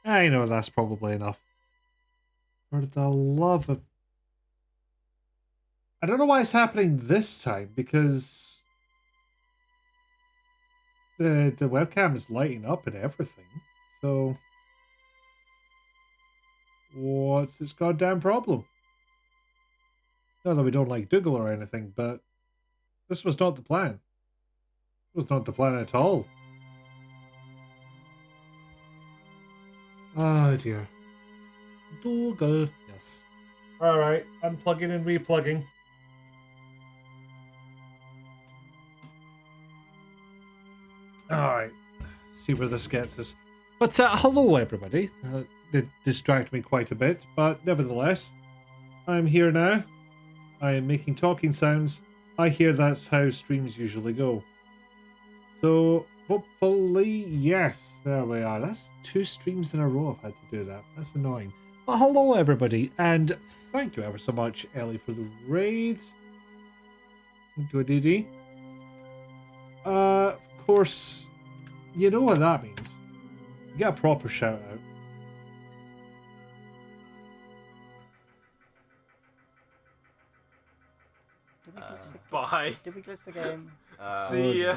I know that's probably enough. For the love of... I don't know why it's happening this time, because the webcam is lighting up and everything. So what's its goddamn problem? Not that we don't like Dougal or anything, but this was not the plan. It was not the plan at all. Oh dear. Dougal. Yes. Alright, unplugging and replugging. Alright, see where this gets us. But hello everybody. Did distract me quite a bit, but nevertheless, I'm here now. I am making talking sounds. I hear that's how streams usually go. So hopefully, yes, there we are. That's 2 streams in a row I've had to do that. That's annoying. But hello everybody, and thank you ever so much, Ellie, for the raid. Into a DD. Of course, you know what that means. You get a proper shout out. Bye. Did we glitch the game? See ya.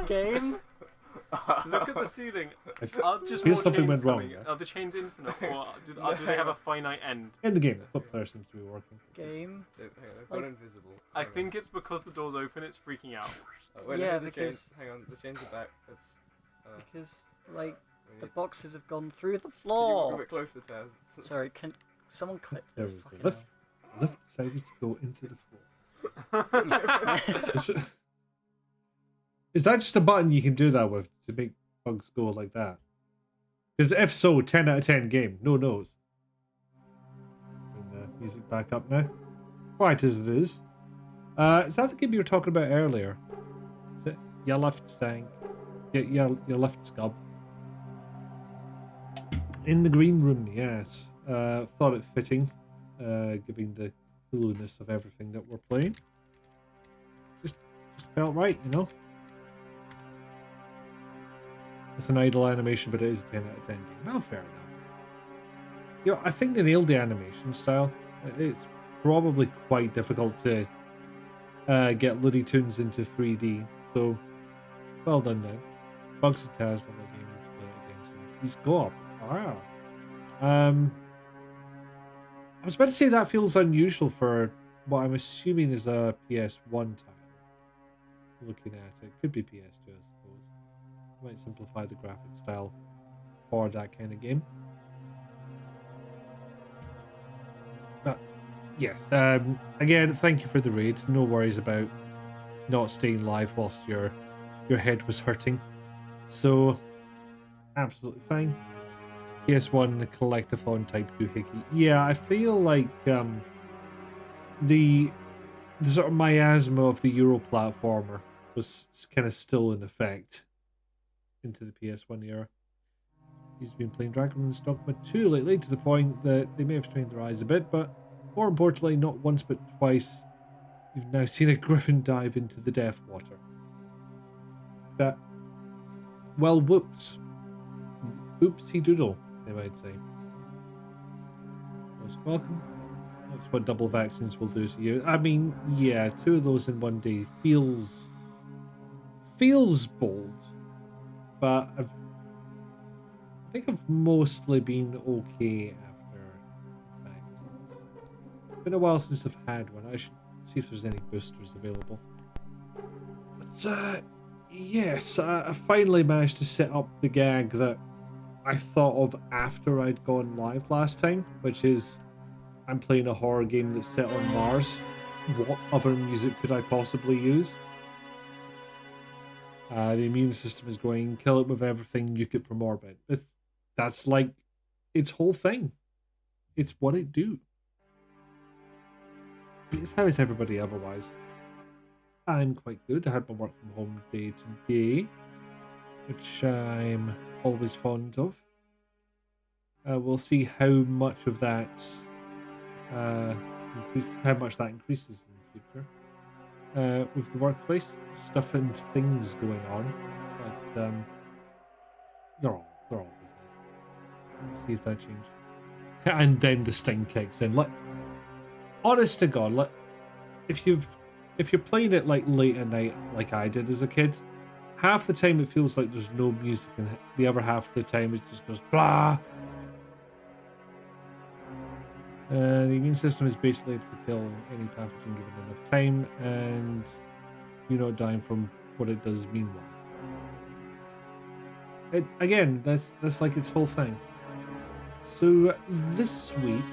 Game? Look at the ceiling. Are just feel more something chains went wrong coming? there. Are the chains infinite, or do they have a finite end? In the game, the flip player seems to be working. Game? Hang on, I've gone invisible. I think it's because the door's open, it's freaking out. Wait, Yeah, the because- chains, hang on, the chains are back. It's, Because, like, we the need- boxes have gone through the Can you walk a floor. bit closer, Taz? Sorry, can someone clip There this? was the fucking lift. The lift decided to go into the floor. Is that just a button you can do that with to make bugs go like that? Because if so, 10 out of 10 game. No knows. Bring the music back up now. Quiet as it is. Is that the game you were talking about earlier? Is it your left stank? Your left scub. In the green room, yes. Thought it fitting, given the coolness of everything that we're playing. Just felt right, you know? It's an idle animation, but it is a 10 out of 10 game. Well, fair enough. You know, I think they nailed the animation style. It's probably quite difficult to get Looney Tunes into 3D, so well done now. Bugs and Taz, love that game. Need to play it again soon. He's go up. Wow. I was about to say that feels unusual for what I'm assuming is a PS1 title. Looking at it, could be PS2, I suppose. Might simplify the graphic style for that kind of game. But yes, again, thank you for the raid. No worries about not staying live whilst your head was hurting. So absolutely fine. PS1 collectathon type doohickey. Yeah, I feel like the sort of miasma of the Euro platformer was kind of still in effect into the PS1 era. He's been playing Dragon's Dogma 2 lately, to the point that they may have strained their eyes a bit, but more importantly, not once but twice, you've now seen a griffin dive into the death water. That, well, whoops. Oopsie doodle, they might say. Most welcome. That's what double vaccines will do to you. I mean, yeah, 2 of those in one day feels bold, but I think I've mostly been okay after vaccines. It's been a while since I've had one. I should see if there's any boosters available. But yes, I finally managed to set up the gag that I thought of after I'd gone live last time, which is I'm playing a horror game that's set on Mars. What other music could I possibly use? The immune system is going, kill it with everything, nuke it from orbit. That's like its whole thing. It's what it do. It's how is everybody otherwise? I'm quite good. I had my work from home day today, which I'm always fond of. We'll see how much of that increases in the future. With the workplace stuff and things going on, they're all business. Let's see if that changed. And then the sting kicks in. Like, honest to God, like if you're playing it like late at night, like I did as a kid, half the time it feels like there's no music, and the other half of the time it just goes blah. The immune system is basically able to kill any pathogen given enough time, and you're not dying from what it does meanwhile. Again, that's like its whole thing. So this week,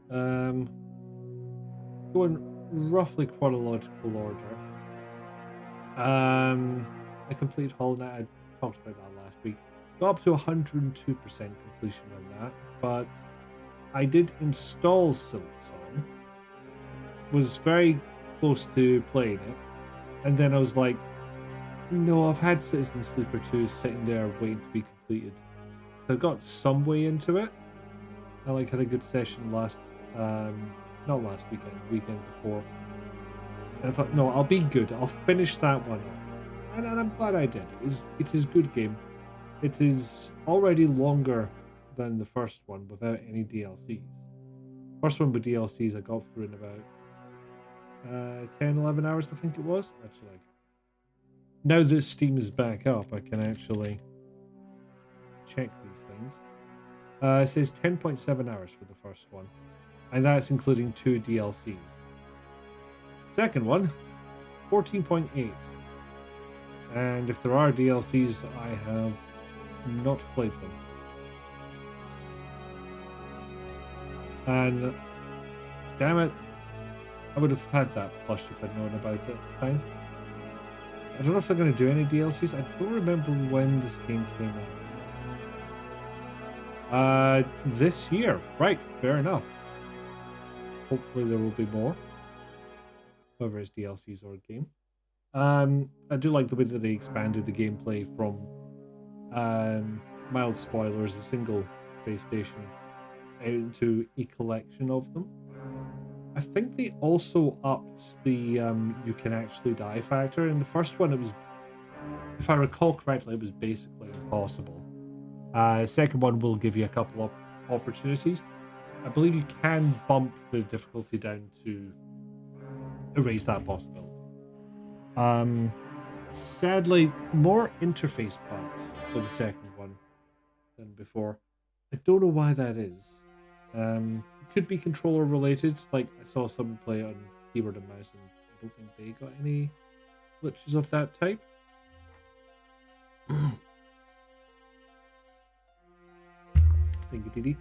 going roughly chronological order. I completed Hollow Knight. I talked about that last week. Got up to 102% completion on that, but I did install Silksong. Was very close to playing it, and then I was like, no, I've had Citizen Sleeper 2 sitting there waiting to be completed. So I got some way into it. I had a good session not last weekend, weekend before. And I thought, no, I'll be good. I'll finish that one off. And I'm glad I did. It is a good game. It is already longer than the first one without any DLCs. First one with DLCs I got through in about 10, 11 hours, I think it was. Actually, now that Steam is back up, I can actually check these things. It says 10.7 hours for the first one, and that's including 2 DLCs. Second one, 14.8. And if there are DLCs, I have not played them. And damn it, I would have had that plush if I'd known about it at the time. I don't know if they're going to do any DLCs. I don't remember when this game came out. This year. Right, fair enough. Hopefully there will be more. Whether it's DLCs or a game. I do like the way that they expanded the gameplay from mild spoilers, a single space station, into a collection of them. I think they also upped the you can actually die factor. In the first one, it was, if I recall correctly, it was basically impossible. Second one will give you a couple of opportunities. I believe you can bump the difficulty down to erase that possibility. Sadly, more interface bugs for the second one than before. I don't know why that is. Could be controller related. Like, I saw someone play on keyboard and mouse, and I don't think they got any glitches of that type. Thank you, Didi.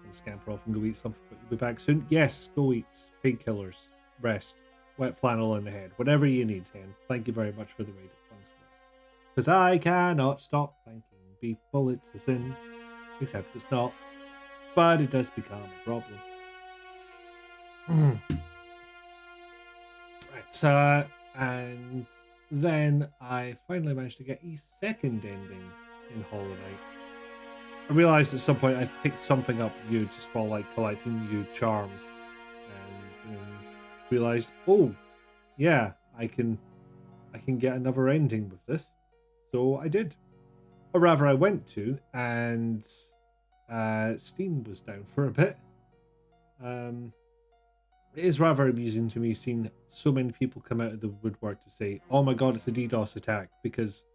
I'll scamper off and go eat something, but you'll be back soon. Yes, go eat painkillers, rest, wet flannel in the head, whatever you need, Hen. Thank you very much for the raid once more. Because I cannot stop thanking people. It's a sin, except it's not. But it does become a problem. Right, and then I finally managed to get a second ending in Hollow Knight. I realized at some point I picked something up new just while collecting new charms, and realized, oh, yeah, I can get another ending with this. So I did, or rather, I went to, and Steam was down for a bit. It is rather amusing to me seeing so many people come out of the woodwork to say, oh my god, it's a DDoS attack, because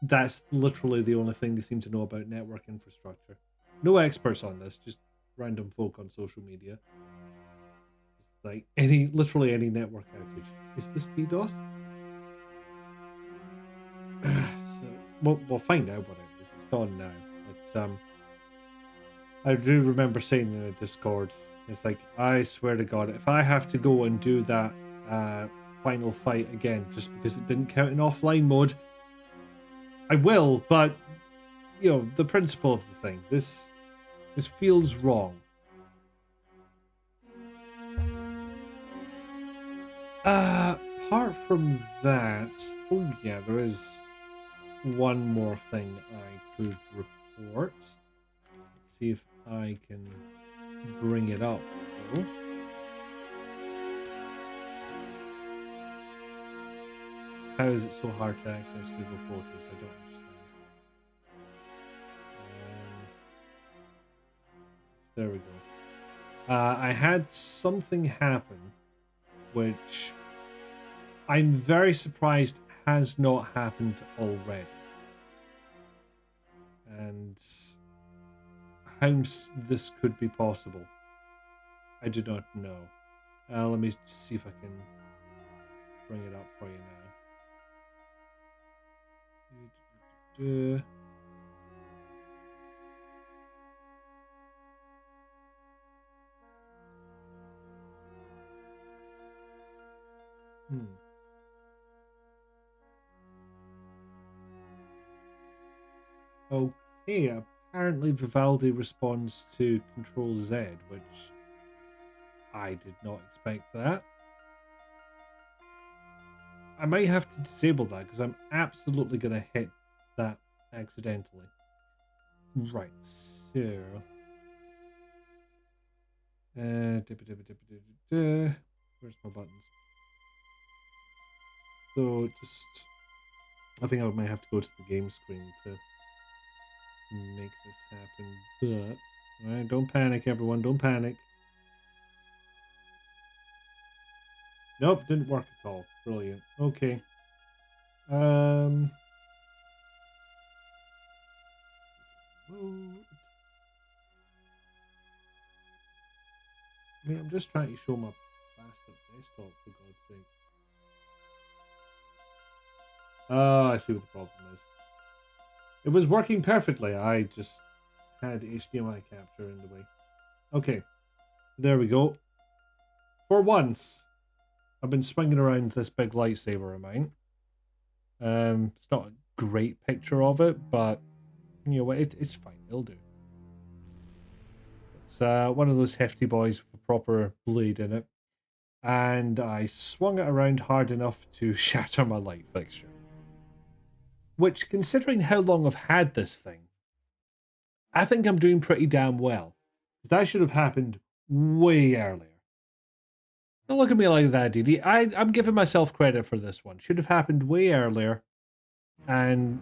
that's literally the only thing they seem to know about network infrastructure. No experts on this, just random folk on social media. Like, literally any network outage. Is this DDoS? So, we'll find out what it is. It's gone now. But, I do remember saying in a Discord, it's like, I swear to God, if I have to go and do that final fight again just because it didn't count in offline mode, I will, but, the principle of the thing, this feels wrong. Apart from that, oh yeah, there is one more thing I could report. Let's see if I can bring it up, though. How is it so hard to access Google Photos? I don't understand. There we go. I had something happen, which I'm very surprised has not happened already. And how this could be possible, I do not know. Let me see if I can bring it up for you now. Okay, apparently Vivaldi responds to Control Z, which I did not expect that. I might have to disable that because I'm absolutely going to hit that accidentally. Right, so... where's my buttons? So just... I think I might have to go to the game screen to make this happen, but... Alright, don't panic everyone, don't panic. Nope, didn't work at all. Brilliant. Okay. I mean, I'm just trying to show my bastard desktop, for God's sake. Oh, I see what the problem is. It was working perfectly. I just had HDMI capture in the way. Okay. There we go. For once, I've been swinging around this big lightsaber of mine. It's not a great picture of it, but you know what? It's fine. It'll do. It's one of those hefty boys with a proper blade in it. And I swung it around hard enough to shatter my light fixture. Which, considering how long I've had this thing, I think I'm doing pretty damn well. That should have happened way earlier. Don't look at me like that, Dee Dee. I'm giving myself credit for this one. Should have happened way earlier. And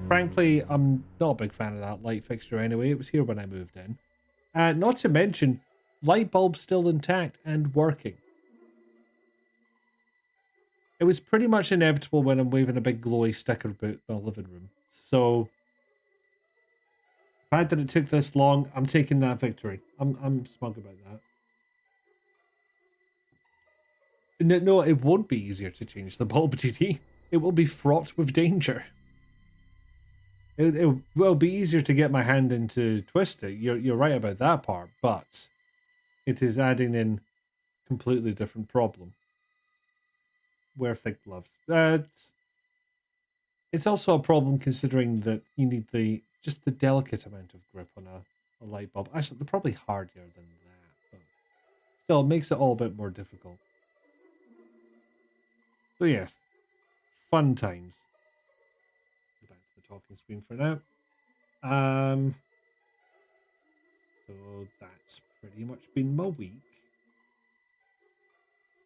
frankly, I'm not a big fan of that light fixture anyway. It was here when I moved in. Not to mention, light bulb's still intact and working. It was pretty much inevitable when I'm waving a big glowy sticker about the living room. So, the fact that it took this long, I'm taking that victory. I'm smug about that. No, it won't be easier to change the bulb, DD. It will be fraught with danger. It will be easier to get my hand in to twist it. You're right about that part, but it is adding in a completely different problem. Wear thick gloves. It's also a problem considering that you need just the delicate amount of grip on a light bulb. Actually, they're probably harder than that, but still, it makes it all a bit more difficult. So yes, fun times. Go back to the talking screen for now. So that's pretty much been my week.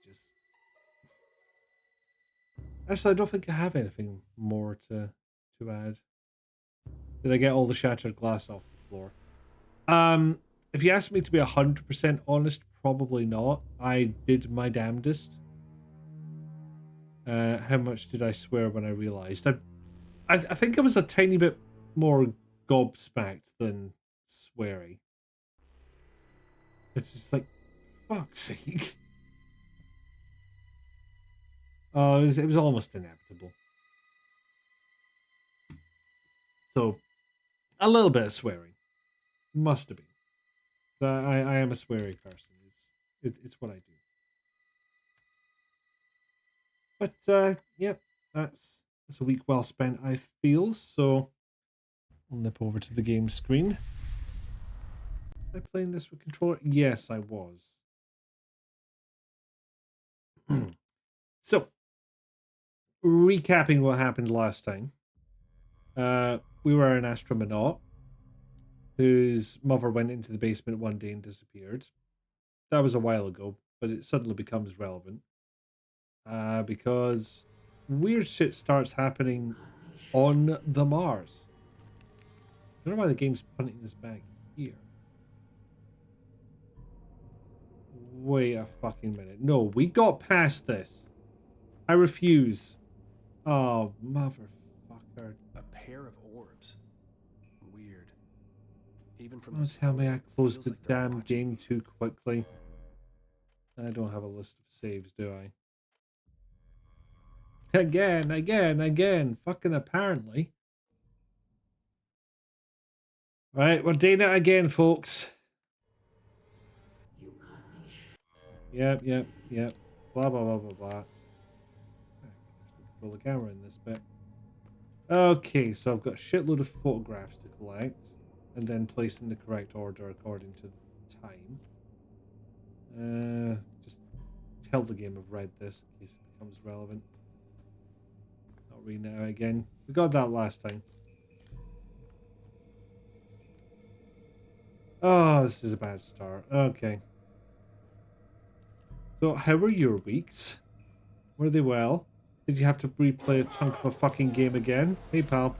Just actually, I don't think I have anything more to add. Did I get all the shattered glass off the floor? If you ask me to be 100% honest, probably not. I did my damnedest. How much did I swear when I realised? I think I was a tiny bit more gobsmacked than sweary. It's just like, fuck's sake. Oh, it was almost inevitable. So, a little bit of swearing. Must have been. I am a sweary person. It's what I do. But yep, that's a week well spent, I feel. So I'll nip over to the game screen. Was I playing this with controller? Yes, I was. So, recapping what happened last time. We were an astronaut whose mother went into the basement one day and disappeared. That was a while ago, but it suddenly becomes relevant. Because weird shit starts happening on the Mars. I don't know why the game's punting this back here. wait a fucking minute. No, we got past this. I refuse. Oh, motherfucker. A pair of orbs. Weird. Even from Don't this tell me photo, I it closed feels the like they're damn watching game me. too quickly. I don't have a list of saves, do I? Again. Fucking apparently. Right, we're doing it again, folks. Yep. Blah, blah. Control the camera in this bit. Okay, so I've got a shitload of photographs to collect and then place in the correct order according to the time. Just tell the game I've read this in case it becomes relevant. Not read now again. We got that last time. Oh, this is a bad start. Okay. So, how were your weeks? Were they well? Did you have to replay a chunk of a fucking game again? Hey, pal.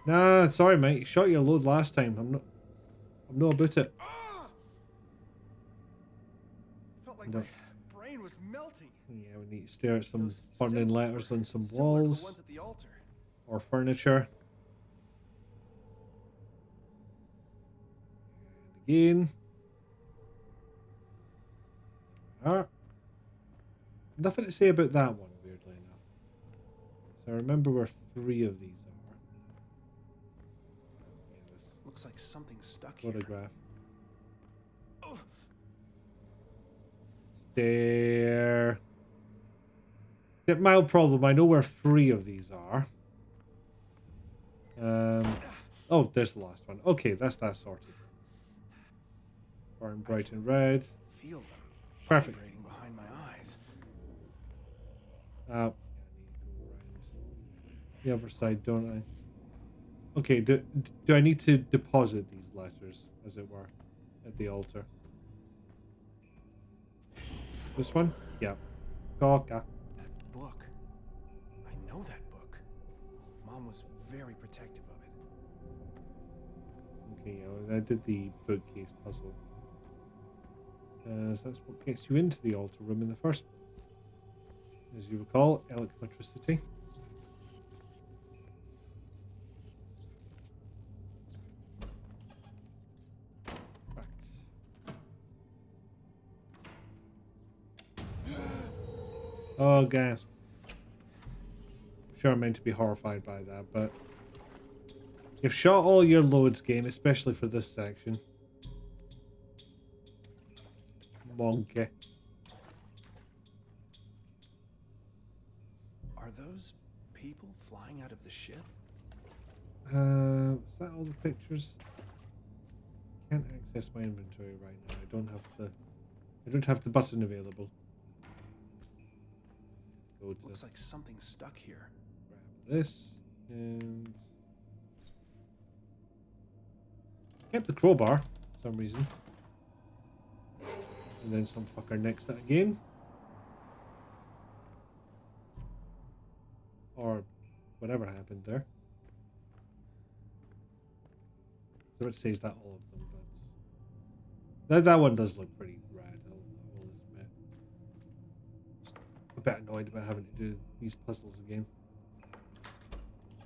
Nah, sorry, mate. You shot your load last time. I'm not about it. Felt like No. my brain was melting. Yeah, we need to stare at some Those burning symbols letters were on some similar to the walls ones at the altar. or furniture. And again. Ah. Nothing to say about that one, weirdly enough. So I remember where 3 of these are. Yeah, this Looks like something's stuck here. photograph. Stare. Yeah, mild problem. I know where 3 of these are. Oh, there's the last one. Okay, that's that sorted. Burn bright and red. Feel them Perfect. vibrating behind my eyes. I need to go around the other side, don't I? Okay, do I need to deposit these letters, as it were, at the altar? This one? Yeah. Coca. That book. I know that book. Mom was very protective of it. Okay, yeah, I did the bookcase puzzle. So that's what gets you into the altar room in the first place. As you recall, electricity. Oh, gasp. I'm sure I'm meant to be horrified by that, but you've shot all your loads, game, especially for this section. Monkey. Are those people flying out of the ship? Is that all the pictures? Can't access my inventory right now. I don't have the button available. Go to Looks like something's stuck here. grab this and kept the crowbar for some reason. And then some fucker next to it again. Or whatever happened there. So it says that all of them, but that one does look pretty rad, I'll admit. Just a bit annoyed about having to do these puzzles again.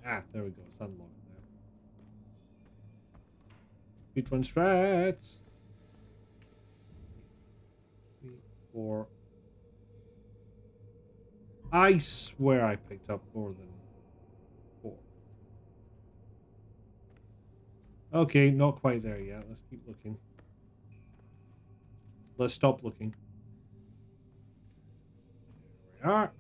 Ah, there we go, it's unlocked now. Speedrun strats! 3, 4. I swear I picked up more than 4. Okay, not quite there yet. Let's keep looking. Let's stop looking. There we are.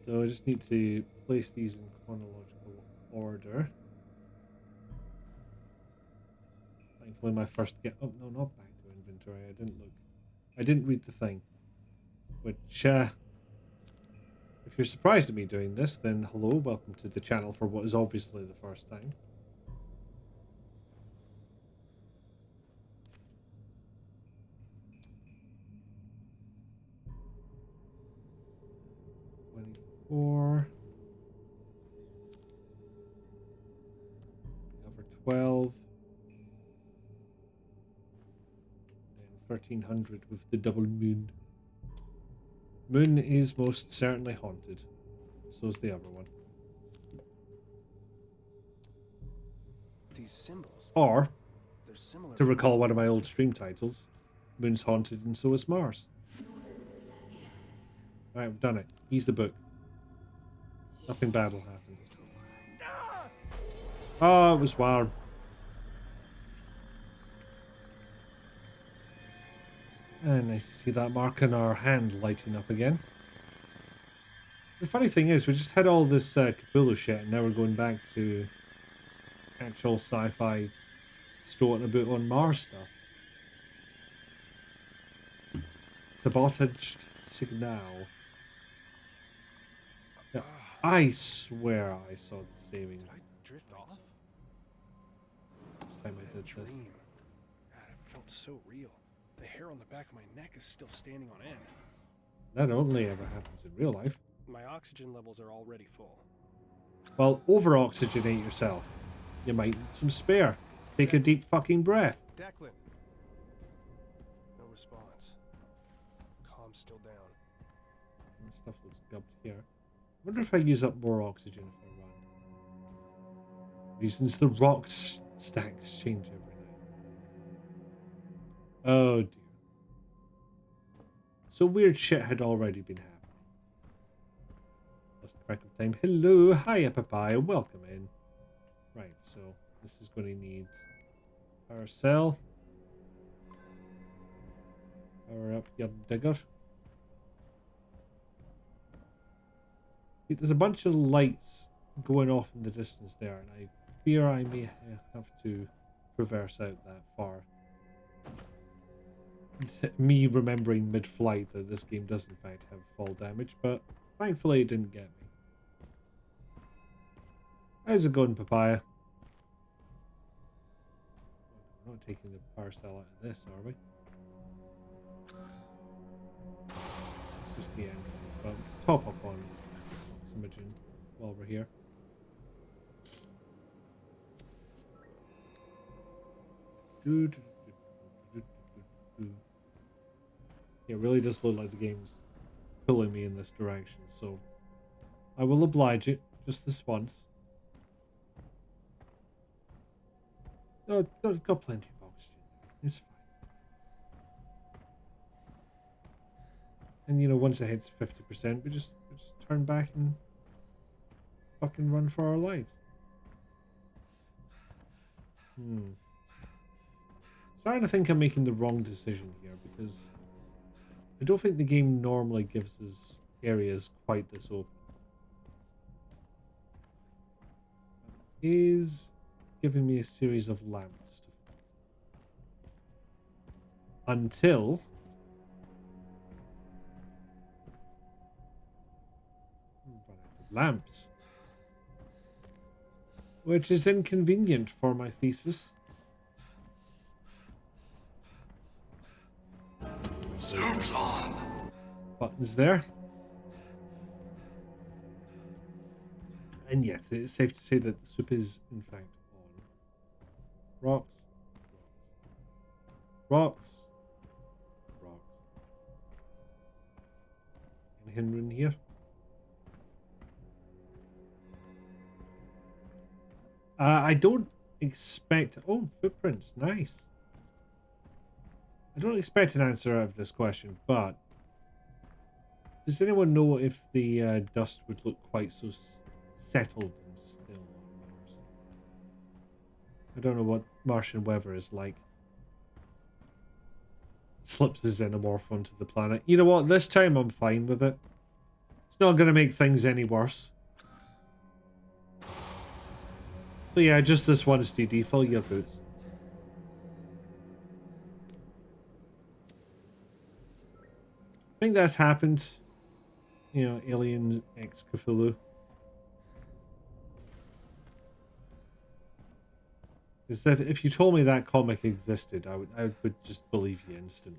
So I just need to place these in chronological order. Thankfully my first oh no, not back to inventory. I didn't read the thing. Which if you're surprised at me doing this, then hello, welcome to the channel for what is obviously the first time. Or number 12. 1300 with the double moon. Moon is most certainly haunted. So is the other one. These symbols, Or, they're similar. to recall one of my old stream titles, Moon's haunted and so is Mars. Right, we've done it. He's the book. Nothing bad will happen. Oh, it was warm. And nice to see that mark on our hand lighting up again. The funny thing is, we just had all this Cthulhu shit, and now we're going back to actual sci-fi starting about on Mars stuff. Sabotaged signal. Yeah, I swear I saw the saving Did I drift off? last time I did this. Dream. God, it felt so real. The hair on the back of my neck is still standing on end. That only ever happens in real life. My oxygen levels are already full. Well, over-oxygenate yourself. You might need some spare. Take a deep fucking breath. Declan. No response. Calm's still down. And stuff looks gubbed here. I wonder if I use up more oxygen if I run. Reasons the rocks stacks change every night. Oh dear. So weird shit had already been happening. Lost track of time. Hello, hiya papaya, welcome in. Right, so this is going to need power cell. Power up your digger. See, there's a bunch of lights going off in the distance there, and I fear I may have to traverse out that far. Me remembering mid-flight that this game does in fact have fall damage, but thankfully it didn't get me. How's it going, papaya? We're not taking the power cell out of this, are we? It's just the end, but top up on oxygen while we're here. It really does look like the game's pulling me in this direction, so I will oblige it just this once. No, I've got plenty of oxygen. It's fine. And you know, once it hits 50%, we just turn back and fucking run for our lives. Starting to think I'm making the wrong decision here because I don't think the game normally gives us areas quite this open. It is giving me a series of lamps to until run out of lamps, which is inconvenient for my thesis. Soup's on. Buttons there. And yes, it's safe to say that the soup is in fact on. Rocks. Rocks. Rocks. Anything in here? I don't expect... Oh, footprints. Nice. I don't expect an answer out of this question, but does anyone know if the dust would look quite so settled and still on Mars? I don't know what Martian weather is like. Slips his xenomorph onto the planet. You know what? This time I'm fine with it. It's not going to make things any worse. So yeah, just this one, STD. Fill your boots. I think that's happened. You know, Alien X Cthulhu. If you told me that comic existed, I would just believe you instantly.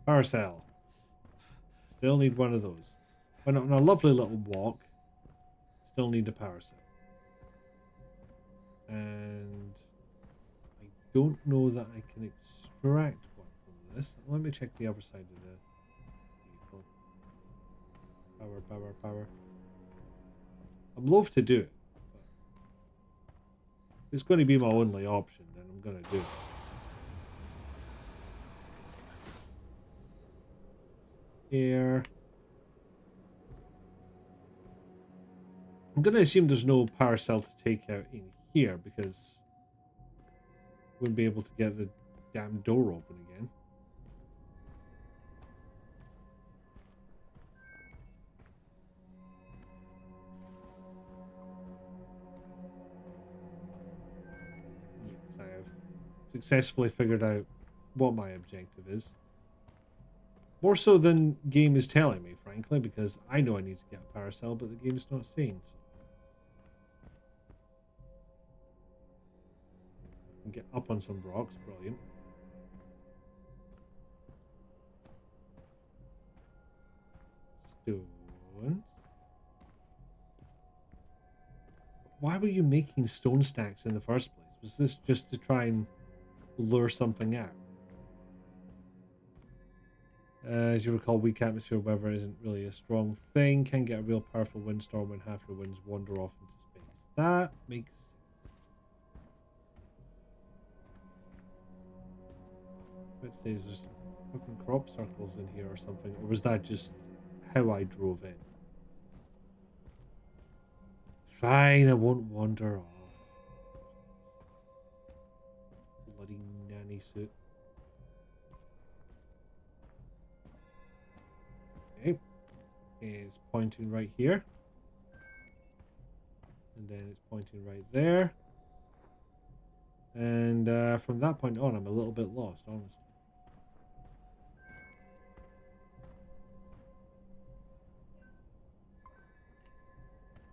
Power cell. Still need one of those. Went on a lovely little walk. Still need a power cell. And I don't know that I can extract one from this. Let me check the other side of the vehicle. Power. I'm loath to do it, but if it's going to be my only option, then I'm going to do it. Here. I'm going to assume there's no power cell to take out in here because wouldn't be able to get the damn door open again. Yes, I have successfully figured out what my objective is. More so than game is telling me, frankly, because I know I need to get a power cell, but the game's not saying so. Get up on some rocks, brilliant. Stones. Why were you making stone stacks in the first place? Was this just to try and lure something out? As you recall, weak atmosphere weather isn't really a strong thing. Can get a real powerful windstorm when half your winds wander off into space. That makes sense. It says there's fucking crop circles in here or something, or was that just how I drove in? Fine, I won't wander off. Bloody nanny suit. Okay, it's pointing right here, and then it's pointing right there, and from that point on, I'm a little bit lost, honestly.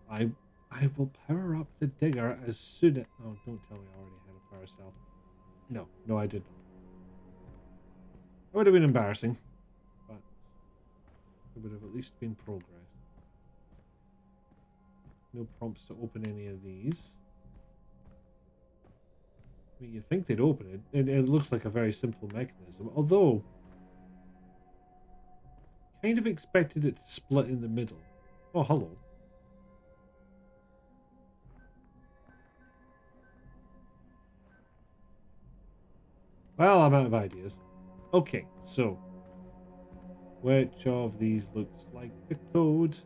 I will power up the digger as soon as... Oh, don't tell me I already had a power cell. No, I did not. That would have been embarrassing, but it would have at least been progress. No prompts to open any of these. I mean, you think they'd open it. It looks like a very simple mechanism, although kind of expected it to split in the middle. Oh, hello. Well, I'm out of ideas. Okay, so which of these looks like the code?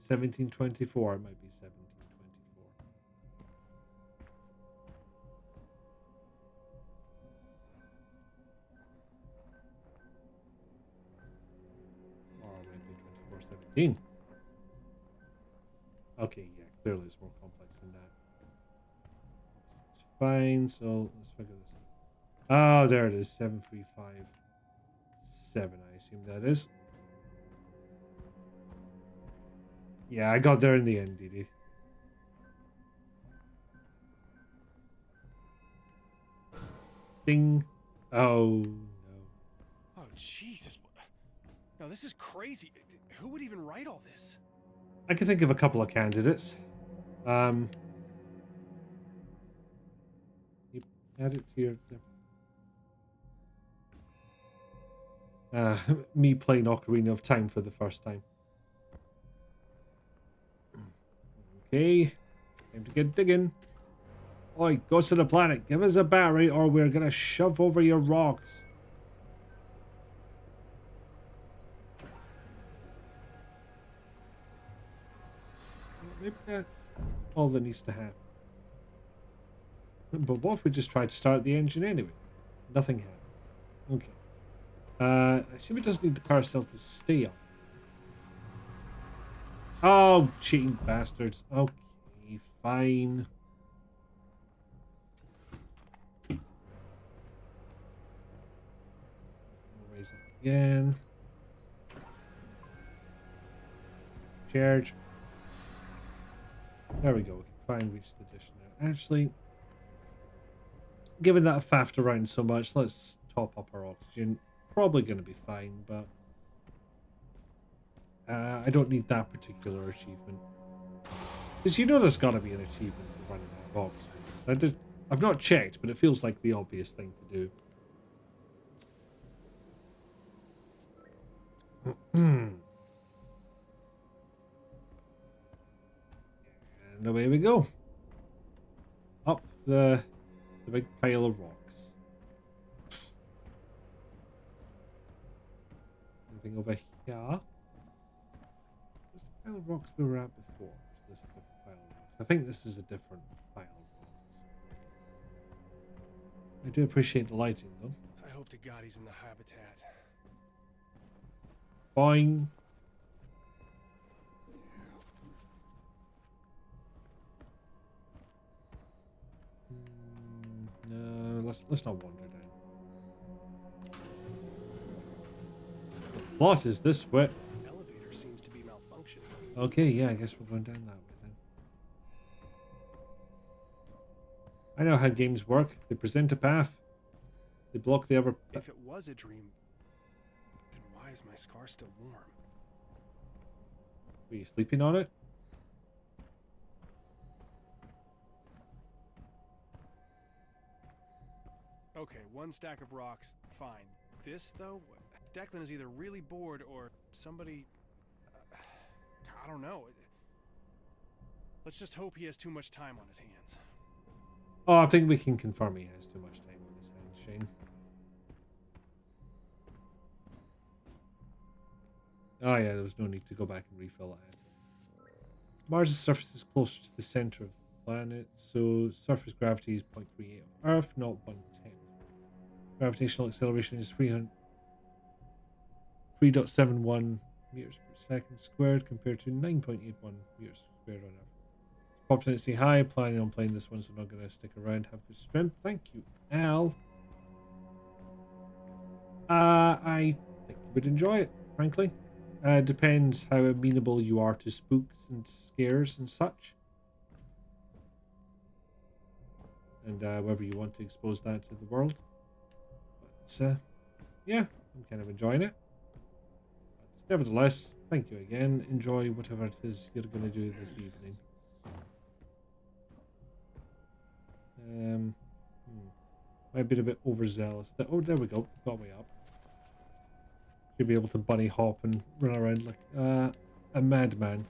1724. It might be 1724. Or it might be 2417. Okay, yeah, clearly it's more complex than that. Fine, so let's figure this out. Oh, there it is. 7357, I assume that is. Yeah, I got there in the end, Dee. Ding. Oh, no. Oh, Jesus. No, this is crazy. Who would even write all this? I can think of a couple of candidates. You add it to your... me playing Ocarina of Time for the first time. Okay, time to get digging. Oi, ghost of the planet, give us a battery or we're gonna shove over your rocks. Maybe that's all that needs to happen. But what if we just tried to start the engine anyway? Nothing happened. Okay. I assume it doesn't need the power cell to stay on. Oh, cheating bastards. Okay, fine. Raise it again. Charge. There we go. We can try and reach the dish now. Actually, given that I faffed around so much, let's top up our oxygen. Probably going to be fine, but I don't need that particular achievement. Because you know there's got to be an achievement for running out of oxygen. I've not checked, but it feels like the obvious thing to do. And away we go. Up the big pile of rocks. Anything over here? This pile of rocks we were at before. Is this a different pile of rocks? I think this is a different pile of rocks. I do appreciate the lighting though. I hope to God he's in the habitat. Boing. No, let's not wander down. The plot is this way. The elevator seems to be malfunctioning. Okay, yeah, I guess we're going down that way then. I know how games work. They present a path. They block the other. If it was a dream, then why is my scar still warm? Were you sleeping on it? Okay, one stack of rocks, fine. This, though, Declan is either really bored or somebody... I don't know. Let's just hope he has too much time on his hands. Oh, I think we can confirm he has too much time on his hands, Shane. Oh yeah, there was no need to go back and refill it. Mars' surface is closer to the center of the planet, so surface gravity is 0.38 of Earth, not 1/10. Gravitational acceleration is 3.71 meters per second squared compared to 9.81 meters squared on Earth. Pop density high, planning on playing this one, so I'm not going to stick around. Have good strength. Thank you, Al. I think you would enjoy it, frankly. Depends how amenable you are to spooks and scares and such. And whether you want to expose that to the world. But, yeah, I'm kind of enjoying it. But nevertheless, thank you again. Enjoy whatever it is you're going to do this evening. Might be a bit overzealous. Oh, there we go. Got way up. Should be able to bunny hop and run around like a madman.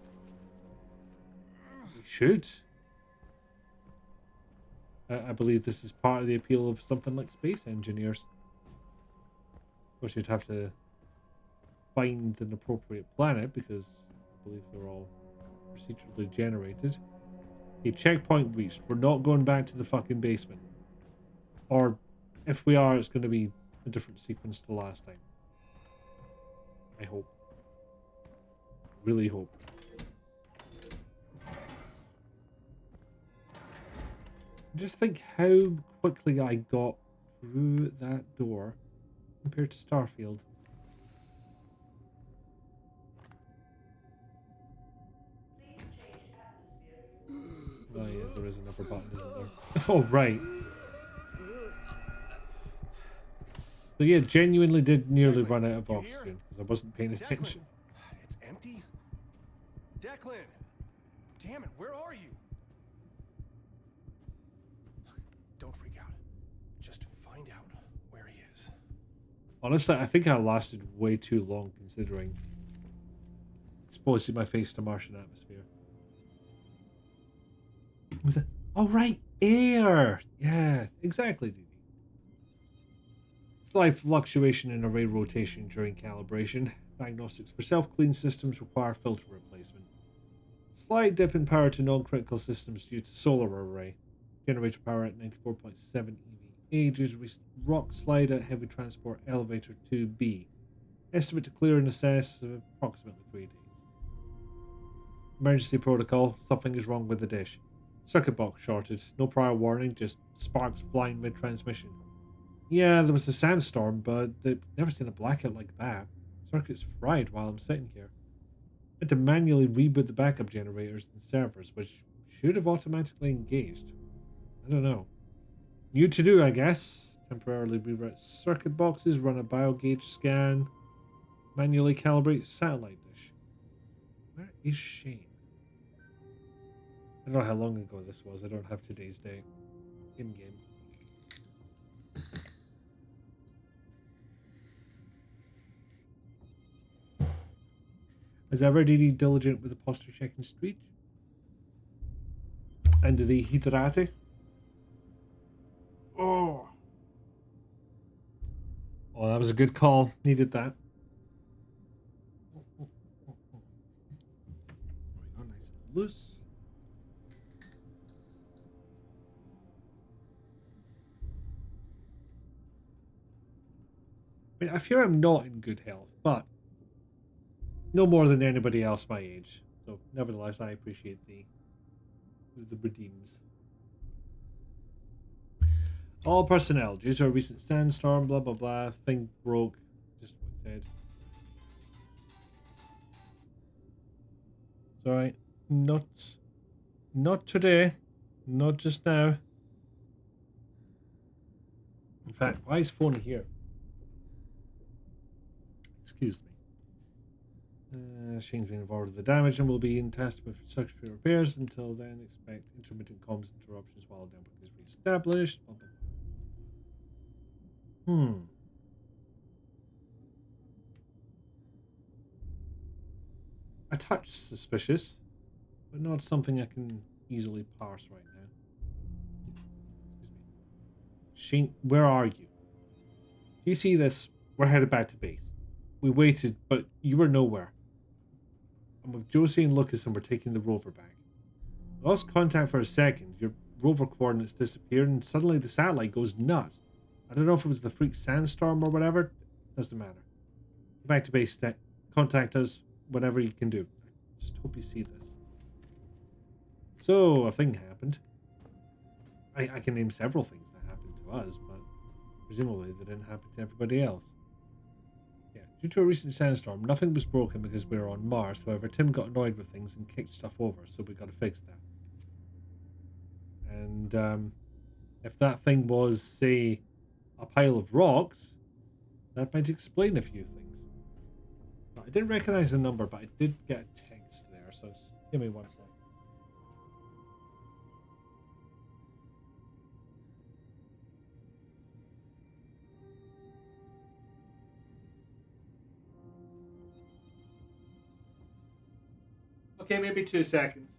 We should. I believe this is part of the appeal of something like Space Engineers. Of course, you'd have to find an appropriate planet because I believe they're all procedurally generated. A checkpoint reached. We're not going back to the fucking basement. Or if we are, it's going to be a different sequence to last time. I hope. Really hope. Just think how quickly I got through that door compared to Starfield. Oh yeah, there is another button, isn't there? Oh right. So yeah, genuinely did nearly run out of oxygen because I wasn't paying attention. Declan, it's empty? Declan! Damn it, where are you? Don't freak out. Just find out where he is. Honestly, I think I lasted way too long considering exposing my face to Martian atmosphere. Was it? Oh right, air! Yeah, exactly, Dee. Slight fluctuation in array rotation during calibration. Diagnostics for self-clean systems require filter replacement. Slight dip in power to non-critical systems due to solar array. Generator power at 94.7 EVA due to recent rock slide at heavy transport elevator 2B. Estimate to clear and assess of approximately 3 days. Emergency protocol. Something is wrong with the dish. Circuit box shorted. No prior warning, just sparks flying mid-transmission. Yeah, there was a sandstorm, but they've never seen a blackout like that. Circuit's fried while I'm sitting here. I had to manually reboot the backup generators and servers, which should have automatically engaged. I don't know. New to do, I guess. Temporarily reroute circuit boxes, run a biogauge scan, manually calibrate satellite dish. Where is Shane? I don't know how long ago this was. I don't have today's date. in game. As ever, DD diligent with the posture check and street. And the hidrate. Oh. Oh, that was a good call. Needed that. There we go, nice and loose. I mean, I fear I'm not in good health, but no more than anybody else my age. So, nevertheless, I appreciate the redeems. All personnel, due to a recent sandstorm, blah blah blah, thing broke. Just what it said. It's alright. Not today. Not just now. In fact, why is phone here? Excuse me. Shane's been involved with the damage and will be in test with circuitry repairs. Until then, expect intermittent comms interruptions while network is re-established. Blah, blah, blah. A touch suspicious, but not something I can easily parse right now. Excuse me. Shane, where are you? Do you see this? We're headed back to base. We waited, but you were nowhere. I'm with Josie and Lucas and we're taking the rover back. Lost contact for a second, your rover coordinates disappeared and suddenly the satellite goes nuts. I don't know if it was the freak sandstorm or whatever. Doesn't matter. Get back to base. Contact us. Whatever you can do. I just hope you see this. So, a thing happened. I can name several things that happened to us, but presumably they didn't happen to everybody else. Yeah, due to a recent sandstorm, nothing was broken because we were on Mars. However, Tim got annoyed with things and kicked stuff over, so we got to fix that. And if that thing was, say, a pile of rocks, that might explain a few things. I didn't recognize the number, but I did get a text there, so just give me 1 second. Okay, maybe 2 seconds.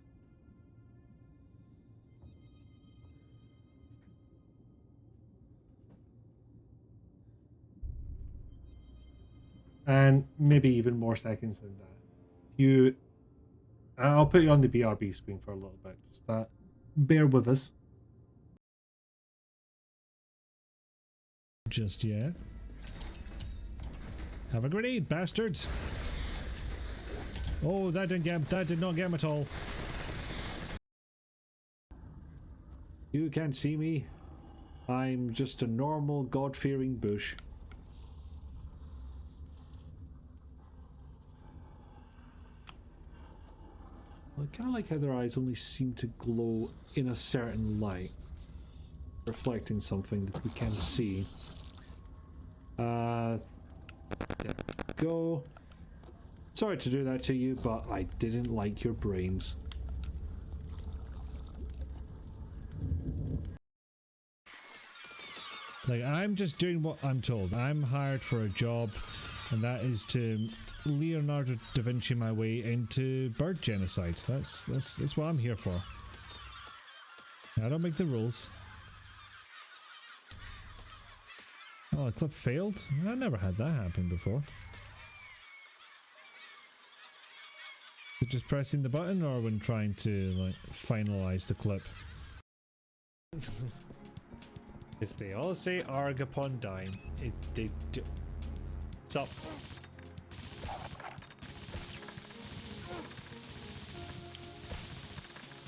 And maybe even more seconds than that. I'll put you on the BRB screen for a little bit. Just bear with us. Just yet. Have a grenade, bastards! Oh, that did not get him at all. You can't see me. I'm just a normal God-fearing bush. I kind of like how their eyes only seem to glow in a certain light, reflecting something that we can't see. There we go. Sorry to do that to you, but I didn't like your brains. Like, I'm just doing what I'm told. I'm hired for a job, and that is to Leonardo da Vinci my way into bird genocide. That's what I'm here for. I don't make the rules. Oh, the clip failed? I never had that happen before. So just pressing the button or when trying to, like, finalize the clip? As they all say, arg upon dying. They do. What's up?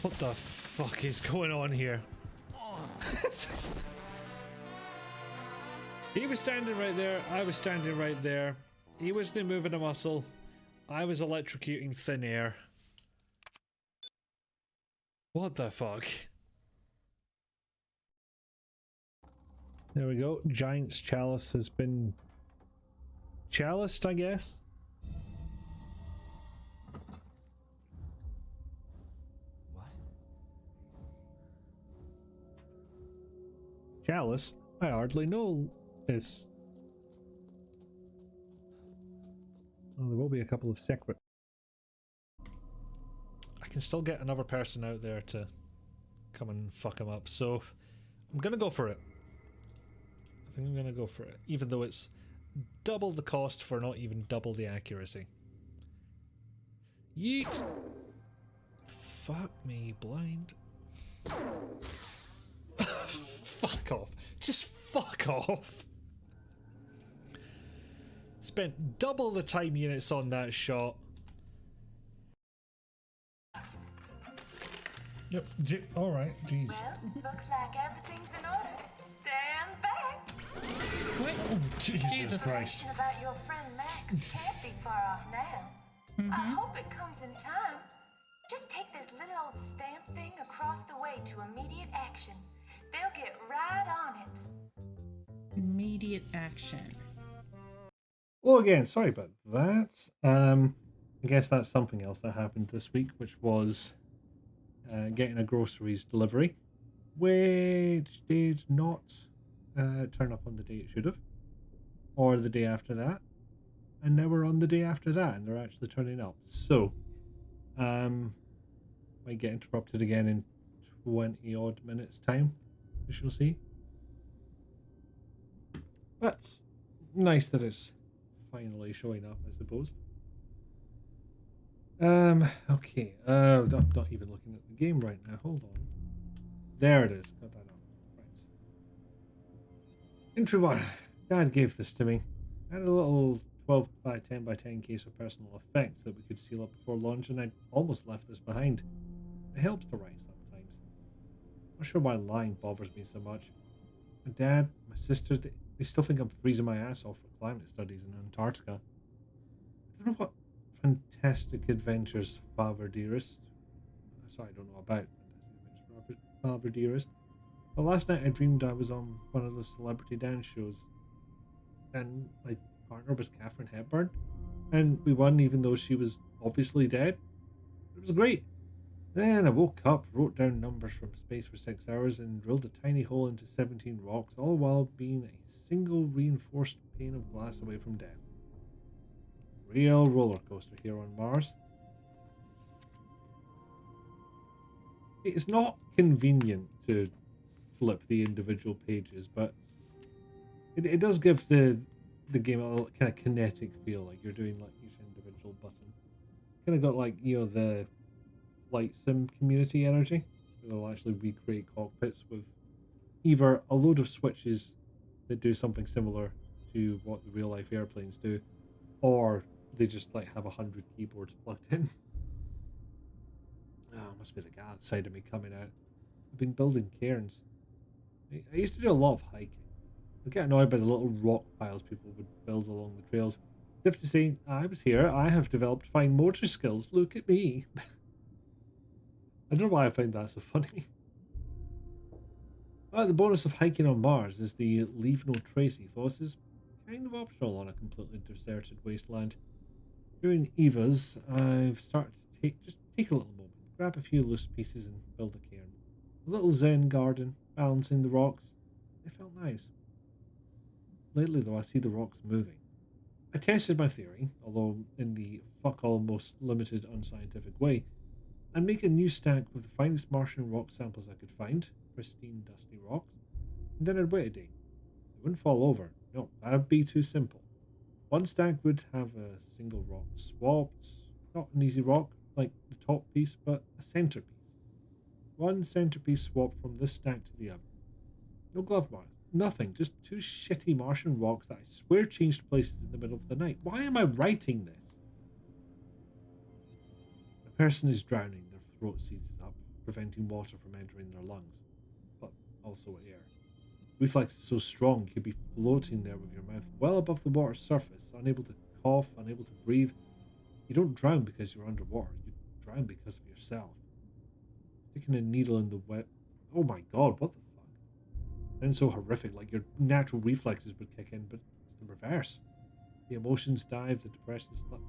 What the fuck is going on here? He was standing right there, I was standing right there. He wasn't moving a muscle. I was electrocuting thin air. What the fuck? There we go. Giant's chalice has been chaliced, I guess. What? Chalice? I hardly know this. Well, there will be a couple of separate. I can still get another person out there to come and fuck him up, so I'm gonna go for it. I think I'm gonna go for it, even though it's double the cost for not even double the accuracy. Yeet! Fuck me, blind. Fuck off. Just fuck off. Spent double the time units on that shot. Yep. Alright, jeez. Well, looks like everything's in order. Stand back. Wait. Oh, Jesus Christ. Information about your friend Max can't be far off now. I hope it comes in time. Just take this little old stamp thing across the way to immediate action. They'll get right on it. Immediate action. Well, again, sorry about that. I guess that's something else that happened this week, which was getting a groceries delivery, which did not turn up on the day it should have, or the day after that, and now we're on the day after that, and they're actually turning up. So, might get interrupted again in 20 odd minutes time, we shall see. That's nice that it's finally showing up, I suppose. Okay, I'm not even looking at the game right now, hold on. There it is, got that up. Right. Entry 1. Dad gave this to me. I had a little 12 by 10 by 10 case of personal effects that we could seal up before launch, and I'd almost left this behind. It helps to write sometimes. I'm not sure why lying bothers me so much. My dad, my sister, they still think I'm freezing my ass off for climate studies in Antarctica. I don't know what fantastic adventures Father Dearest. Sorry, I don't know about fantastic adventures Father Dearest. But last night I dreamed I was on one of those celebrity dance shows, and my partner was Katharine Hepburn, and we won even though she was obviously dead. It was great. Then I woke up, wrote down numbers from space for 6 hours, and drilled a tiny hole into 17 rocks, all while being a single reinforced pane of glass away from death. Real roller coaster here on Mars. It's not convenient to flip the individual pages, but it does give the game a little kind of kinetic feel, like you're doing like each individual button. Kind of got like, you know, the flight sim community energy, where they'll actually recreate cockpits with either a load of switches that do something similar to what the real life airplanes do, or they just like have 100 keyboards plugged in. Oh, must be the guy outside of me coming out. I've been building cairns. I used to do a lot of hiking. I get annoyed by the little rock piles people would build along the trails. As if to say, I was here, I have developed fine motor skills, look at me. I don't know why I find that so funny. The bonus of hiking on Mars is the leave no trace ethos is kind of optional on a completely deserted wasteland. During EVAs, I've started to take a little moment, grab a few loose pieces and build a cairn. A little zen garden, balancing the rocks. It felt nice. Lately though, I see the rocks moving. I tested my theory, although in the fuck-all most limited unscientific way. I'd make a new stack with the finest Martian rock samples I could find, pristine dusty rocks, and then I'd wait a day. They wouldn't fall over. No, that'd be too simple. One stack would have a single rock swapped, not an easy rock like the top piece, but a centerpiece. One centerpiece swapped from this stack to the other. No glove mark, nothing, just two shitty Martian rocks that I swear changed places in the middle of the night. Why am I writing this? A person is drowning, their throat seizes up, preventing water from entering their lungs, but also air. Reflex is so strong you could be floating there with your mouth well above the water's surface, unable to cough, unable to breathe. You don't drown because you're underwater, you drown because of yourself. Sticking a needle in the wet. Oh my god, what the fuck? Sounds so horrific, like your natural reflexes would kick in, but it's the reverse. The emotions dive, the depression slip.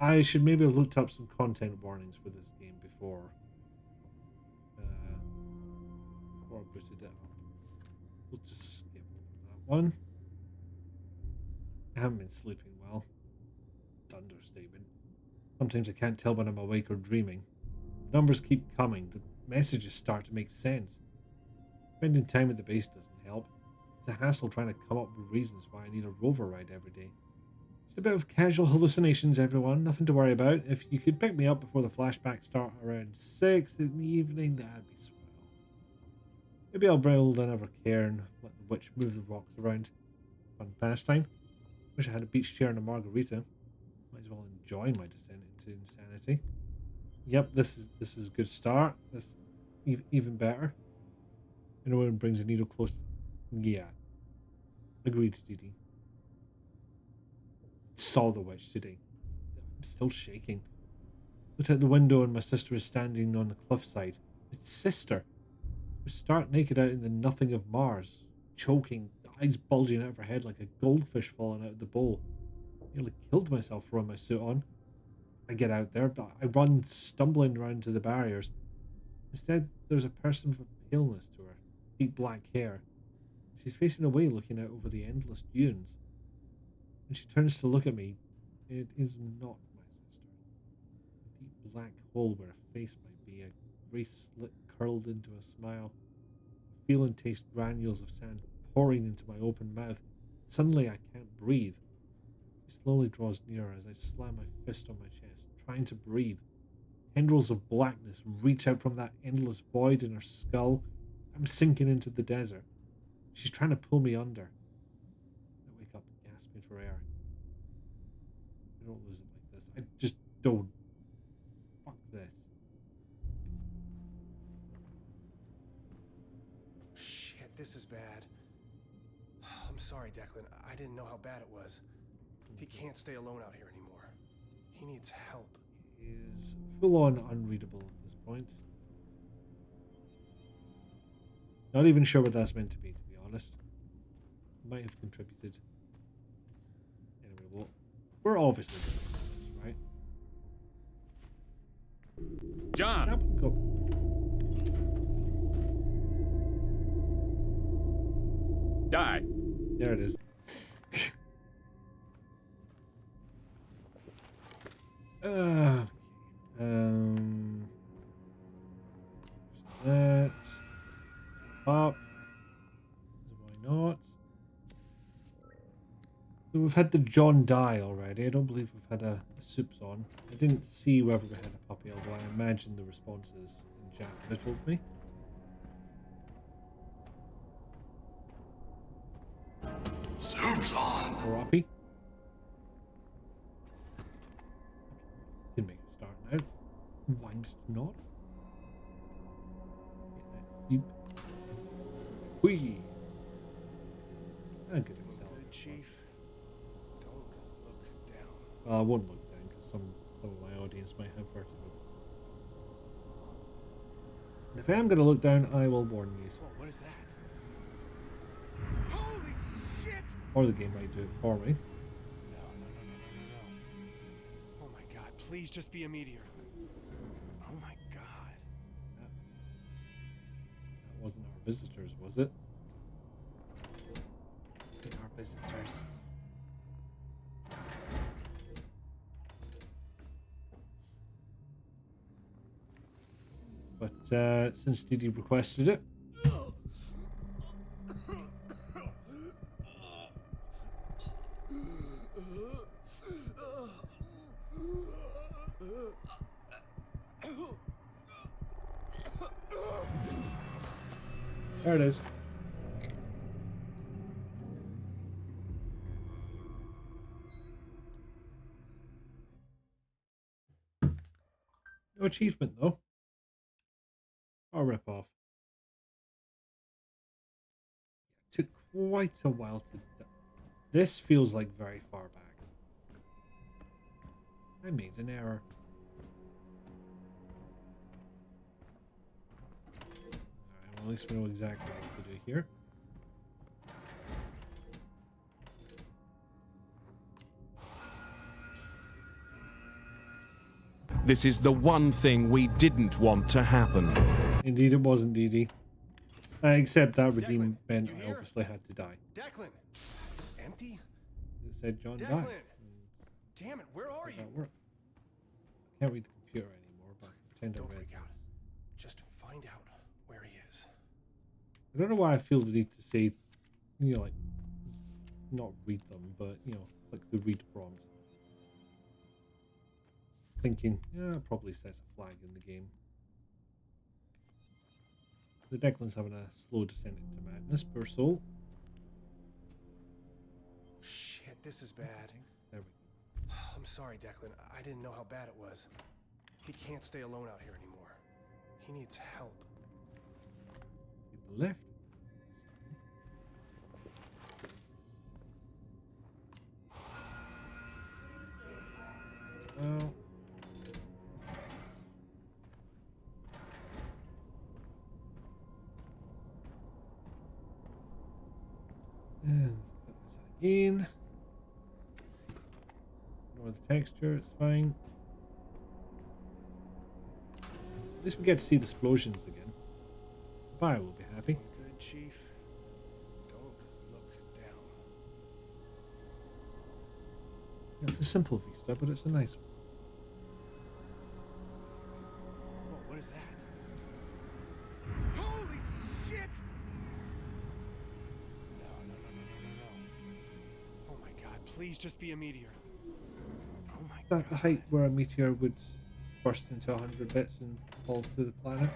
I should maybe have looked up some content warnings for this game before I booted it up. We'll just skip over that one. I haven't been sleeping well. Understatement. Sometimes I can't tell when I'm awake or dreaming. The numbers keep coming. The messages start to make sense. Spending time at the base doesn't help. It's a hassle trying to come up with reasons why I need a rover ride every day. Just a bit of casual hallucinations, everyone. Nothing to worry about. If you could pick me up before the flashbacks start around 6 in the evening, that'd be swell. Maybe I'll build another cairn, let the witch move the rocks around. Fun pastime. Wish I had a beach chair and a margarita. Might as well enjoy my descent into insanity. Yep, this is a good start. This even better. Anyone brings a needle close. Yeah. Agreed, Didi. Saw the witch today. I'm still shaking. Looked out the window and my sister is standing on the cliffside. My sister was stark naked out in the nothing of Mars, choking, eyes bulging out of her head like a goldfish falling out of the bowl. Nearly killed myself throwing my suit on. I get out there, but I run stumbling around to the barriers. Instead, there's a person with a paleness to her, deep black hair. She's facing away, looking out over the endless dunes. When she turns to look at me, it is not my sister. A deep black hole where a face might be, a wreath slit curled into a smile. I feel and taste granules of sand pouring into my open mouth. Suddenly I can't breathe. She slowly draws nearer as I slam my fist on my chest, trying to breathe. Tendrils of blackness reach out from that endless void in her skull. I'm sinking into the desert. She's trying to pull me under. I wake up gasping for air. I don't lose it like this. I just don't. Fuck this. Shit, this is bad. I'm sorry, Declan. I didn't know how bad it was. He can't stay alone out here anymore. He needs help. Is full on unreadable at this point. Not even sure what that's meant to be honest. Might have contributed. Anyway, well, we're obviously going to do this, right? John! Go. Die! There it is. That. Up. Why not? So we've had the John die already. I don't believe we've had a soups on. I didn't see whether we had a puppy, although I imagine the responses in chat would have told me. Soup's on! Puppy. Can make a start now. Why's not? Soup. Whee! Good Excel. Good, Chief. Don't look down. Well, I won't look down because some of my audience might have vertigo. And if I am going to look down, I will warn you. Whoa, what is that? Holy shit! Or the game might do it for me. No. Oh my god, please just be a meteor. Oh my god. That wasn't our visitors, was it? Our visitors. But since Didi requested it, there it is. No achievement though. Or rip off. It took quite a while to do. This feels like very far back. I made an error. Alright, well at least we know exactly what to do here. This is the one thing we didn't want to happen. Indeed it wasn't, Didi. Except that Declan, redeem meant you I here? obviously had to die. Declan! It's empty? It said John died. Declan! Damn it, where are How'd you? that work? I can't read the computer anymore, but pretend I Don't read freak this. out. Just find out where he is. I don't know why I feel the need to say, like, not read them, but, like the read prompt. Thinking, yeah, it probably says a flag in the game. The Declan's having a slow descent into madness, poor soul. Shit, this is bad. There we go. I'm sorry, Declan. I didn't know how bad it was. He can't stay alone out here anymore. He needs help. Take the left. Well. And put this again. Ignore the texture, it's fine. At least we get to see the explosions again. Fire will be happy. Doing good, Chief. Don't look down. It's a simple vista, but it's a nice one. Whoa, what is that? Holy shit! No. Oh my god, please just be a meteor. Oh my Is that the height where a meteor would burst into 100 bits and fall to the planet?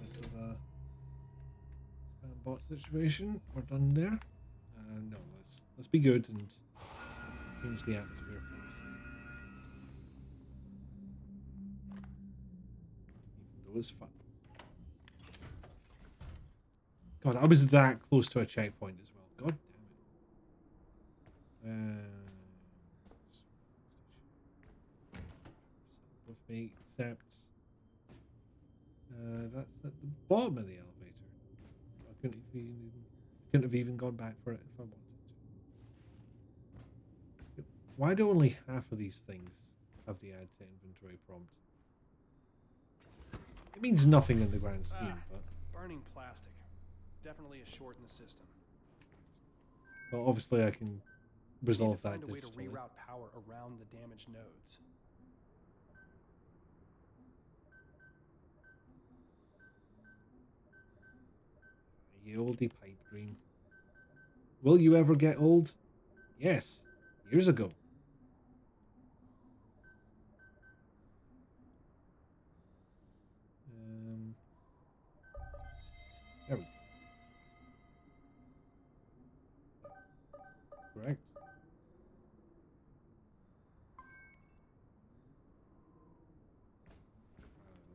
Bit of a spam bot situation. We're done there. No, let's be good and change the atmosphere first. Even though it's fun. God, I was that close to a checkpoint as well. God damn it. With me, except that's at the bottom of the elevator. I couldn't have even gone back for it if I wanted to. Why do only half of these things have the add to inventory prompt? It means nothing in the grand scheme, but burning plastic. Definitely a short in the system. well, obviously I can resolve that Find a way to digitally. reroute power around the damaged nodes. Ye oldie pipe dream. Will you ever get old? Yes, years ago. There we go. Correct.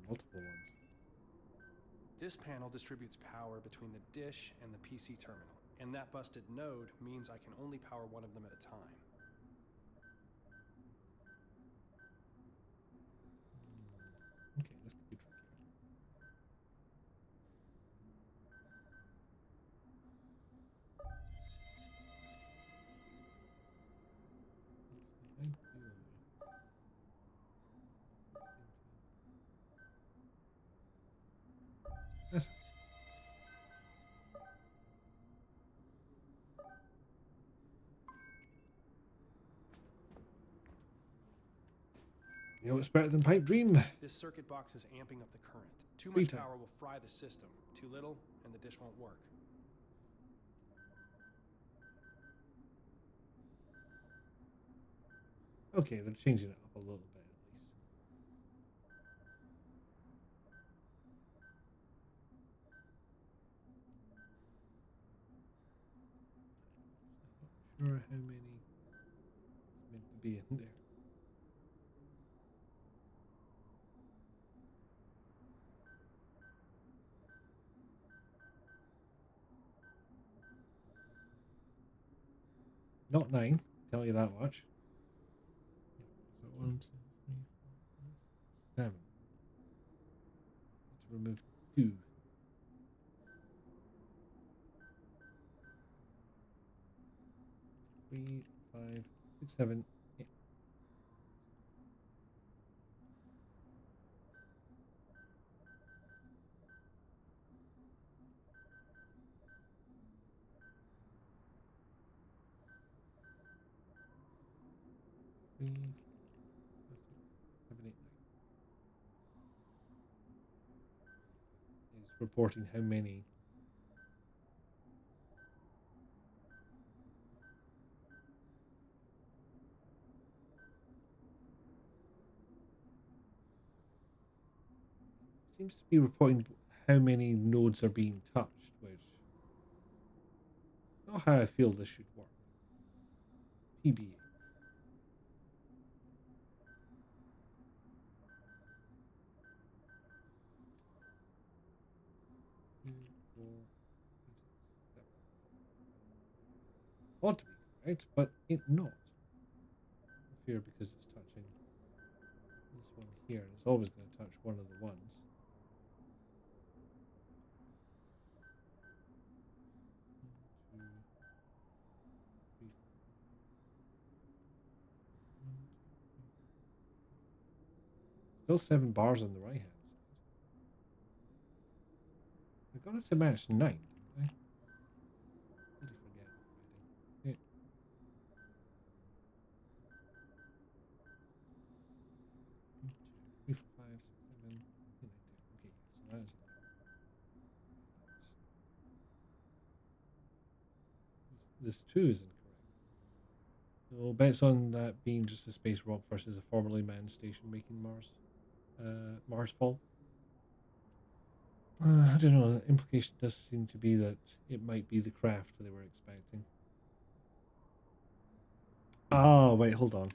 Multiple ones. This panel distributes power between the dish and the PC terminal, and that busted node means I can only power one of them at a time. Okay, this could be tricky. Yes. You know what's better than pipe dream? This circuit box is amping up the current. Too Free much time. power will fry the system. Too little, and the dish won't work. Okay, they're changing it up a little bit at least. Not sure how many is meant to be in there. Not 9, tell you that much. So 1, 2, 3, 4, 5, 7. Need to remove 2. 3, 5, 6, 7, 8. 3, 4, 5, 6, 7, 8, 9. It's reporting how many. Seems to be reporting how many nodes are being touched, which is not how I feel this should work. TBA. Ought to be correct, but it not. I fear because it's touching this one here, and it's always going to touch one of the ones. Still 7 bars on the right hand side. I got it to match 9, didn't I? Really forget already. Yeah. 1, 2, 3, 4, 5, 6, 7, 8, 9, 10. Okay, so that is 9. This 2 is incorrect. So bets on that being just a space rock versus a formerly manned station making Mars fall. I don't know. The implication does seem to be that it might be the craft they were expecting. Oh, wait, hold on.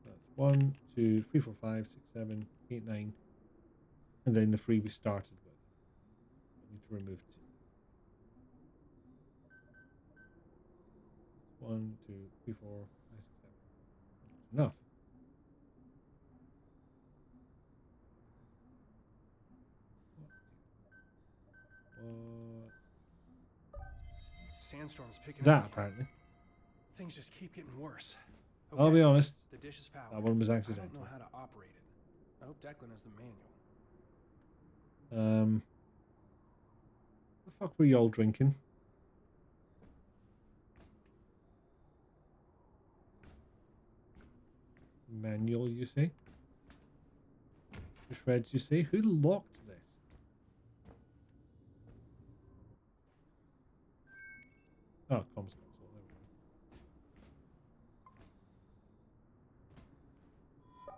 That's 1, 2, 3, 4, 5, 6, 7, 8, 9. And then the 3 we started with. I need to remove 2. 1, 2, 3, 4, 5, 6, 7. Enough. Sandstorm's picking That up. again. apparently. Things just keep getting worse. I'll be honest. The dish is powered. That one was I accidental. don't know how to operate it. I hope Declan has the manual. The fuck were y'all drinking? Manual, you say? The shreds, you say? Who locked this? Oh, comms console. There we go.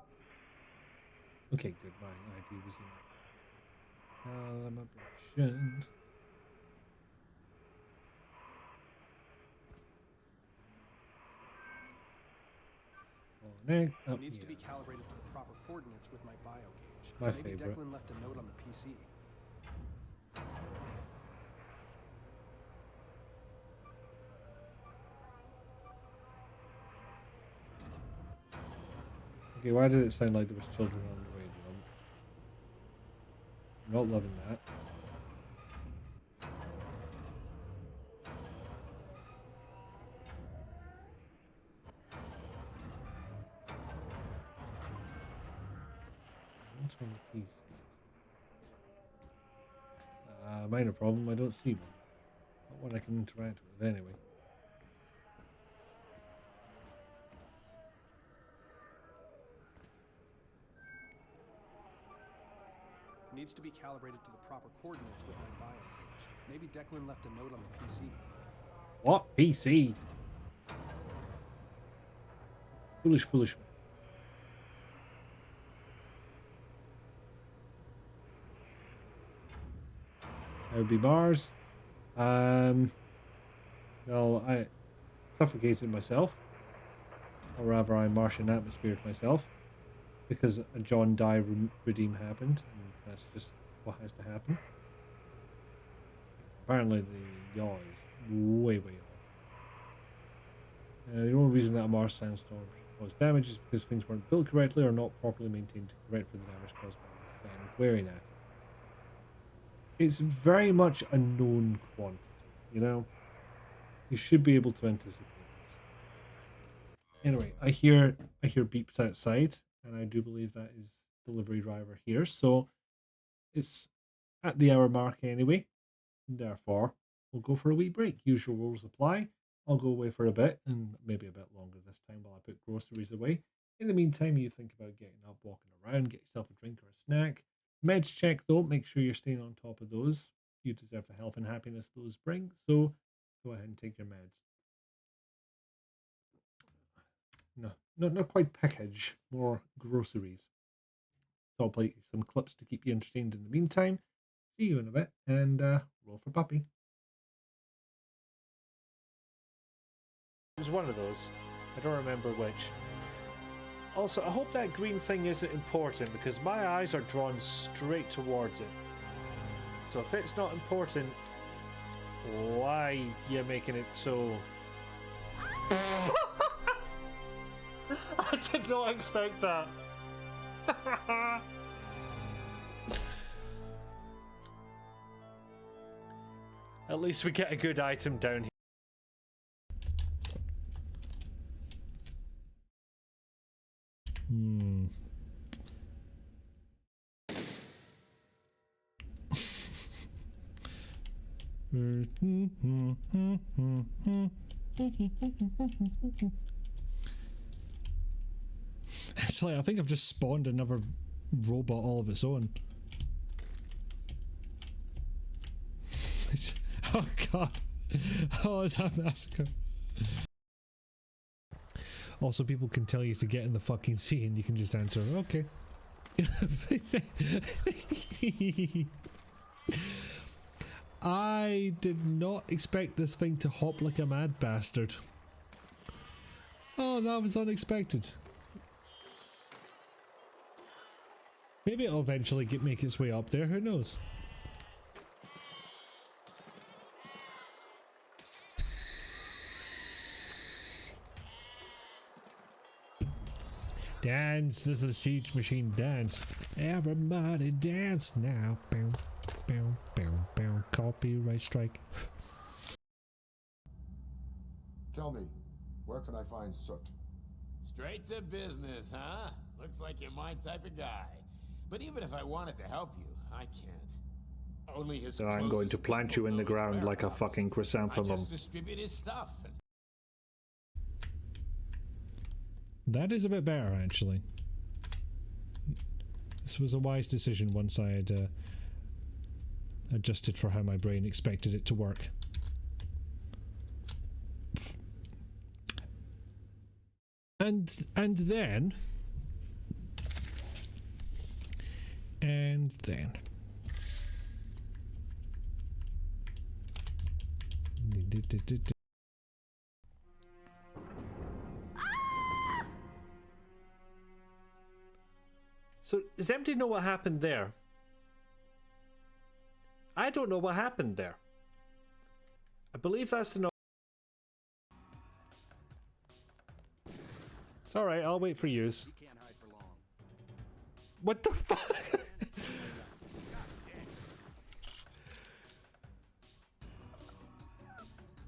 Okay, good. My ID was enough. Calibration. Connect up Needs to be here. calibrated to the proper coordinates with my bio gauge. My Maybe favorite. Declan left a note on the PC. Okay, why did it sound like there was children on the radio? I'm not loving that. What's on the PC? Minor problem, I don't see one. Not one I can interact with anyway. Needs to be calibrated to the proper coordinates with my bio gauge. Maybe Declan left a note on the PC. What? PC? Foolish, foolish man. That would be Mars. Well, I suffocated myself. Or rather, I Martian atmosphered myself. Because a John Dye redeem happened. And that's just what has to happen. Apparently, the yaw is way, way off. The only reason that a Mars sandstorm caused damage is because things weren't built correctly or not properly maintained to correct for the damage caused by the sand wearing at it. It's very much a known quantity, you know? You should be able to anticipate this. Anyway, I hear beeps outside, and I do believe that is delivery driver here, so it's at the hour mark anyway. Therefore, we'll go for a wee break. Usual rules apply. I'll go away for a bit, and maybe a bit longer this time while I put groceries away. In the meantime, you think about getting up, walking around, get yourself a drink or a snack. Meds check though, make sure you're staying on top of those. You deserve the health and happiness those bring, so go ahead and take your meds. No, not quite package, more groceries. So I'll play some clips to keep you entertained in the meantime. See you in a bit, and roll for puppy. It was one of those. I don't remember which. Also, I hope that green thing isn't important because my eyes are drawn straight towards it. So if it's not important, why are you making it so... I did not expect that. At least we get a good item down here. It's like I think I've just spawned another robot all of its own. Oh god. Oh, it's a massacre. Also, people can tell you to get in the fucking sea and you can just answer, okay. I did not expect this thing to hop like a mad bastard. Oh, that was unexpected. Maybe it'll eventually make its way up there, who knows? Dance, little siege machine, dance. Everybody dance now. Bow, bow, bow, bow. Copyright strike. Tell me, where can I find Soot? Straight to business, huh? Looks like you're my type of guy. But even if I wanted to help you, I can't. Only his So I'm going to plant you in the ground like a fucking I chrysanthemum. just distribute his stuff. That is a bit better, actually. This was a wise decision once I had adjusted for how my brain expected it to work. And then So, does anybody know what happened there? I don't know what happened there. I believe that's the... It's alright, I'll wait for yous. You can't hide for long. What the fuck?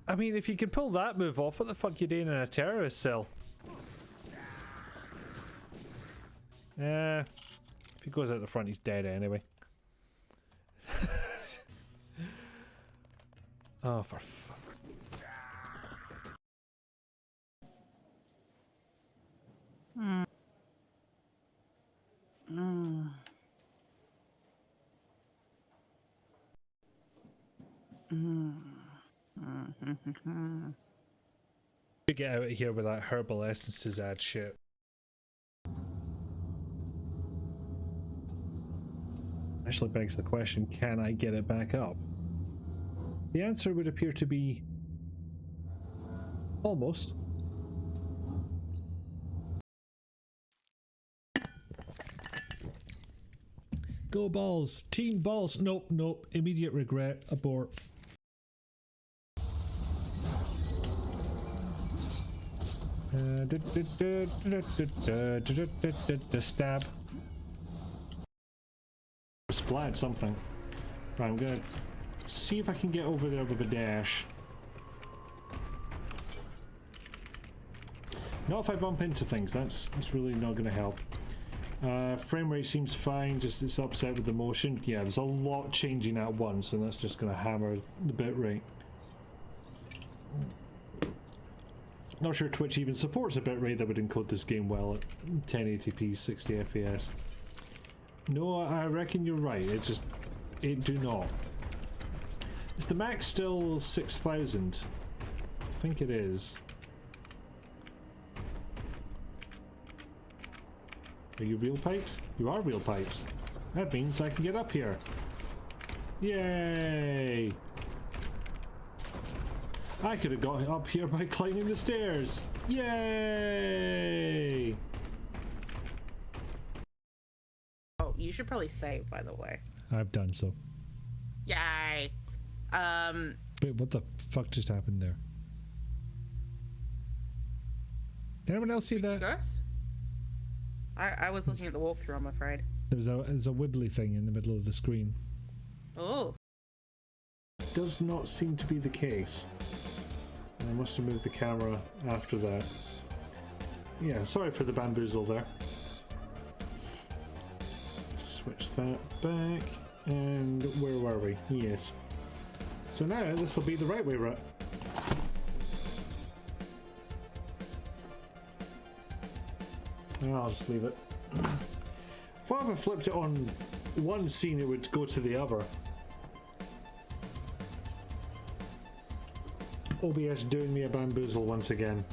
I mean, if you can pull that move off, what the fuck you doing in a terrorist cell? If he goes out the front, he's dead anyway. Oh, for fuck's sake. To get out of here with that herbal essences ad shit. Actually begs the question, can I get it back up? The answer would appear to be almost. Go balls, team balls. Nope, nope, immediate regret, abort. Stab. Splat something. Right, I'm gonna see if I can get over there with a dash. Not if I bump into things, that's really not gonna help. Frame rate seems fine, just it's upset with the motion. Yeah, there's a lot changing at once, and that's just gonna hammer the bit rate. Not sure Twitch even supports a bitrate that would encode this game well at 1080p 60 FPS. No, I reckon you're right. It do not. Is the max still 6,000? I think it is. Are you real pipes? You are real pipes. That means I can get up here. Yay! I could have got up here by climbing the stairs. Yay! Oh, you should probably save, by the way. I've done so. Yay! Wait, what the fuck just happened there? Did anyone else see that? Gus? I was looking at the walkthrough, I'm afraid. There's a wibbly thing in the middle of the screen. Oh. Does not seem to be the case. I must have moved the camera after that. Yeah, sorry for the bamboozle there. Switch that back. And where were we? Yes. So now this will be the right way route. I'll just leave it. If I ever flipped it on one scene, it would go to the other. OBS doing me a bamboozle once again.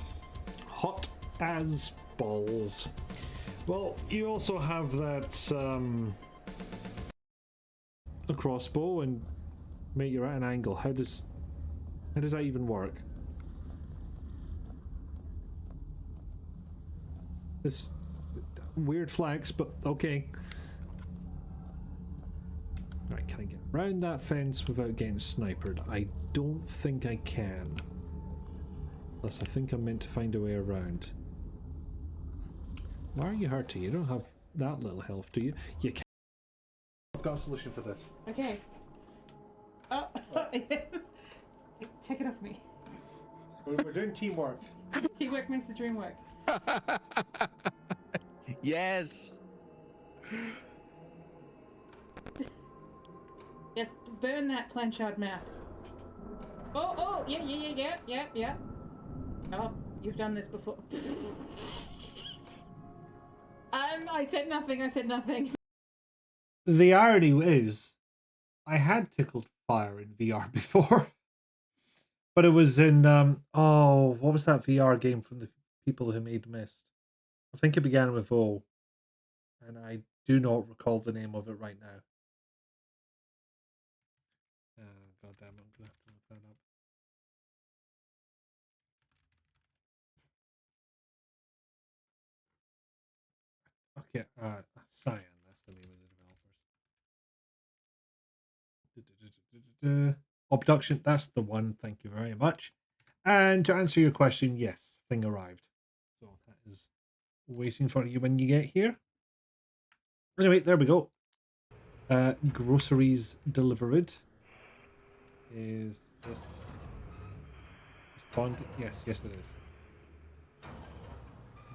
Hot as balls. Well, you also have that a crossbow and make you at an angle. How does that even work? This weird flex, but okay. Right, can I get around that fence without getting sniped? I don't think I can. Unless I think I'm meant to find a way around. Why are you hurting? You don't have that little health, do you? You can. I've got a solution for this. Okay. Oh, take it off me. We're doing teamwork. Teamwork makes the dream work. Yes. Yes, burn that planchard map. Oh, yeah. Oh, you've done this before. I said nothing. The irony is, I had tickled fire in VR before, but it was in what was that VR game from the people who made Myst? I think it began with O, and I do not recall the name of it right now. God damn, I'm gonna have to look that up. Okay, Cyan, that's the name of the developers. Abduction, that's the one, thank you very much. And to answer your question, yes, thing arrived. So that is waiting for you when you get here. Anyway, there we go. Groceries delivered. Is this responding? Yes, it is.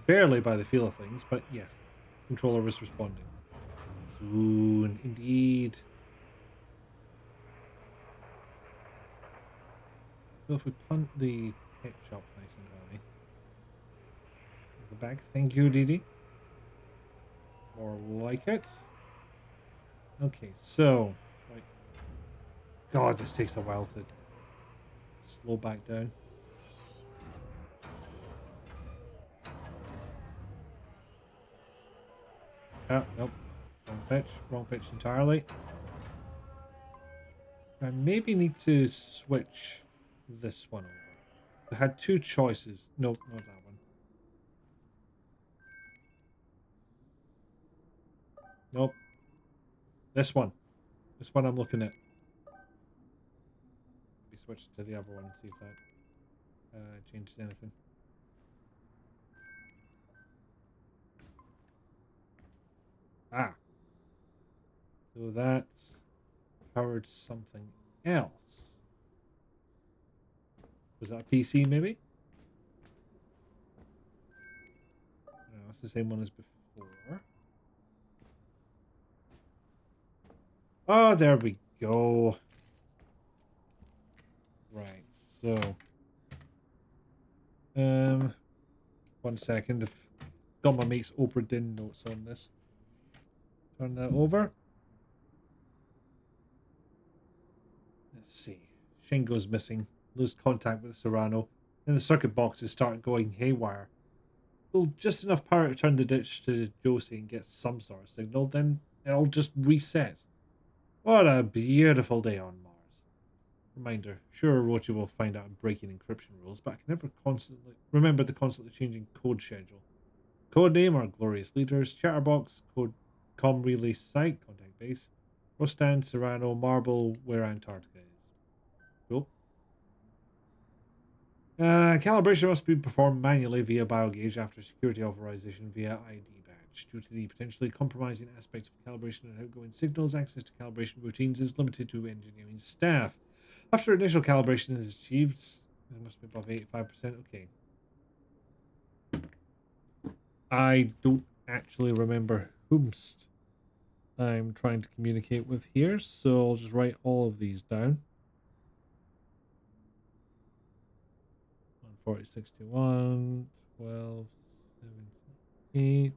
Barely by the feel of things, but yes. Controller is responding. Soon, indeed. So if we punt the pet shop nice and high. Go back. Thank you, Didi. More like it. Okay, so. Right. God, this takes a while to slow back down. Oh, nope. Wrong pitch entirely. I maybe need to switch this one over. I had two choices. Nope, not that one. Nope. This one. This one I'm looking at. Maybe switch to the other one and see if that changes anything. Ah. So that's powered something else. Was that a PC maybe? No, that's the same one as before. Oh, there we go. Right, so 1 second. I've got my mate's Oprah Din notes on this. Turn that over. Let's see. Shane goes missing. Lose contact with Serrano. Then the circuit boxes start going haywire. Well, just enough power to turn the ditch to Josie and get some sort of signal, then it all just resets. What a beautiful day on Mars. Reminder, sure Rochi will find out I'm breaking encryption rules, but I can never constantly remember the constantly changing code schedule. Codename our glorious leaders, Chatterbox, code com relay site, contact base, Rostan, Serrano, Marble, where Antarctica is. Cool. Calibration must be performed manually via biogauge after security authorization via ID badge. Due to the potentially compromising aspects of calibration and outgoing signals, access to calibration routines is limited to engineering staff. After initial calibration is achieved, it must be above 85%. Okay. I don't actually remember whomst I'm trying to communicate with here, so I'll just write all of these down. 140, 61, 12, 78,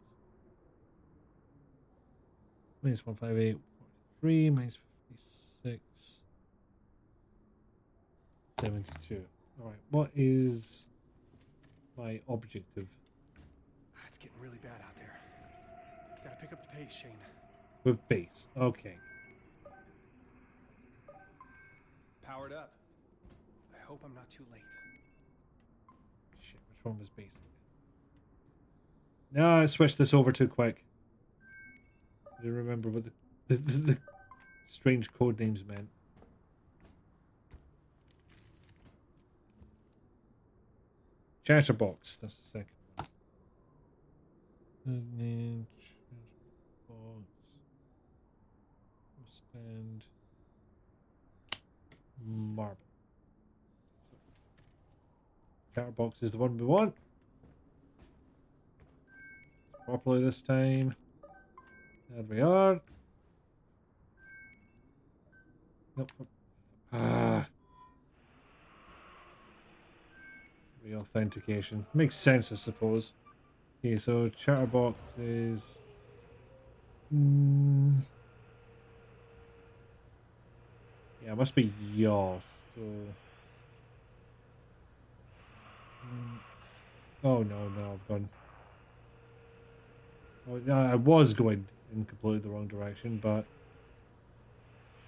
minus 158, 43, minus 56, 72. Alright, what is my objective? It's getting really bad out there. Gotta pick up the pace, Shane. With base. Okay. Powered up. I hope I'm not too late. Shit, which one was base? No, I switched this over too quick. I didn't remember what the strange code names meant. Chatterbox, that's the second one. And then Chatterbox. Stand. Marble. Chatterbox is the one we want. Properly this time. There we are. Nope. Reauthentication. Makes sense, I suppose. Okay, so Chatterbox is... yeah, it must be Yoss. So... oh, no, I've gone... oh, no, I was going in completely the wrong direction, but...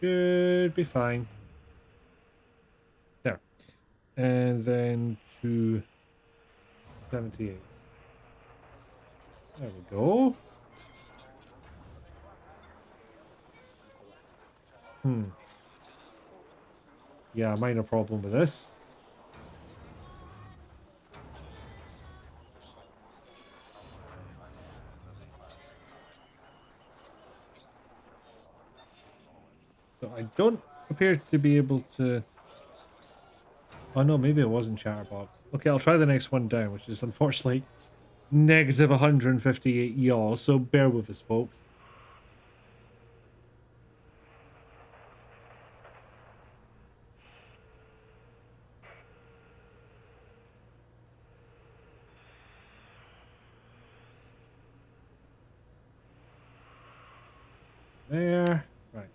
should be fine. There. And then to 78. There we go. Yeah, minor problem with this. So I don't appear to be able to... oh no, maybe it wasn't Chatterbox. Okay, I'll try the next one down, which is unfortunately negative 158 yaw, so bear with us, folks. There. Right.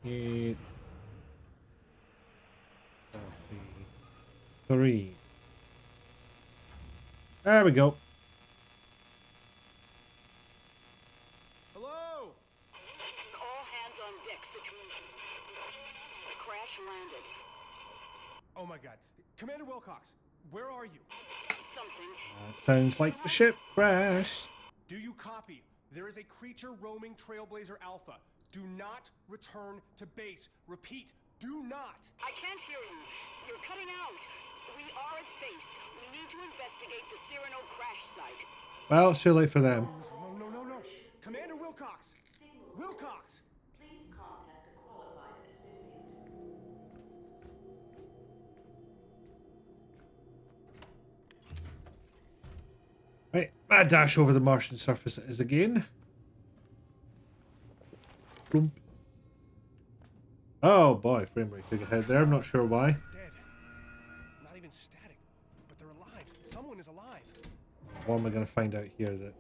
Eight. 43. There we go. Hello? All hands on deck situation. The crash landed. Oh my god. Commander Wilcox, where are you? Something. That sounds like the ship crashed. Do you copy? There is a creature roaming Trailblazer Alpha. Do not return to base. Repeat, do not. I can't hear you. You're cutting out. We are at base. We need to investigate the Cyrano crash site. Well, it's too late for them. No. Commander Wilcox. Wilcox. Please contact a qualified associate. Right, a dash over the Martian surface it is again. Boom. Oh boy, frame rate took a hit there. I'm not sure why. Dead. Not even static, but they're alive. Someone is alive. What am I going to find out here that...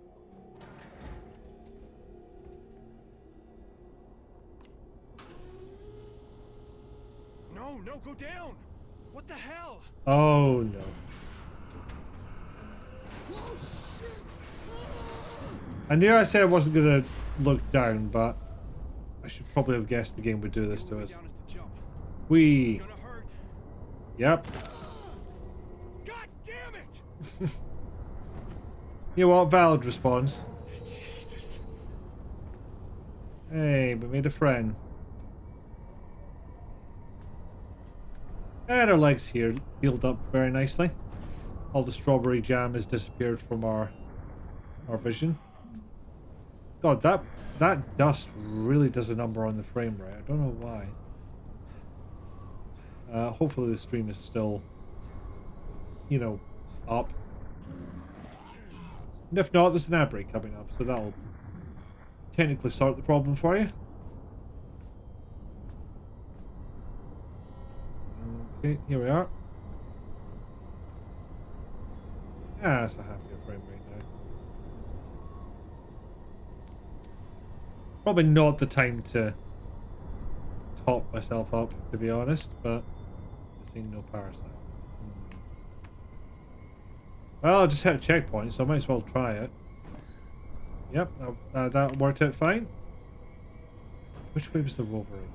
No, no, go down. What the hell? Oh no. Oh, shit! I knew I said I wasn't going to look down, but I should probably have guessed the game would do this to us. Down is the jump. We. It's gonna hurt. Yep. God damn it! You know what? Valid response. Hey, we made a friend. And our legs here healed up very nicely. All the strawberry jam has disappeared from our vision. God, that dust really does a number on the frame rate. I don't know why. Hopefully the stream is still, you know, up. And if not, there's an ad break coming up, so that'll technically sort the problem for you. Okay, here we are. Ah, that's a happier frame rate now. Probably not the time to top myself up, to be honest, but I've seen no parasite. Well, I just hit a checkpoint, so I might as well try it. Yep, that worked out fine. Which way was the rover again?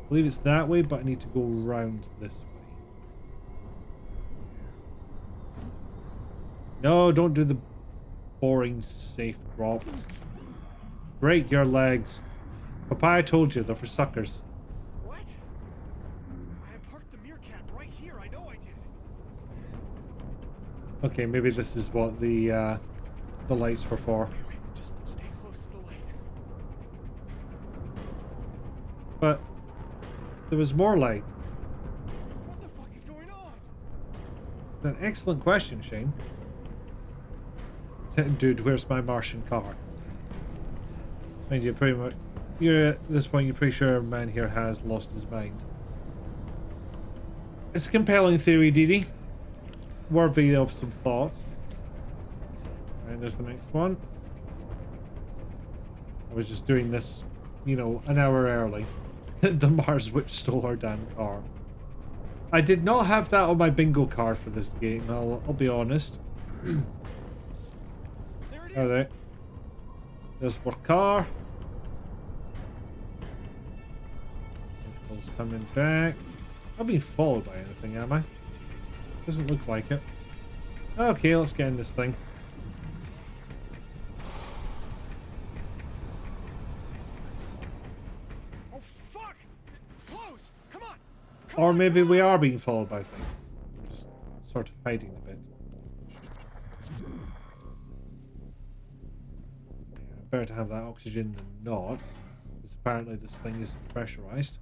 I believe it's that way, but I need to go around this way. No, don't do the boring safe drop. Break your legs. Papaya told you, they're for suckers. What? I parked the meerkat right here. I know I did. Okay, maybe this is what the lights were for. Wait, just stay close to the light. But there was more light. What the fuck is going on? An excellent question, Shane. Dude, where's my Martian car? I mean, you're at this point, you're pretty sure a man here has lost his mind. It's a compelling theory, Dee Dee. Worthy of some thought. And there's the next one. I was just doing this, you know, an hour early. The Mars Witch stole our damn car. I did not have that on my bingo card for this game, I'll be honest. There it is. Alright. There's our car. Vehicle's coming back. I'm being followed by anything, am I? Doesn't look like it. Okay, let's get in this thing. Oh fuck! Close! Come on! Or maybe we are being followed by things. We're just sort of hiding a bit. Yeah, better to have that oxygen than not. Because apparently this thing is pressurized.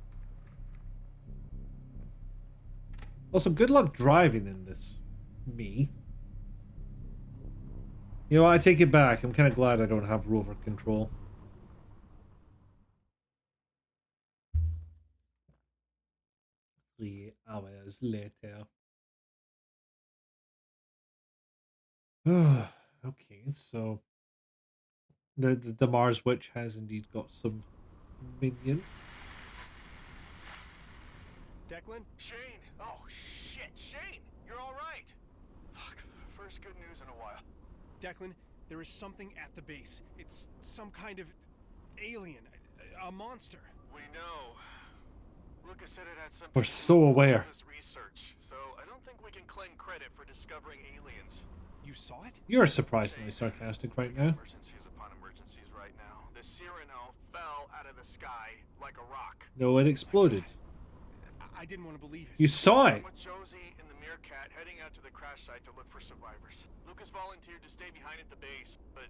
Also, good luck driving in this. Me. You know what, I take it back. I'm kind of glad I don't have rover control. 3 hours later. Okay, so the Mars Witch has indeed got some minions. Declan? Shane! Oh, shit! Shane! You're alright! Fuck, first good news in a while. Declan, there is something at the base. It's some kind of alien, a monster. We know. Lucas said it had something We're so aware. to do with research, so I don't think we can claim credit for discovering aliens. You saw it? You're surprisingly sarcastic right now. Emergencies upon emergencies right now. The Cyrano fell out of the sky like a rock. No, it exploded. I didn't want to believe it. You saw it. With Josie and the meerkat heading out to the crash site to look for survivors. Lucas volunteered to stay behind at the base, but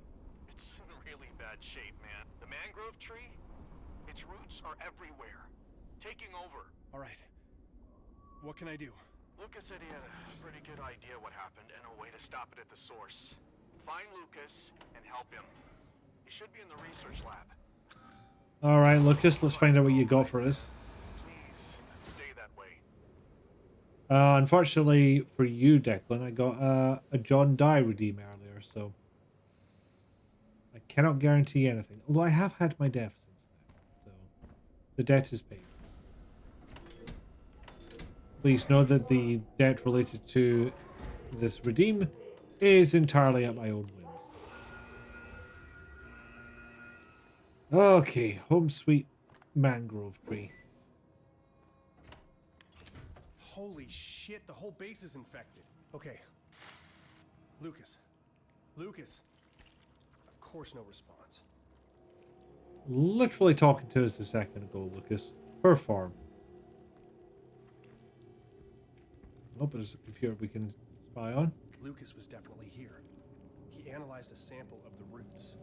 it's in really bad shape, man. The mangrove tree, its roots are everywhere, taking over. All right. What can I do? Lucas said he had a pretty good idea what happened and a way to stop it at the source. Find Lucas and help him. He should be in the research lab. Alright, Lucas, let's find out what you got for us. Please stay that way. Unfortunately for you, Declan, I got a John Dye redeem earlier, so I cannot guarantee anything. Although I have had my death since then, so the debt is paid. Please know that the debt related to this redeem is entirely at my own whims. Okay, home sweet mangrove tree. Holy shit, the whole base is infected. Okay. Lucas. Lucas. Of course, no response. Literally talking to us a second ago, Lucas. Perform. Oh, but there's a computer we can spy on. Lucas was definitely here. He analyzed a sample of the roots.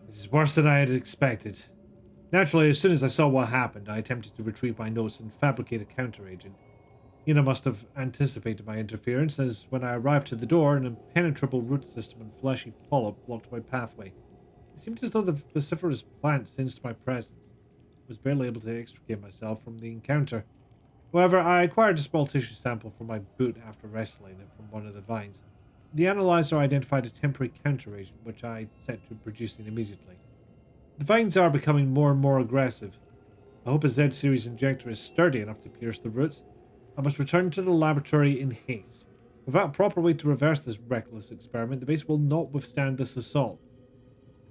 This is worse than I had expected. Naturally, as soon as I saw what happened, I attempted to retrieve my notes and fabricate a counter-agent. Ina must have anticipated my interference, as when I arrived to the door, an impenetrable root system and fleshy polyp blocked my pathway. It seemed as though the vociferous plant sensed my presence. I was barely able to extricate myself from the encounter. However, I acquired a small tissue sample from my boot after wrestling it from one of the vines. The analyzer identified a temporary counteragent, which I set to producing immediately. The vines are becoming more and more aggressive. I hope a Z-series injector is sturdy enough to pierce the roots. I must return to the laboratory in haste. Without a proper way to reverse this reckless experiment, the base will not withstand this assault.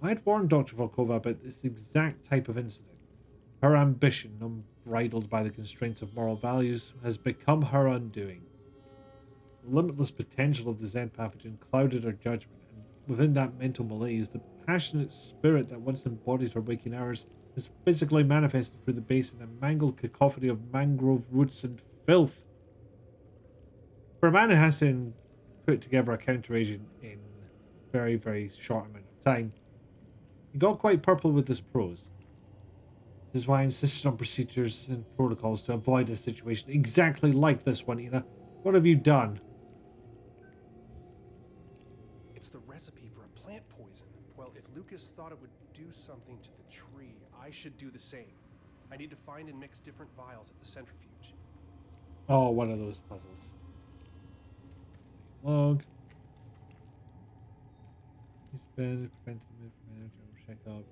I had warned Dr. Volkova about this exact type of incident. Her ambition, unbridled by the constraints of moral values, has become her undoing. The limitless potential of the Zen pathogen clouded her judgment, and within that mental malaise, the passionate spirit that once embodied her waking hours is physically manifested through the base in a mangled cacophony of mangrove roots and filth. For a man who has to put together a counteragent in a very, very short amount of time, he got quite purple with his prose. This is why I insisted on procedures and protocols to avoid a situation exactly like this one, Ina. What have you done? It's the recipe for a plant poison. Well, if Lucas thought it would do something to the tree, I should do the same. I need to find and mix different vials at the centrifuge. Oh, one of those puzzles. Log. He's been preventive manager, check up.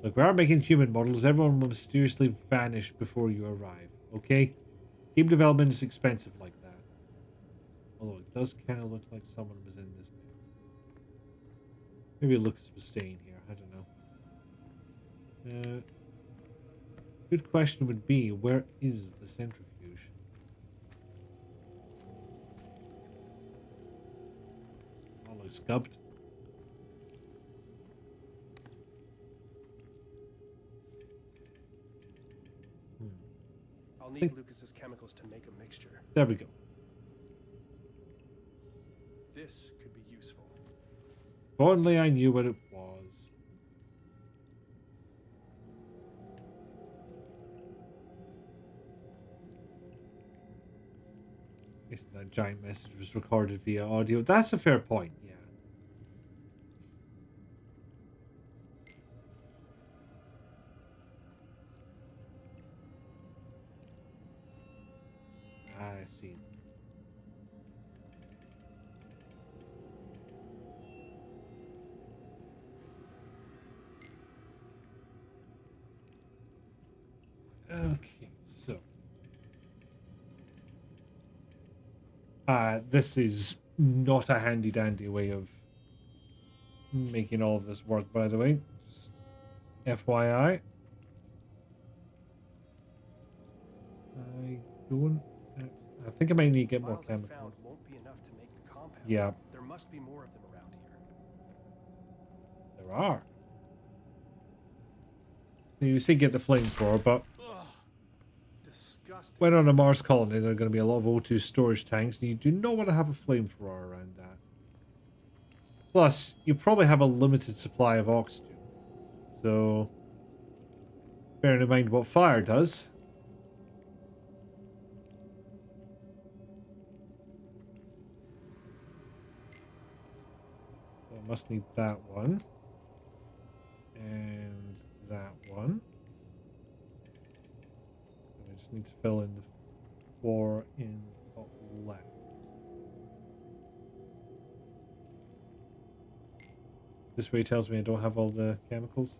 Look, we are making human models. Everyone will mysteriously vanish before you arrive, okay? Game development is expensive like that. Although it does kind of look like someone was in this bit. Maybe Lucas was staying here. I don't know. Good question would be, where is the centrifuge? All looks scubbed. I'll need Lucas's chemicals to make a mixture. There we go. This could be useful. If only I knew what it was. Guess that giant message was recorded via audio. That's a fair point, yeah. I see. Okay, so this is not a handy dandy way of making all of this work, by the way. Just FYI. I don't. I think I might need to get more chemicals. Won't be enough to make the compound. Yeah. There must be more of them around here. There are. You see, get the flamethrower, but Disgusting. when on a Mars colony, there are going to be a lot of O2 storage tanks, and you do not want to have a flamethrower around that. Plus, you probably have a limited supply of oxygen. So, bearing in mind what fire does. So I must need that one. that one. I just need to fill in the 4 in top left. This way tells me I don't have all the chemicals.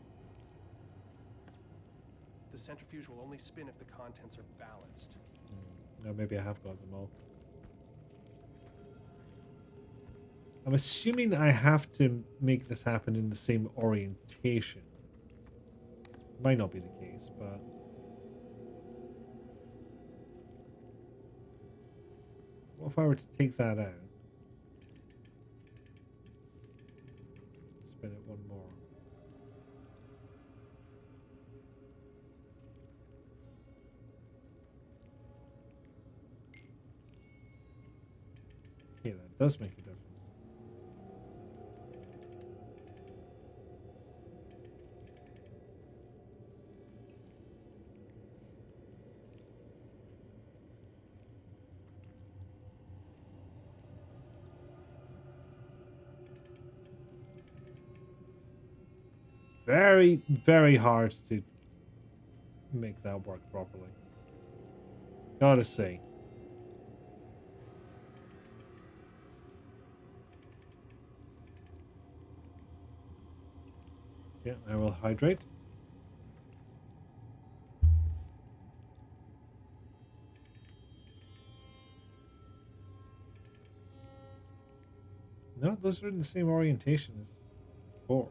The centrifuge will only spin if the contents are balanced. No, maybe I have got them all. I'm assuming I have to make this happen in the same orientation. Might not be the case, but... What if I were to take that out? Spin it one more. Okay, that does make a difference. Very, very hard to make that work properly. Gotta say. Yeah, I will hydrate. No, those are in the same orientation as before.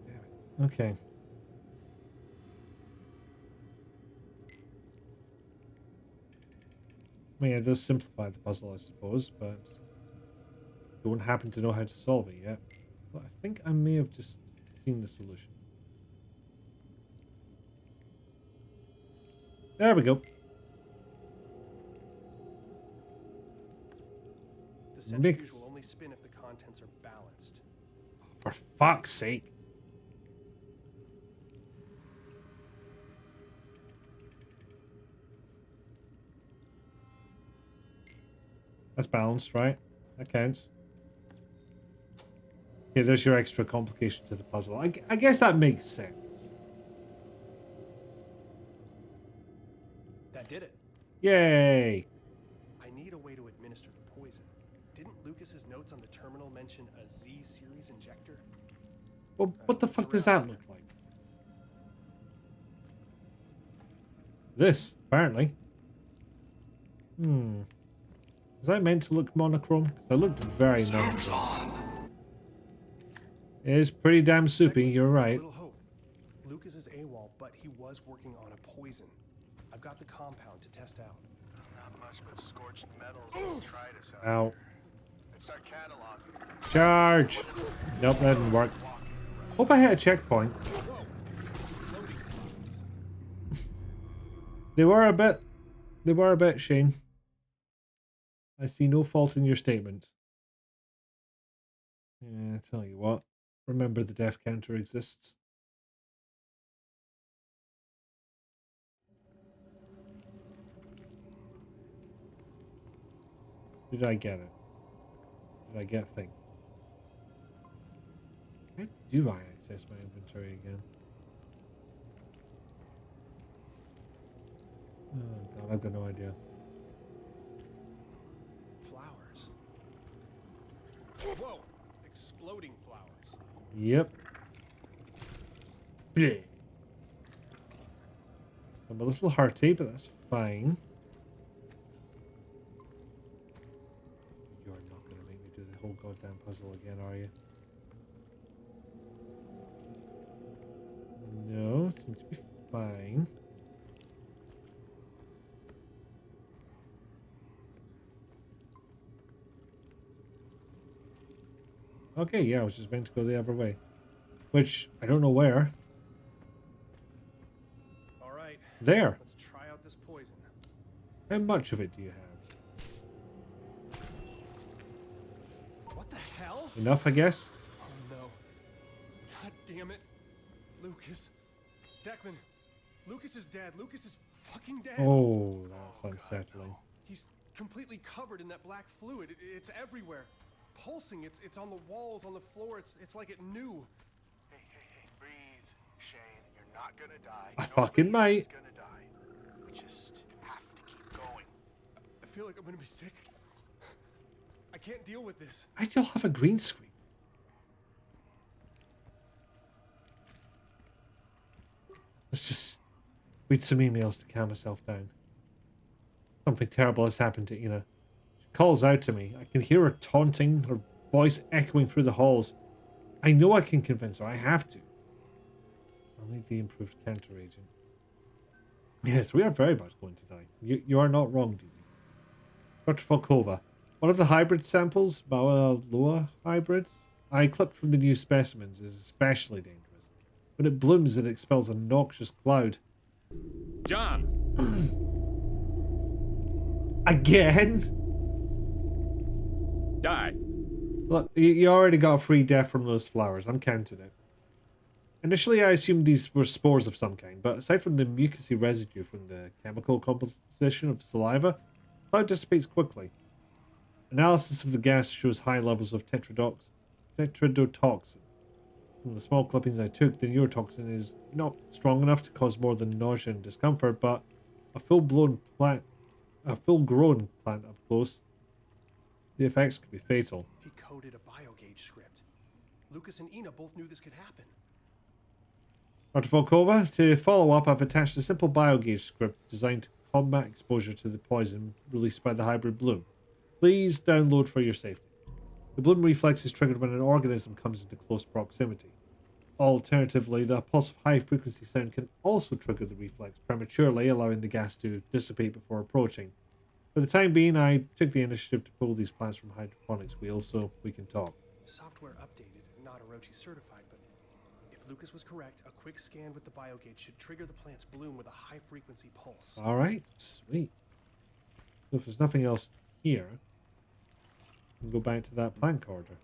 Damn it. Okay. I mean, it does simplify the puzzle, I suppose, but don't happen to know how to solve it yet. But I think I may have just seen the solution. There we go. The centrifuge will only spin if the contents are balanced. For fuck's sake. That's balanced, right? That counts. Okay, there's your extra complication to the puzzle. I guess that makes sense. That did it. Yay! I need a way to administer the poison. Didn't Lucas's notes on the terminal mention a Z-series injector? Well, what the fuck does that look like? This, apparently. Was I meant to look monochrome? Because I looked very monochrome. It is pretty damn soupy, you're right. Little hope. Lucas is AWOL, but he was working on a poison. I've got the compound to test out. Not much but scorched metals. Try this out. Ow. Let's start cataloging. Charge! Nope, that didn't work. Hope I hit a checkpoint. They were a bit, Shane. I see no fault in your statement. Yeah, I tell you what. Remember the death counter exists. Did I get it? Did I get thing? How do I access my inventory again? Oh god, I've got no idea. Flowers. Whoa! Exploding flowers. Yep. Bleh. I'm a little hearty, but that's fine. You're not going to make me do the whole goddamn puzzle again, are you? No, seems to be fine. Okay, yeah, I was just meant to go the other way. Which, I don't know where. Alright. There. Let's try out this poison. How much of it do you have? What the hell? Enough, I guess? Oh no. God damn it. Lucas. Declan. Lucas is dead. Lucas is fucking dead. Oh, that's unsettling. God, no. He's completely covered in that black fluid. It's everywhere. Pulsing. It's on the walls, on the floor. It's like it knew. Hey, not gonna die. I fucking Nobody might. is gonna die. We just have to keep going. I feel like I'm gonna be sick. I can't deal with this. I don't have a green screen. Let's just read some emails to calm myself down. Something terrible has happened to Ina. She calls out to me. I can hear her taunting, her voice echoing through the halls. I know I can convince her. I have to. I'll need the improved counter agent. Yes, we are very much going to die. You are not wrong, Dee. Dr. Volkova. One of the hybrid samples, Loa hybrids, I clipped from the new specimens, is especially dangerous. When it blooms, it expels a noxious cloud. John! Again? Die. Look, you already got a free death from those flowers. I'm counting it. Initially, I assumed these were spores of some kind, but aside from the mucousy residue from the chemical composition of saliva, the cloud dissipates quickly. Analysis of the gas shows high levels of tetrodotoxin. From the small clippings I took, the neurotoxin is not strong enough to cause more than nausea and discomfort, but a full-grown plant up close, the effects could be fatal. He coded a biogauge script. Lucas and Ina both knew this could happen. Dr. Volkova, to follow up, I've attached a simple biogauge script designed to combat exposure to the poison released by the hybrid bloom. Please download for your safety. The bloom reflex is triggered when an organism comes into close proximity. Alternatively, the pulse of high-frequency sound can also trigger the reflex prematurely, allowing the gas to dissipate before approaching. For the time being, I took the initiative to pull these plants from hydroponics wheels so we can talk. Software updated, not Orochi certified, but if Lucas was correct, a quick scan with the biogauge should trigger the plant's bloom with a high-frequency pulse. Alright, sweet. So if there's nothing else here, we can go back to that plant corridor.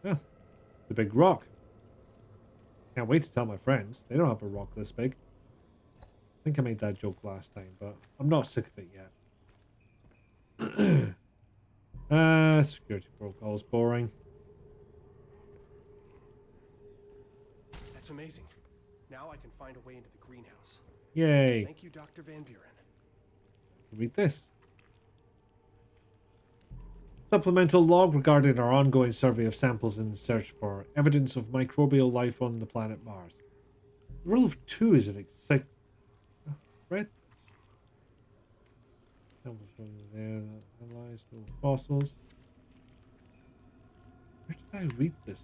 Yeah, the big rock. Can't wait to tell my friends. They don't have a rock this big. I think I made that joke last time, but I'm not sick of it yet. Security protocols, boring. That's amazing. Now I can find a way into the greenhouse. Yay. Thank you, Dr. Van Buren. Read this. Supplemental log regarding our ongoing survey of samples in search for evidence of microbial life on the planet Mars. The rule of 2 is an exciting... Read this. Samples from there, analyzed, no fossils. Where did I read this?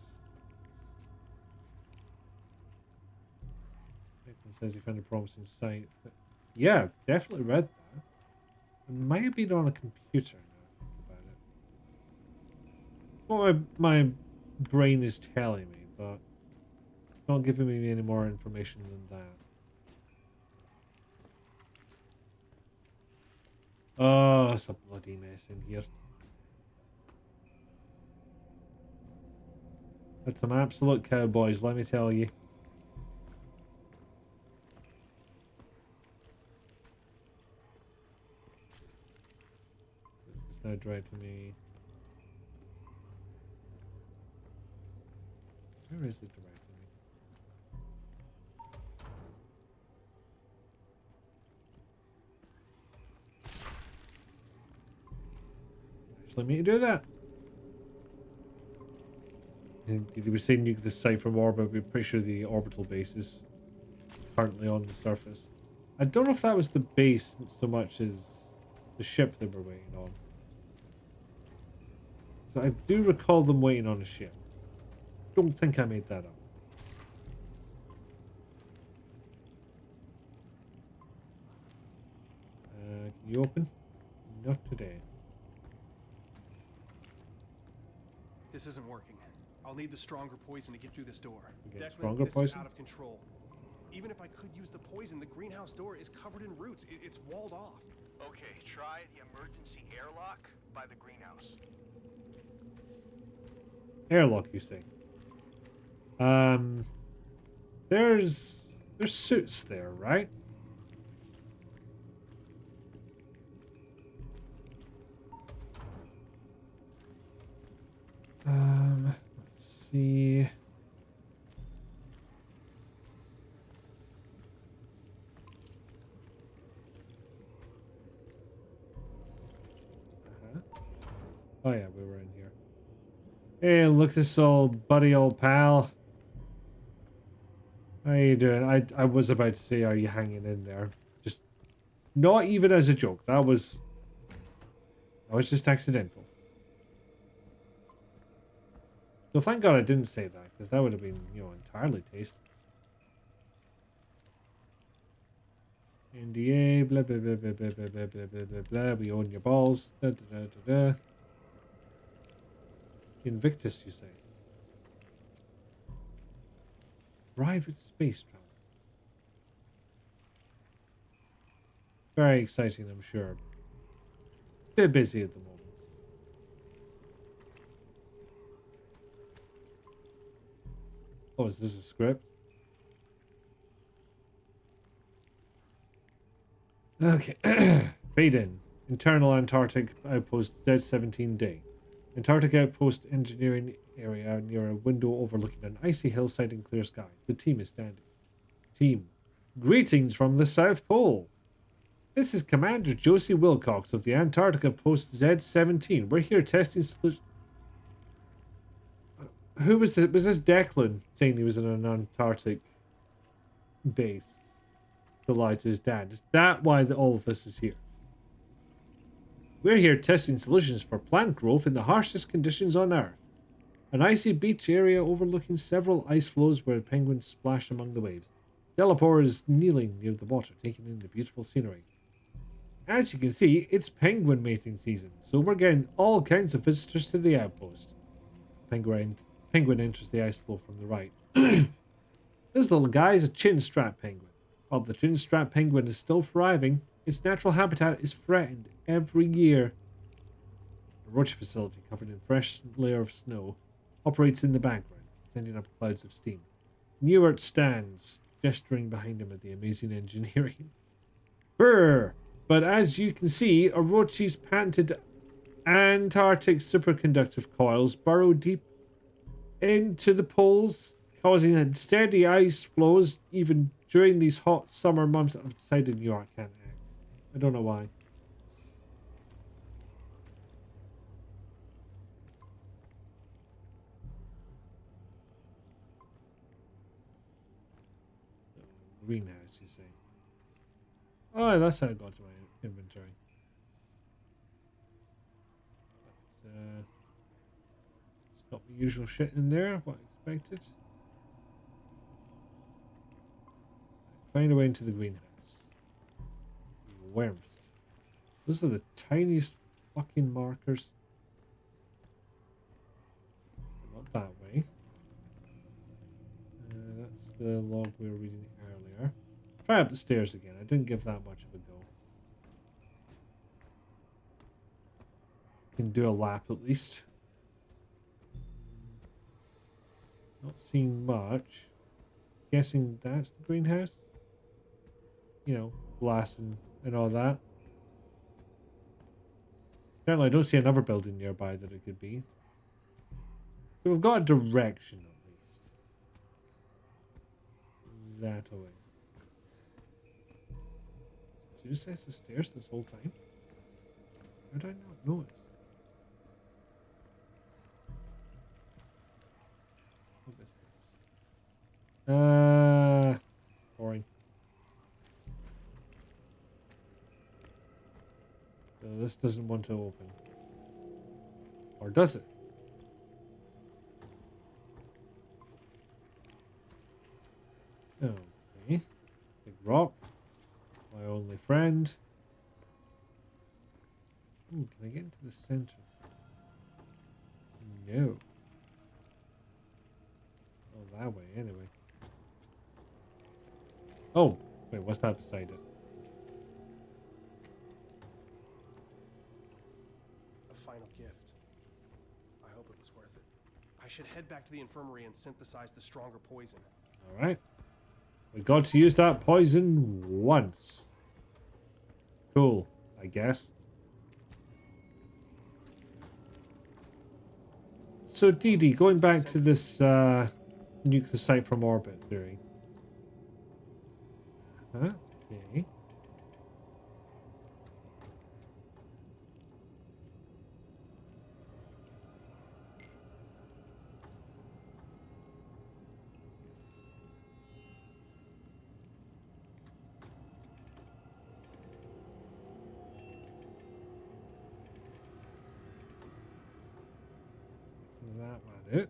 It says he found a promising site. Yeah, definitely read that. It might have been on a computer. What my brain is telling me, but it's not giving me any more information than that. Oh, it's a bloody mess in here. That's some absolute cowboys, let me tell you. This is now directing me. Where is it directing me? Actually, me to do that. And he was saying nuke this site from orbit. We're pretty sure the orbital base is currently on the surface. I don't know if that was the base so much as the ship that we're waiting on. So I do recall them waiting on a ship. Don't think I made that up. Can you open? Not today. This isn't working. I'll need the stronger poison to get through this door. Get stronger this poison? is out of control. Even if I could use the poison, the greenhouse door is covered in roots. It's walled off. Okay, try the emergency airlock by the greenhouse. Airlock, you say? There's suits there, right? Let's see. Oh yeah, we were in here. Hey, look at this old buddy, old pal. How you doing? I was about to say, are you hanging in there? Just not even as a joke. That was just accidental. So thank God I didn't say that, because that would have been, you know, entirely tasteless. NDA, blah blah blah blah blah blah blah blah blah blah blah. We own your balls. Da, da, da, da, da. Invictus, you say? Private space travel. Very exciting, I'm sure. Bit busy at the moment. Oh, is this a script? Okay. Fade in. Internal Antarctic Outpost Z-17 Day. Antarctic Outpost engineering area near a window overlooking an icy hillside and clear sky. The team is standing. Team. Greetings from the South Pole. This is Commander Josie Wilcox of the Antarctica Post Z-17. We're here testing solutions. Who was this? Was this Declan saying he was in an Antarctic base to lie to his dad? Is that why all of this is here? We're here testing solutions for plant growth in the harshest conditions on Earth. An icy beach area overlooking several ice floes where penguins splash among the waves. Delapore is kneeling near the water, taking in the beautiful scenery. As you can see, it's penguin mating season, so we're getting all kinds of visitors to the outpost. Penguin enters the ice floe from the right. This little guy is a chin-strap penguin. While the chin-strap penguin is still thriving, its natural habitat is threatened every year. A roach facility covered in fresh layer of snow operates in the background, sending up clouds of steam. Newart stands, gesturing behind him at the amazing engineering. Brr! But as you can see, Orochi's patented Antarctic superconductive coils burrow deep into the poles, causing steady ice flows even during these hot summer months. I've decided New York can't act. I don't know why. Greenhouse, you say? Oh, that's how I got to my inventory. It's got the usual shit in there, what I expected. Find a way into the greenhouse. Worms. Those are the tiniest fucking markers. Not that way. That's the log we were reading earlier. Try up the stairs again. I didn't give that much of a go. Can do a lap at least. Not seeing much. Guessing that's the greenhouse. You know, glass and all that. Apparently I don't see another building nearby that it could be. So we've got a direction at least. That away. Did you say it's the stairs this whole time? How did I not notice? What is this? Boring. So this doesn't want to open. Or does it? Okay. Big rock. My only friend. Ooh, can I get into the center? No. Oh, that way, anyway. Oh, wait, what's that beside it? A final gift. I hope it was worth it. I should head back to the infirmary and synthesize the stronger poison. Alright. We got to use that poison once. Cool, I guess. So, Dee Dee, going back to this nuclear site from orbit theory. Huh? Okay. that man out.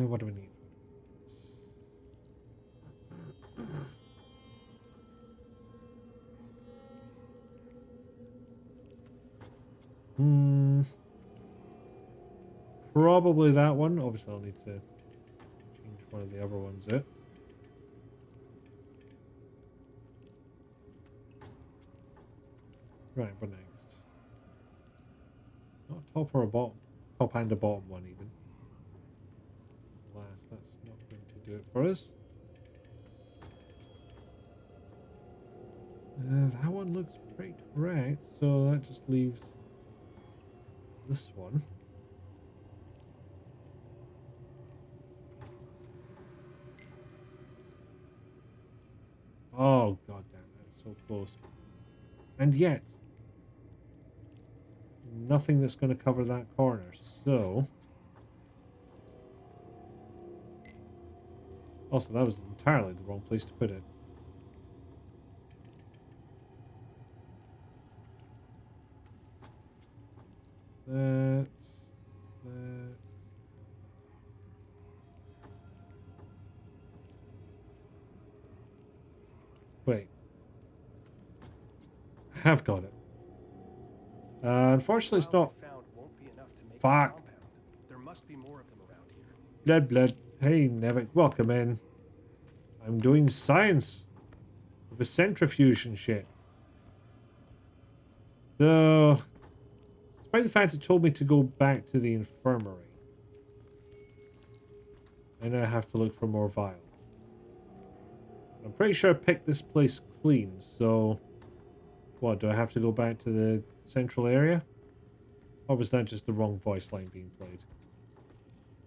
What do we need? Probably that one. Obviously, I'll need to change one of the other ones out. Right, but next. Not a top or a bottom. Top and a bottom one, even. Last, that's not going to do it for us. That one looks pretty correct, so that just leaves this one. Oh, god damn, that's so close. And yet, nothing that's going to cover that corner, so... Also, that was entirely the wrong place to put it. That's... Wait. I have got it. Unfortunately, it's not... Fuck. There must be more of them around here. Blood. Hey, Nevik, welcome in. I'm doing science with a centrifuge and shit. So, despite the fact it told me to go back to the infirmary, I now have to look for more vials. I'm pretty sure I picked this place clean, so... What, do I have to go back to the central area? Or was that just the wrong voice line being played?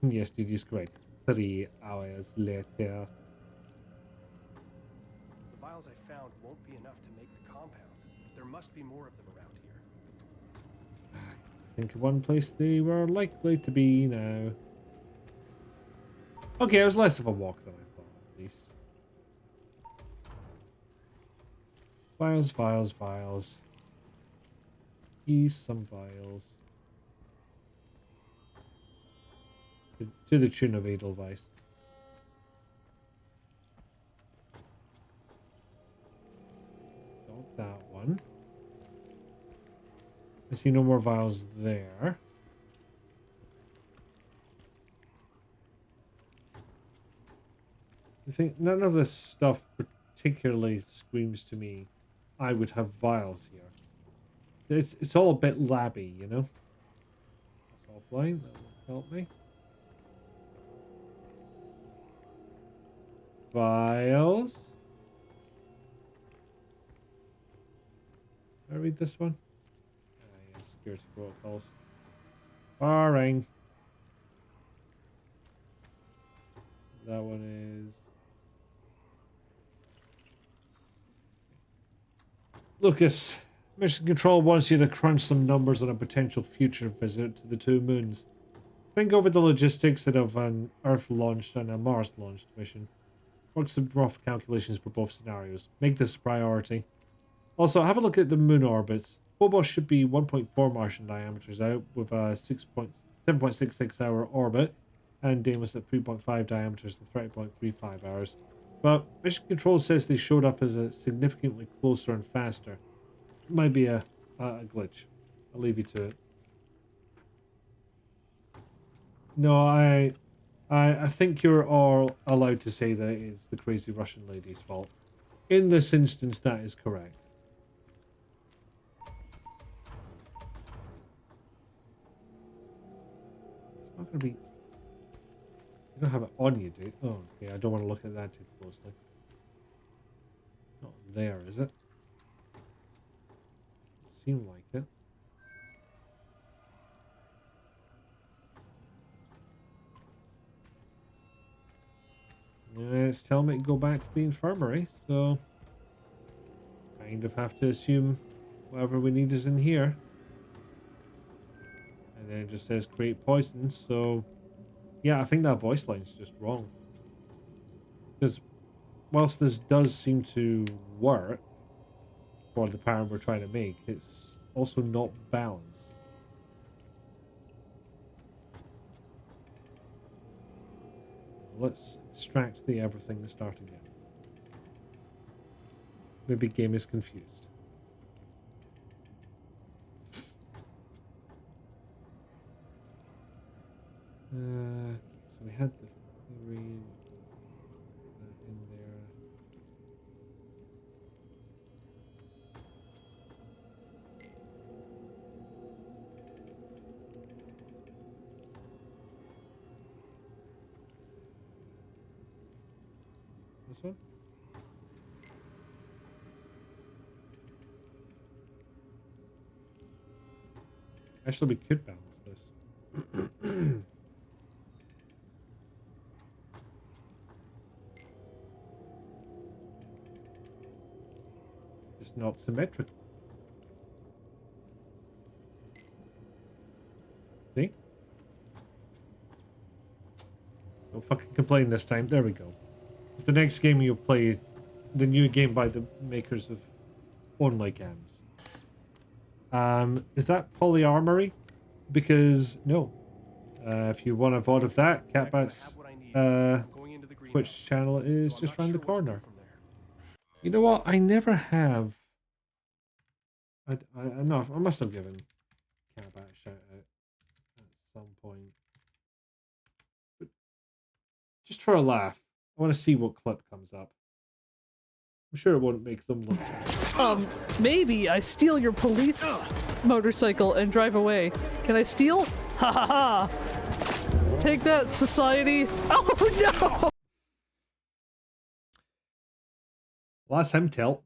Yes, dude, is correct. 3 hours later. The vials I found won't be enough to make the compound. There must be more of them around here. I think one place they were likely to be now. Okay, it was less of a walk than I thought, at least. Vials, vials, vials. Use some vials. To the tune of Edelweiss. Got that one. I see no more vials there. I think none of this stuff particularly screams to me I would have vials here. It's all a bit labby, you know? That's offline, that will help me. Vials. Can I read this one? Yeah, security protocols. Barring. That one is... Lucas, Mission Control wants you to crunch some numbers on a potential future visit to the 2 moons. Think over the logistics of an Earth-launched and a Mars-launched mission. Work some rough calculations for both scenarios. Make this a priority. Also, have a look at the moon orbits. Phobos should be 1.4 Martian diameters out with a 7.66 hour orbit, and Deimos at 3.5 diameters and 30.35 hours. But Mission Control says they showed up as a significantly closer and faster. It might be a glitch. I'll leave you to it. No, I think you're all allowed to say that it's the crazy Russian lady's fault. In this instance, that is correct. It's not going to be... You don't have it on you, dude. Oh, okay, I don't want to look at that too closely. Not there, is it? Seemed like it. It's telling me to go back to the infirmary, so kind of have to assume whatever we need is in here. And then it just says create poison, so yeah, I think that voice line's just wrong. Because whilst this does seem to work for the power we're trying to make, it's also not balanced. Let's extract the everything and start again. Maybe game is confused. So we had the 3 in there. This one? Actually, we could balance this. Just not symmetrical. See? Don't fucking complain this time. There we go. It's the next game you'll play, the new game by the makers of Only Games. Is that Polyarmory? Because no. If you want a VOD of that, Catbat's Twitch channel is just around the corner. You know what? I never have. No, I must have given Catbat a shout out at some point. But just for a laugh, I want to see what clip comes up. I'm sure it won't make them look. Maybe I steal your police motorcycle and drive away. Can I steal? Ha ha ha! Take that, society! Oh no! Last him tell.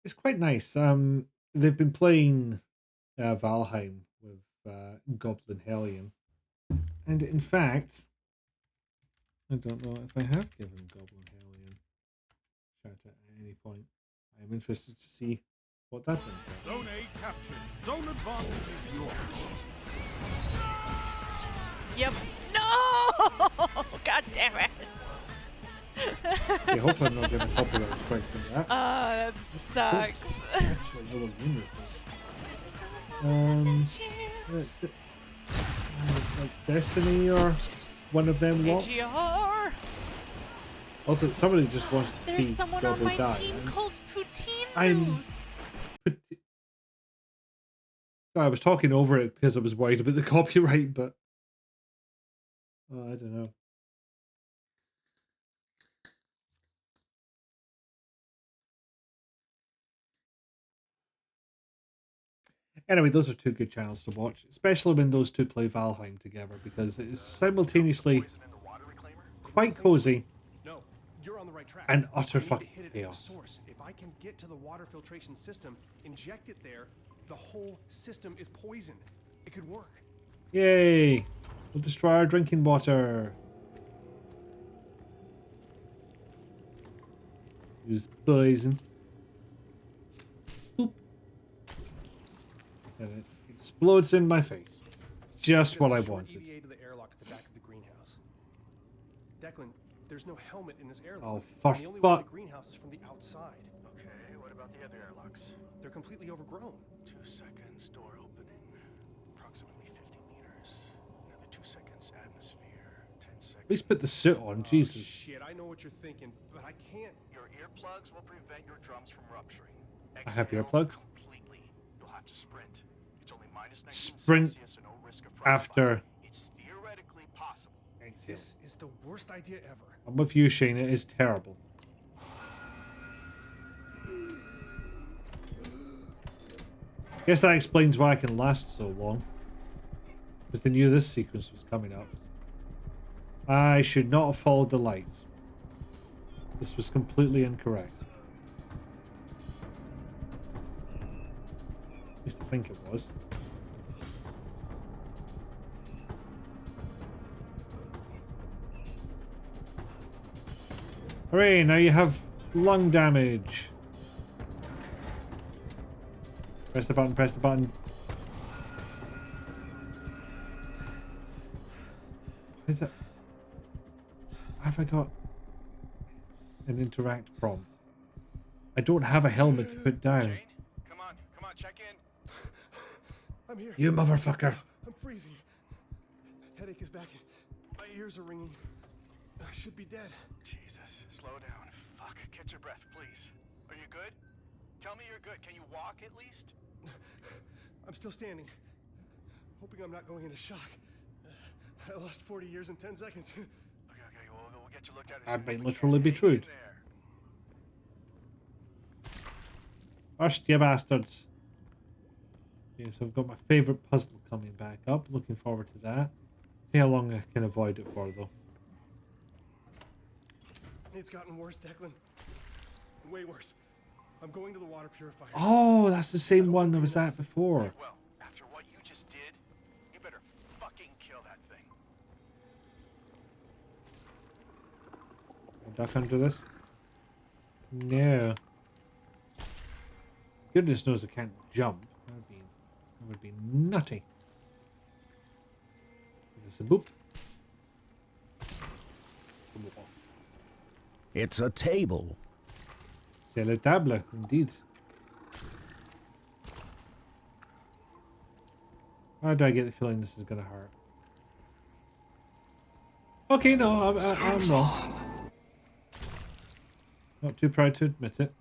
It's quite nice. They've been playing Valheim with Goblin Hellion, and in fact, I don't know if I have given Goblin Hellion a shout out at any point. I'm interested to see what that brings up. Zone A captured. Zone advantage is yours. Yep. No! God damn it. Yeah, hopefully I'm not getting a copyright strike from that. That sucks. Actually, a little humorous thing. Like Destiny or one of them lot. AGR. Also, somebody just wants to There's see someone Double on my die. team called Poutine I'm- Moose. I was talking over it because I was worried about the copyright, but I don't know. Anyway, those are two good channels to watch, especially when those two play Valheim together, because it is simultaneously quite cozy No, you're on the right track. and utter I need to fucking hit it at the chaos. source. If I can get to the water filtration system, inject it there, the whole system is poisoned. It could work. Yay! We'll destroy our drinking water. Use poison. Boop. And it explodes in my face. Just what I wanted. EVA to the airlock at the back of the greenhouse. Declan, there's no helmet in this airlock. Oh, for and the only way to fuck. the greenhouse is from the outside. Okay, what about the other airlocks? They're completely overgrown. 2 seconds, door opening. Approximately 50 meters. Another 2 seconds, atmosphere. 10 seconds. At least put the suit on, Jesus. Shit, I know what you're thinking, but I can't. Your earplugs will prevent your drums from rupturing. I have Exhale earplugs. completely. You'll have to sprint. It's only -19 Sprint Celsius and no risk of after. It's theoretically possible. This is the worst idea ever. I'm with you, Shane. It is terrible. Guess that explains why I can last so long. Because they knew this sequence was coming up. I should not have followed the lights. This was completely incorrect. At least I think it was. Hooray, now you have lung damage. Press the button, press the button. What is that? Have I got... an interact prompt. I don't have a helmet to put down. Come on, check in. I'm here. You motherfucker. I'm freezing. Headache is back. My ears are ringing. I should be dead. Jesus, slow down. Fuck, catch your breath, please. Are you good? Tell me you're good. Can you walk at least? I'm still standing. Hoping I'm not going into shock. I lost 40 years in 10 seconds. Okay, we'll get you looked at. That might literally be true. First, you bastards. Okay, so I've got my favourite puzzle coming back up. Looking forward to that. See how long I can avoid it for, though. It's gotten worse, Declan. Way worse. I'm going to the water purifier. Oh, that's the same one I was at before. Well, after what you just did, you better fucking kill that thing. I'll duck under this. No. Goodness knows I can't jump. That would be nutty. Give this a boop. It's a table. C'est la table, indeed. Why do I get the feeling this is gonna hurt? Okay, no, I'm wrong. Not too proud to admit it.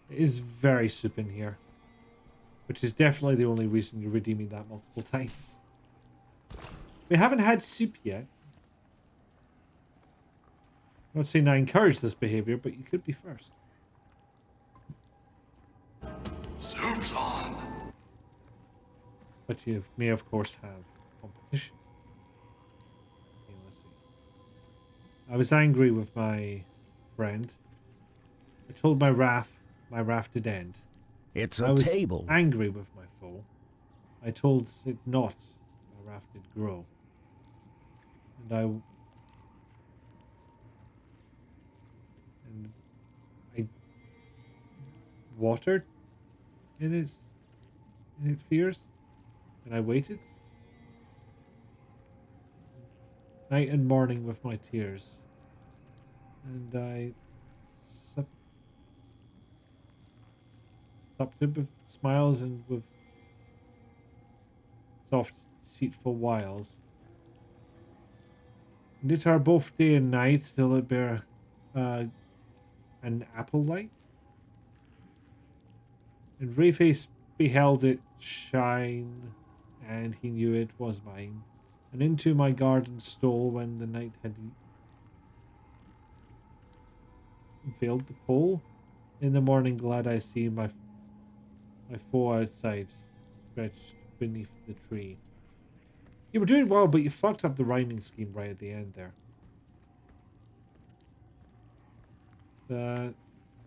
It is very soup in here. Which is definitely the only reason you're redeeming that multiple times. We haven't had soup yet. I'm not saying I encourage this behavior, but you could be first. Soup's on. But you may, of course, have competition. Okay, let's see. I was angry with my friend. I told my wrath did end. It's I a was table. angry with my foe. I told it not. My wrath did grow. And I watered in its fears, and I waited night and morning with my tears, and I supped it with smiles and with soft, deceitful wiles. And it are both day and night till it bear an apple light. And Rayface beheld it shine, and he knew it was mine. And into my garden stole when the night had veiled the pole. In the morning glad I see my foe outside, stretched beneath the tree. You were doing well, but you fucked up the rhyming scheme right at the end there. The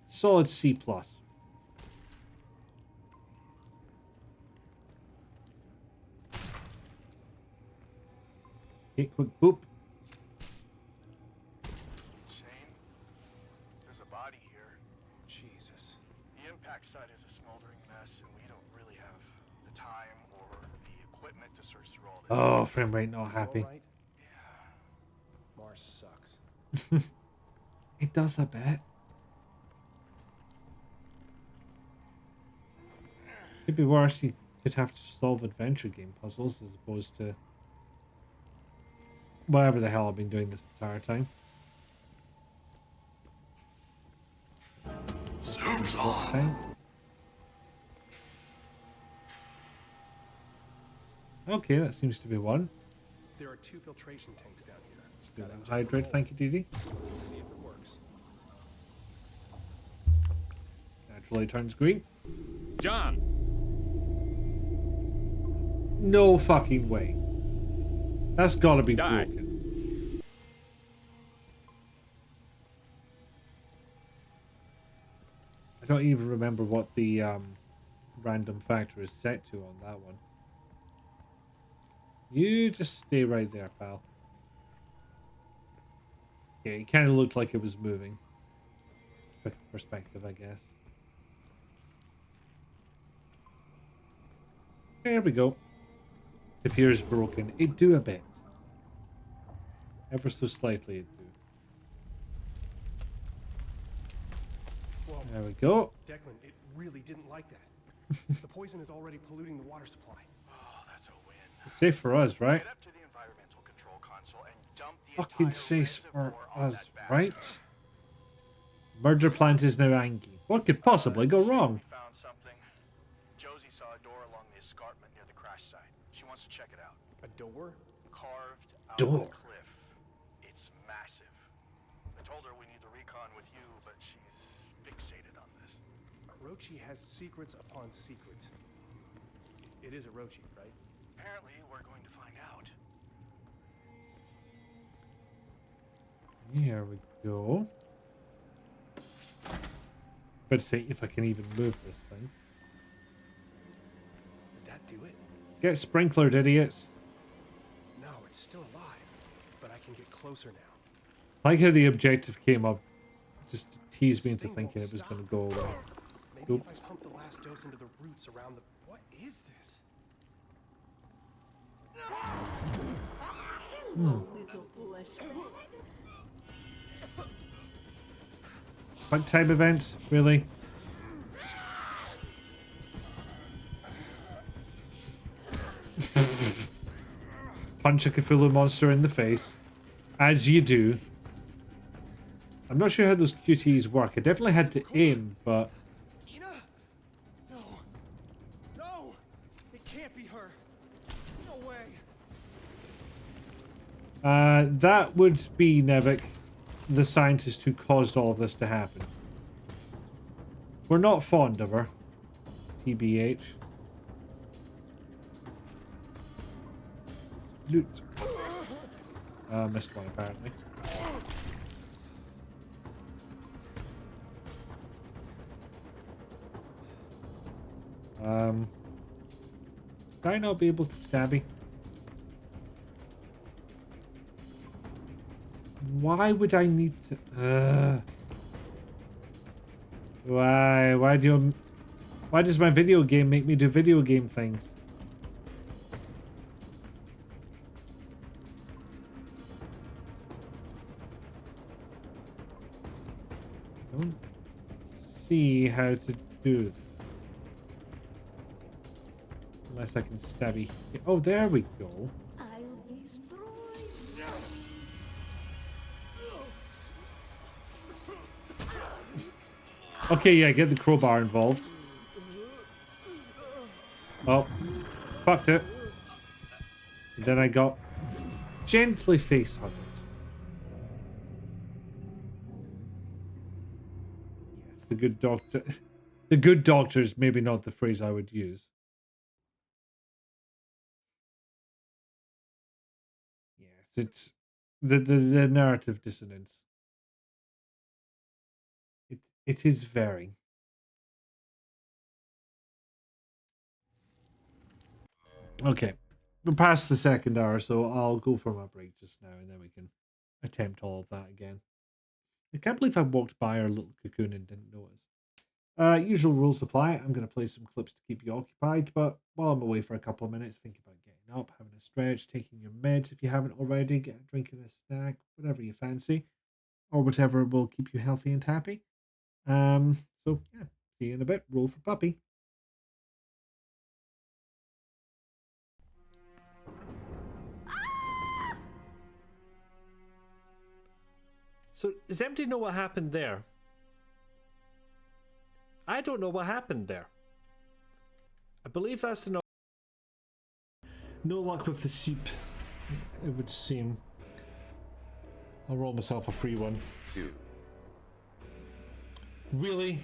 solid C+. Okay, quick boop. Shane, there's a body here. Jesus. The impact site is a smoldering mess, and we don't really have the time or the equipment to search through all this. Oh, frame rate not happy. Right? Yeah. Mars sucks. It does, I bet. Could be worse. You could have to solve adventure game puzzles as opposed to whatever the hell I've been doing this entire time. Soup's on. Thanks. Okay, that seems to be one. There are 2 filtration tanks down here. Let's do that. Hydrate, thank you, Didi. We'll see if it works. Naturally turns green. John! No fucking way. That's gotta be Die. broken. I don't even remember what the random factor is set to on that one. You just stay right there, pal. Yeah, it kind of looked like it was moving. Quick perspective, I guess. There we go. It appears broken. It do a bit. Ever so slightly it do. There we go. Declan, it really didn't like that. The poison is already polluting the water supply. Oh, that's a win. It's safe for us, right? Get up to the environmental control console and dump the Fucking entire safe for reservoir on us, that bastard. right? Murder plant is now angry. What could possibly go wrong? We found something. Josie saw a door along the escarpment near the crash site. She wants to check it out. A door? Carved out Door. of the cliff. It's massive. I told her we need the recon with you, but she's fixated on this. Orochi has secrets upon secrets. It is Orochi, right? Apparently, we're going to find out. Here we go. Better see if I can even move this thing. Did that do it? Get sprinklered, idiots. No, it's still alive, but I can get closer now. I like how the objective came up just to tease me into thinking it was going to go away. Maybe Oops. if I pump the last dose into the roots around the... What is this? Quick time events, really? Punch a Cthulhu monster in the face. As you do. I'm not sure how those QTEs work. I definitely had to aim, but... Ina? No. No! It can't be her. No way. That would be Nevik, the scientist who caused all of this to happen. We're not fond of her. TBH. Loot. Missed one apparently. Would I not be able to stabby? Why would I need to? Why? Why does my video game make me do video game things? I don't see how to do this. Unless I can stabby. Oh, there we go. Okay, yeah, get the crowbar involved. Oh, fucked it. And then I got gently face hugged. Yes, the good doctor. The good doctor is maybe not the phrase I would use. Yes, it's the narrative dissonance. It is very. Okay, we're past the second hour, so I'll go for my break just now, and then we can attempt all of that again. I can't believe I walked by our little cocoon and didn't notice. Usual rules apply. I'm going to play some clips to keep you occupied, but while I'm away for a couple of minutes, think about getting up, having a stretch, taking your meds if you haven't already, drinking a snack, whatever you fancy, or whatever will keep you healthy and happy. So yeah, see you in a bit. Roll for puppy. So does anybody know what happened there? I don't know what happened there. I believe that's the no luck with the soup, it would seem. I'll roll myself a free one. Soup. Really?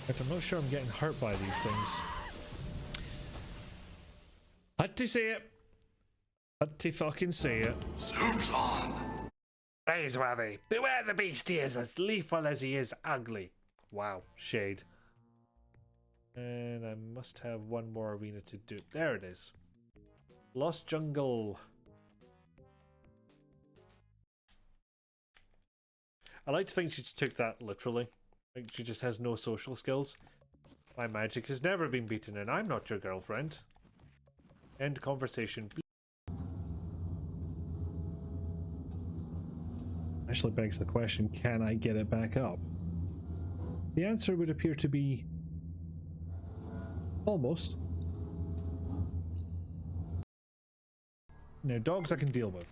But I'm not sure I'm getting hurt by these things. Had to say it. Had to fucking say it. Soup's on. Praiseworthy. Beware the beast, he is as lethal as he is ugly. Wow, shade. And I must have one more arena to do. There it is. Lost Jungle. I like to think she just took that literally. Like she just has no social skills. My magic has never been beaten and I'm not your girlfriend. End conversation. Actually begs the question, can I get it back up? The answer would appear to be almost. Now, dogs I can deal with.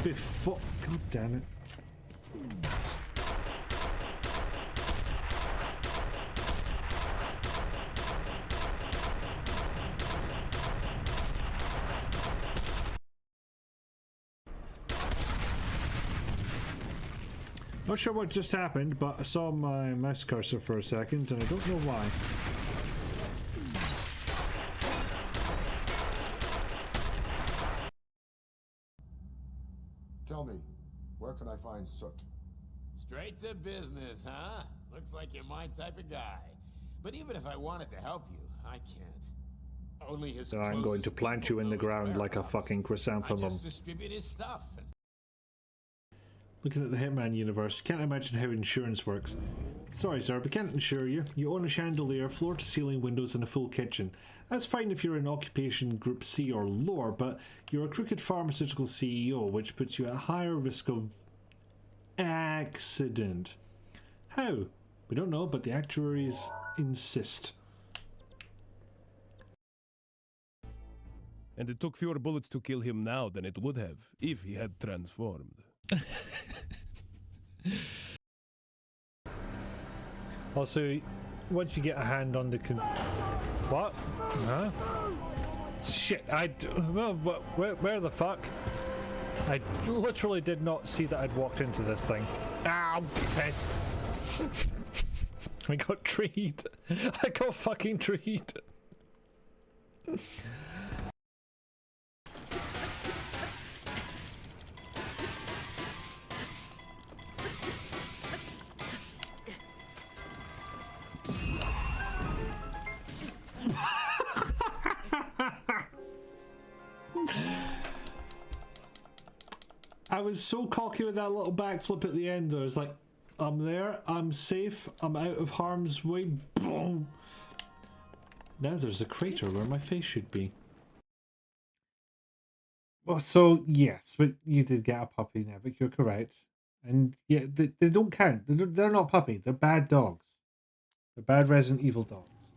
Before... God damn it. Not sure what just happened, but I saw my mouse cursor for a second, and I don't know why. Tell me, where can I find Soot? Straight to business, huh? Looks like you're my type of guy. But even if I wanted to help you, I can't. Only his So I'm going to plant you in the ground like a fucking I chrysanthemum. just distribute his stuff. Looking at the Hitman universe, can't imagine how insurance works. Sorry sir, but can't insure you. You own a chandelier, floor-to-ceiling windows and a full kitchen. That's fine if you're in occupation group C or lower, but you're a crooked pharmaceutical CEO, which puts you at a higher risk of accident. How? We don't know, but the actuaries insist. And it took fewer bullets to kill him now than it would have if he had transformed. Also, once you get a hand on the what? Huh? Shit, well, where the fuck? I literally did not see that I'd walked into this thing. Ow, piss. I got treed. I got fucking treed. I was so cocky with that little backflip at the end. I was like, I'm there, I'm safe, I'm out of harm's way. Boom. Now there's a crater where my face should be. Well, so yes, but you did get a puppy now, but you're correct. And yeah, they don't count. They're not puppy. They're bad dogs. They're bad Resident Evil dogs.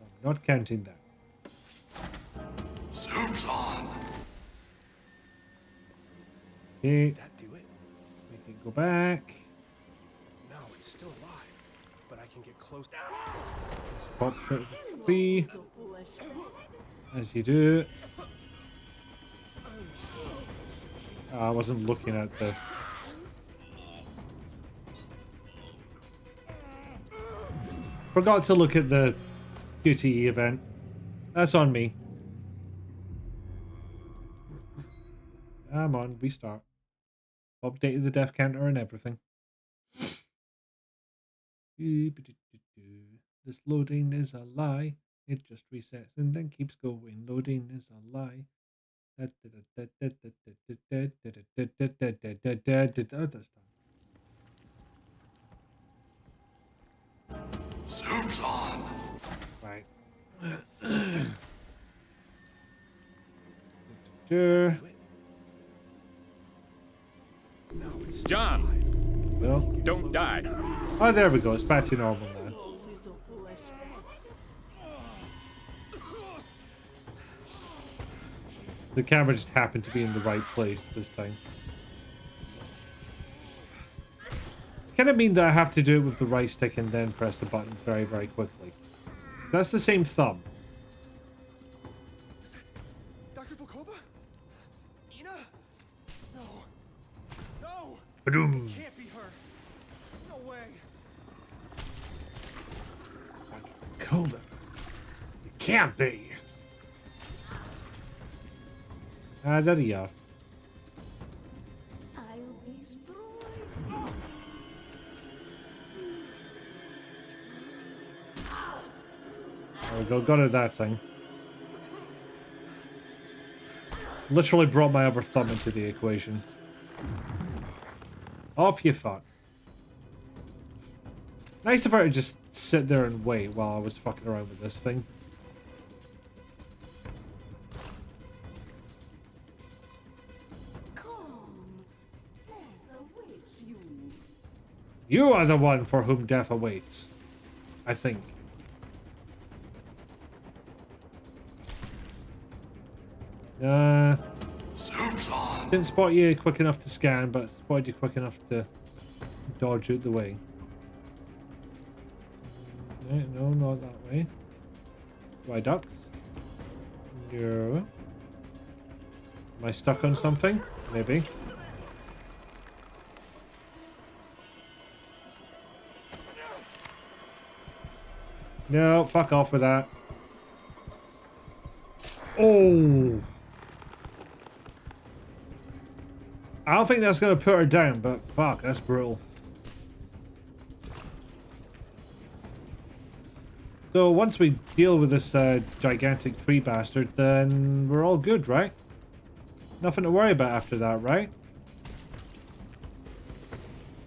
I'm not counting that. Soup's on. Okay. That do it? We can go back. No, it's still alive, but I can get close. Pop it free. As you do. I wasn't looking at the... Forgot to look at the QTE event. That's on me. Come on, restart. Updated the death counter and everything. This loading is a lie. It just resets and then keeps going. Loading is a lie. Oh, that's done. Soup's on. Right. John! Well, don't die. Oh, there we go. It's back to normal now. The camera just happened to be in the right place this time. It's kind of mean that I have to do it with the right stick and then press the button very, very quickly. That's the same thumb. Dr. Volkova? Ina? No. No! Ba-doom. It can't be her. No way. Volkova. It can't be. Ah, there you are. There we go, got it that time. Literally brought my other thumb into the equation. Off you fuck. Nice of her to just sit there and wait while I was fucking around with this thing. You are the one for whom death awaits. I think. Soup's on. Didn't spot you quick enough to scan, but spotted you quick enough to dodge out the way. No, not that way. Viaducts. No. Am I stuck on something? Maybe. No, fuck off with that. Oh! I don't think that's going to put her down, but fuck, that's brutal. So once we deal with this gigantic tree bastard, then we're all good, right? Nothing to worry about after that, right?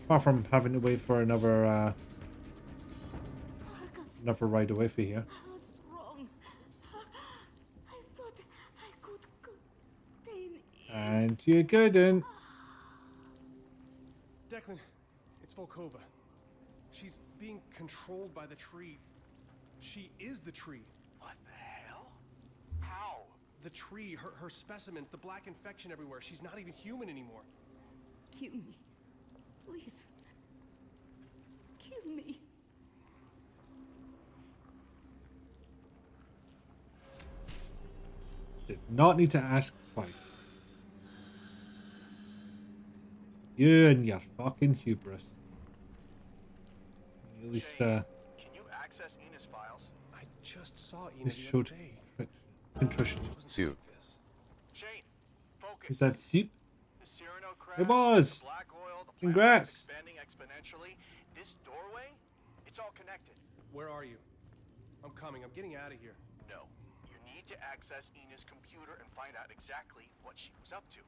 Apart from having to wait for another ride away for here. I was wrong. I thought I could contain it. And you couldn't. Declan, it's Volkova. She's being controlled by the tree. She is the tree. What the hell? How? The tree, her specimens, the black infection everywhere. She's not even human anymore. Kill me. Please. Kill me. Did not need to ask twice. You and your fucking hubris. At least, Can you access Ina's files? I just saw Ina this the other showed day. contrition. Soup. Shane, focus. Is that soup? The Cyrano crash, It was. the black oil, the planet Congrats. expanding exponentially. This doorway, it's all connected. Where are you? I'm coming. I'm getting out of here. No, you need to access Ina's computer and find out exactly what she was up to.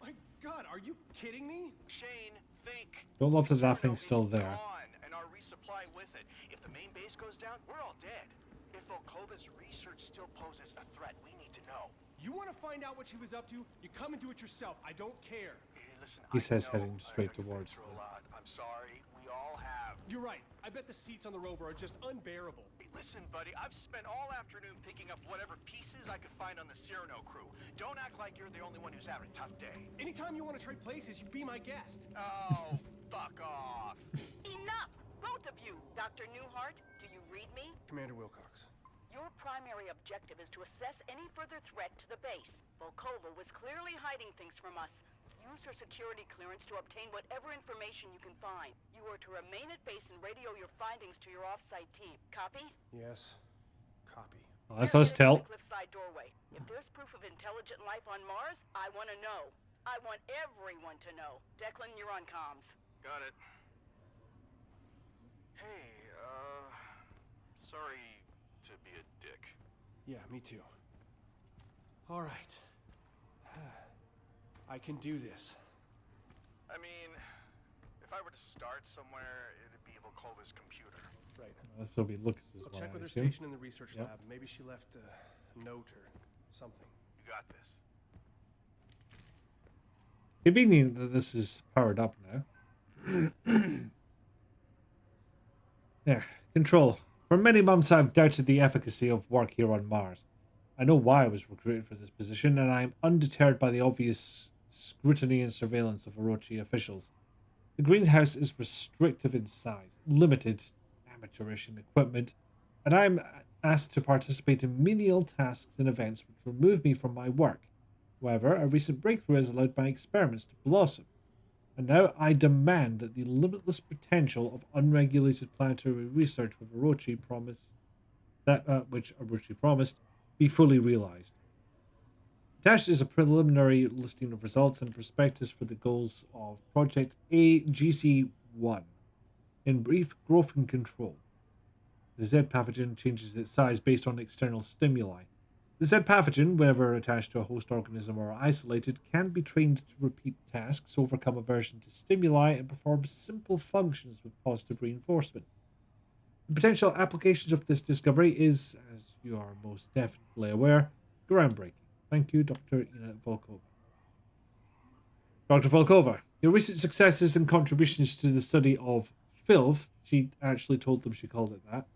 My God, are you kidding me? Shane, think. Don't love that that Cyrano thing's still is there. gone, and our resupply with it. If the main base goes down, we're all dead. If Volkova's research still poses a threat, we need to know. You want to find out what she was up to? You come and do it yourself. I don't care. Hey, listen, He I says know heading straight I've been towards through them. a lot. I'm sorry. We all have. You're right. I bet the seats on the rover are just unbearable. Hey, listen, buddy, I've spent all afternoon picking up whatever pieces I could find on the Cyrano crew. Don't act like you're the only one who's having a tough day. Anytime you want to trade places, you be my guest. Oh, fuck off. Enough! Both of you! Dr. Newhart, do you read me? Commander Wilcox. Your primary objective is to assess any further threat to the base. Volkova was clearly hiding things from us. Use her security clearance to obtain whatever information you can find. You are to remain at base and radio your findings to your off-site team. Copy? Yes. Copy. Well, that's us tell. The cliffside doorway. If there's proof of intelligent life on Mars, I want to know. I want everyone to know. Declan, you're on comms. Got it. Hey, sorry to be a dick. Yeah, me too. All right. I can do this. I mean, if I were to start somewhere, it'd be Volkova's computer. Right. This will be Lucas's I'll one, check I with her assume. station in the research Yep. lab. Maybe she left a note or something. You got this. Convenient that this is powered up now. There. Control. For many months I've doubted the efficacy of work here on Mars. I know why I was recruited for this position, and I am undeterred by the obvious scrutiny and surveillance of Orochi officials. The greenhouse is restrictive in size, limited, amateurish in equipment, and I am asked to participate in menial tasks and events which remove me from my work. However, a recent breakthrough has allowed my experiments to blossom, and now I demand that the limitless potential of unregulated planetary research with Orochi which Orochi promised, be fully realized. Attached is a preliminary listing of results and prospectus for the goals of Project AGC-1. In brief, growth and control. The Z pathogen changes its size based on external stimuli. The Z pathogen, whenever attached to a host organism or isolated, can be trained to repeat tasks, overcome aversion to stimuli, and perform simple functions with positive reinforcement. The potential applications of this discovery is, as you are most definitely aware, groundbreaking. Thank you, Dr. Ina Volkova. Dr. Volkova, your recent successes and contributions to the study of filth, she actually told them she called it that,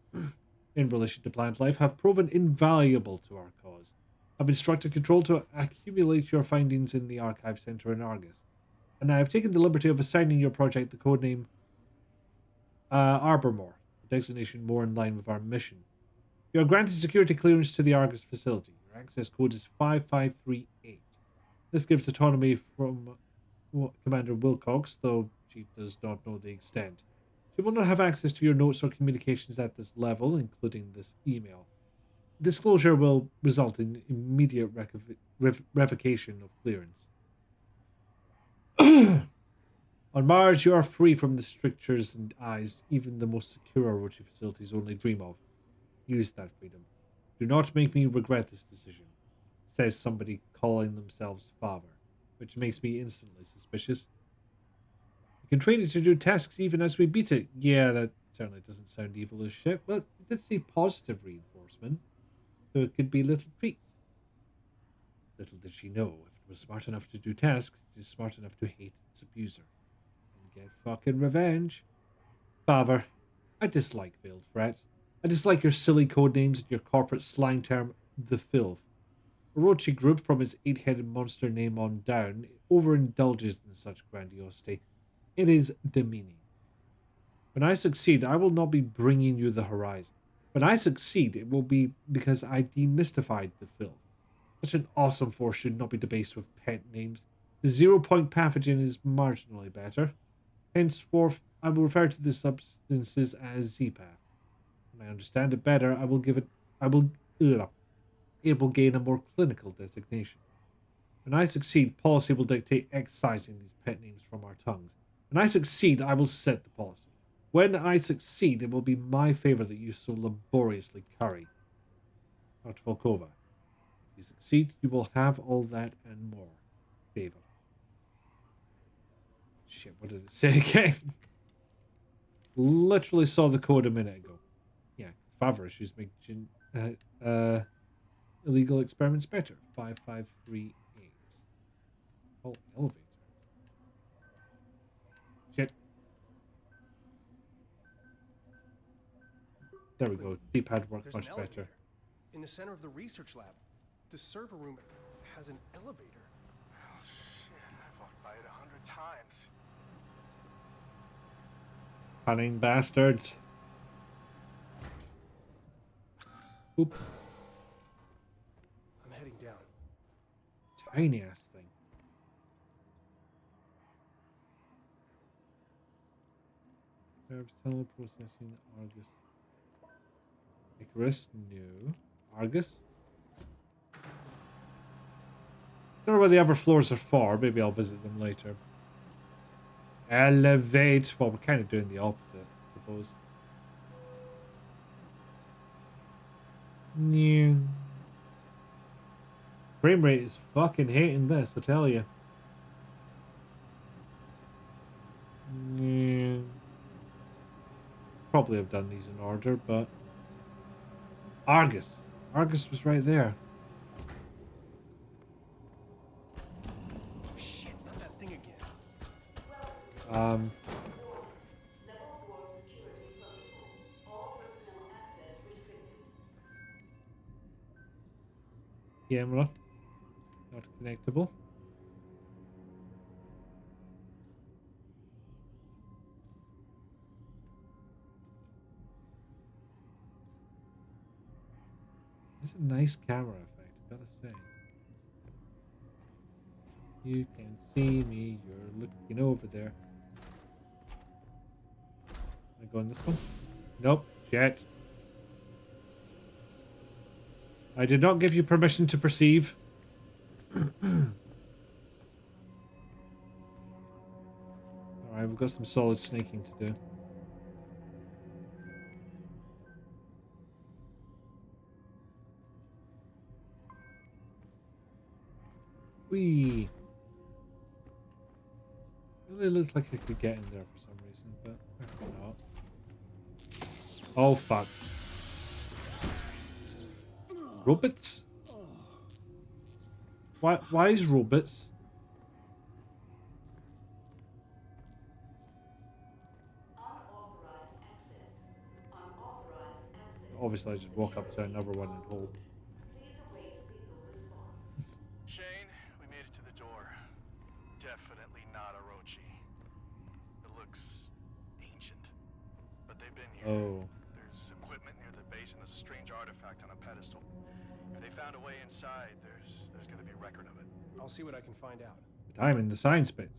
in relation to plant life, have proven invaluable to our cause. I've instructed Control to accumulate your findings in the Archive Center in Argus, and I have taken the liberty of assigning your project the codename Arbormore, a designation more in line with our mission. You are granted security clearance to the Argus facility. Your access code is 5538. This gives autonomy from Commander Wilcox, though she does not know the extent. She will not have access to your notes or communications at this level, including this email. Disclosure will result in immediate revocation of clearance. On Mars, you are free from the strictures and eyes even the most secure Orochi facilities only dream of. Use that freedom. Do not make me regret this decision, says somebody calling themselves Father, which makes me instantly suspicious. We can train it to do tasks even as we beat it. Yeah, that certainly doesn't sound evil as shit, but it did say positive reinforcement, so it could be little treats. Little did she know, if it was smart enough to do tasks, it is smart enough to hate its abuser. And get fucking revenge. Father, I dislike veiled threats. I dislike your silly codenames and your corporate slang term, the filth. Orochi Group, from its 8-headed monster name on down, overindulges in such grandiosity. It is demeaning. When I succeed, I will not be bringing you the horizon. When I succeed, it will be because I demystified the filth. Such an awesome force should not be debased with pet names. The 0-point pathogen is marginally better. Henceforth, I will refer to the substances as Z-Path. When I understand it better, it will gain a more clinical designation. When I succeed, policy will dictate excising these pet names from our tongues. When I succeed, I will set the policy. When I succeed, it will be my favor that you so laboriously curry. Dr. Volkova, if you succeed, you will have all that and more. Favor. Shit, what did it say again? Literally saw the code a minute ago. Yeah, favor issues make illegal experiments better. 5538. Oh, elevator. Shit. There we go. D-pad worked much better. In the center of the research lab, the server room has an elevator. Oh shit, I've walked by it 100 times. Cunning bastards. Oop. I'm heading down. Tiny ass thing. Serves teleprocessing Argus. Icarus, no. Argus? Don't know where the other floors are for. Maybe I'll visit them later. Elevate. Well, we're kind of doing the opposite, I suppose. Yeah. Frame rate is fucking hating this, I tell you. Yeah. Probably have done these in order, but Argus. Argus was right there. Shit, not that thing again. Um. Level 4 security protocol. All personnel access restricted. Camera. Not connectable. It's a nice camera effect, I gotta say. You can see me, you're looking over there. Am I going this one? Nope, yet. I did not give you permission to perceive. Alright, we've got some solid sneaking to do. Whee! Really looks like I could get in there for some reason, but maybe not. Oh fuck. Robots? Why is robots? obviously I just walk up to another one and hope. Shane, we made it to the door. Definitely not Orochi. It looks ancient, but they've been here. Oh. There's equipment near the base, and there's a strange artifact on a pedestal. If they found a way inside, there's going to be a record of it. I'll see what I can find out. But I'm in the science bits.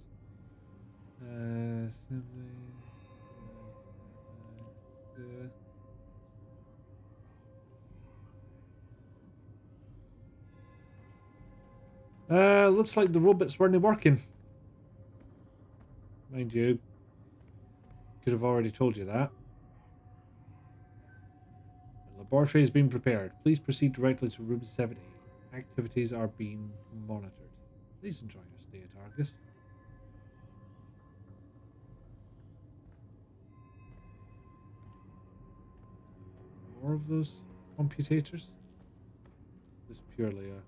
Looks like the robots weren't working. Mind you, could have already told you that. The laboratory has been prepared. Please proceed directly to room 70. Activities are being monitored. Please enjoy your stay at Argus. More of those computators? This is purely a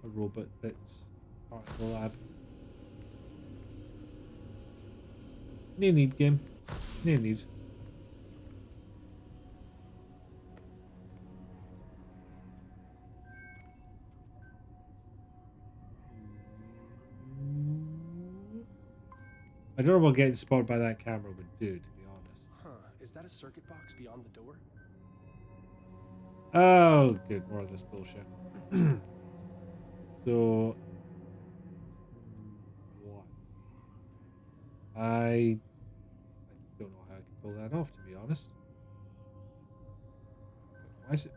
robot bits part of the lab. No need, game. No need. I don't know about getting spotted by that camera would do, to be honest. Huh, is that a circuit box beyond the door? Oh, good. More of this bullshit. So, what? I don't know how I can pull that off, to be honest. Why is it?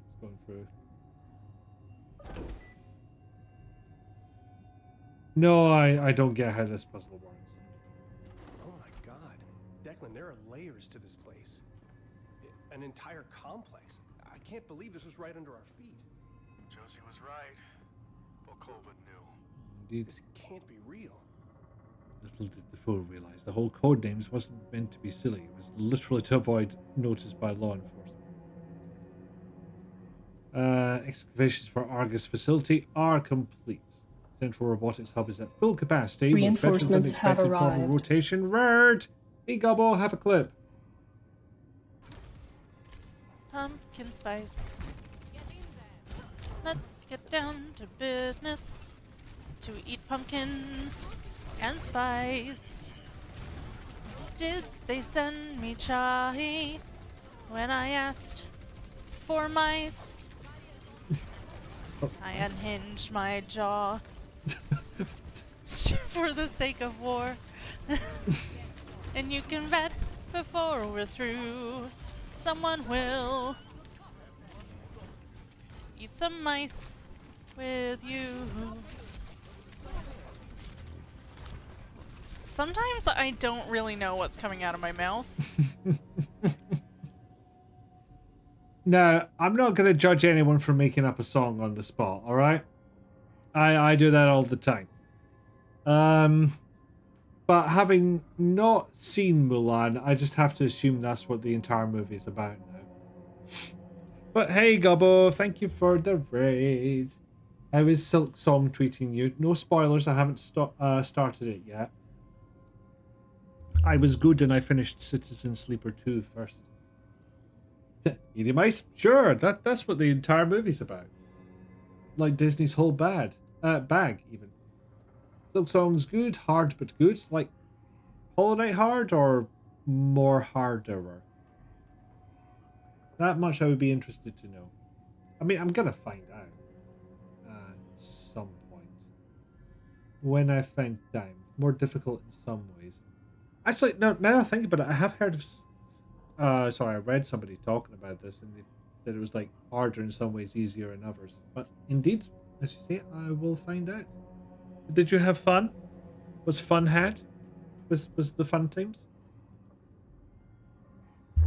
It's going through. No, I don't get how this puzzle works. Oh my god. Declan, there are layers to this place. An entire complex. I can't believe this was right under our feet. Josie was right. Volkova knew. Indeed. This can't be real. Little did the fool realize the whole code names wasn't meant to be silly. It was literally to avoid notice by law enforcement. Excavations for Argus facility are complete. Central robotics hub is at full capacity. Reinforcements have arrived. Rotation reared. Hey Gobbo, have a clip. Pumpkin spice. Let's get down to business. To eat pumpkins and spice. Did they send me chai when I asked for mice? I unhinged my jaw for the sake of war. And you can bet before we're through, someone will eat some mice with you. Sometimes I don't really know what's coming out of my mouth. No, I'm not going to judge anyone for making up a song on the spot, alright? I do that all the time. But having not seen Mulan, I just have to assume that's what the entire movie is about now. But hey, Gobbo, thank you for the raid. How is Silk Song treating you? No spoilers, I haven't started it yet. I was good and I finished Citizen Sleeper 2 first. Eating mice? Sure, that's what the entire movie's about. Like Disney's whole bag, even. Silk Song's good, hard but good. Like Hollow Knight hard or more harder? That much I would be interested to know. I mean, I'm gonna find out at some point. When I find time. More difficult in some ways. Actually, no, now I think about it, I have heard of... sorry, I read somebody talking about this and they said it was like harder in some ways, easier in others. But indeed, as you say, I will find out. Did you have fun? Was fun had? Was the fun times? I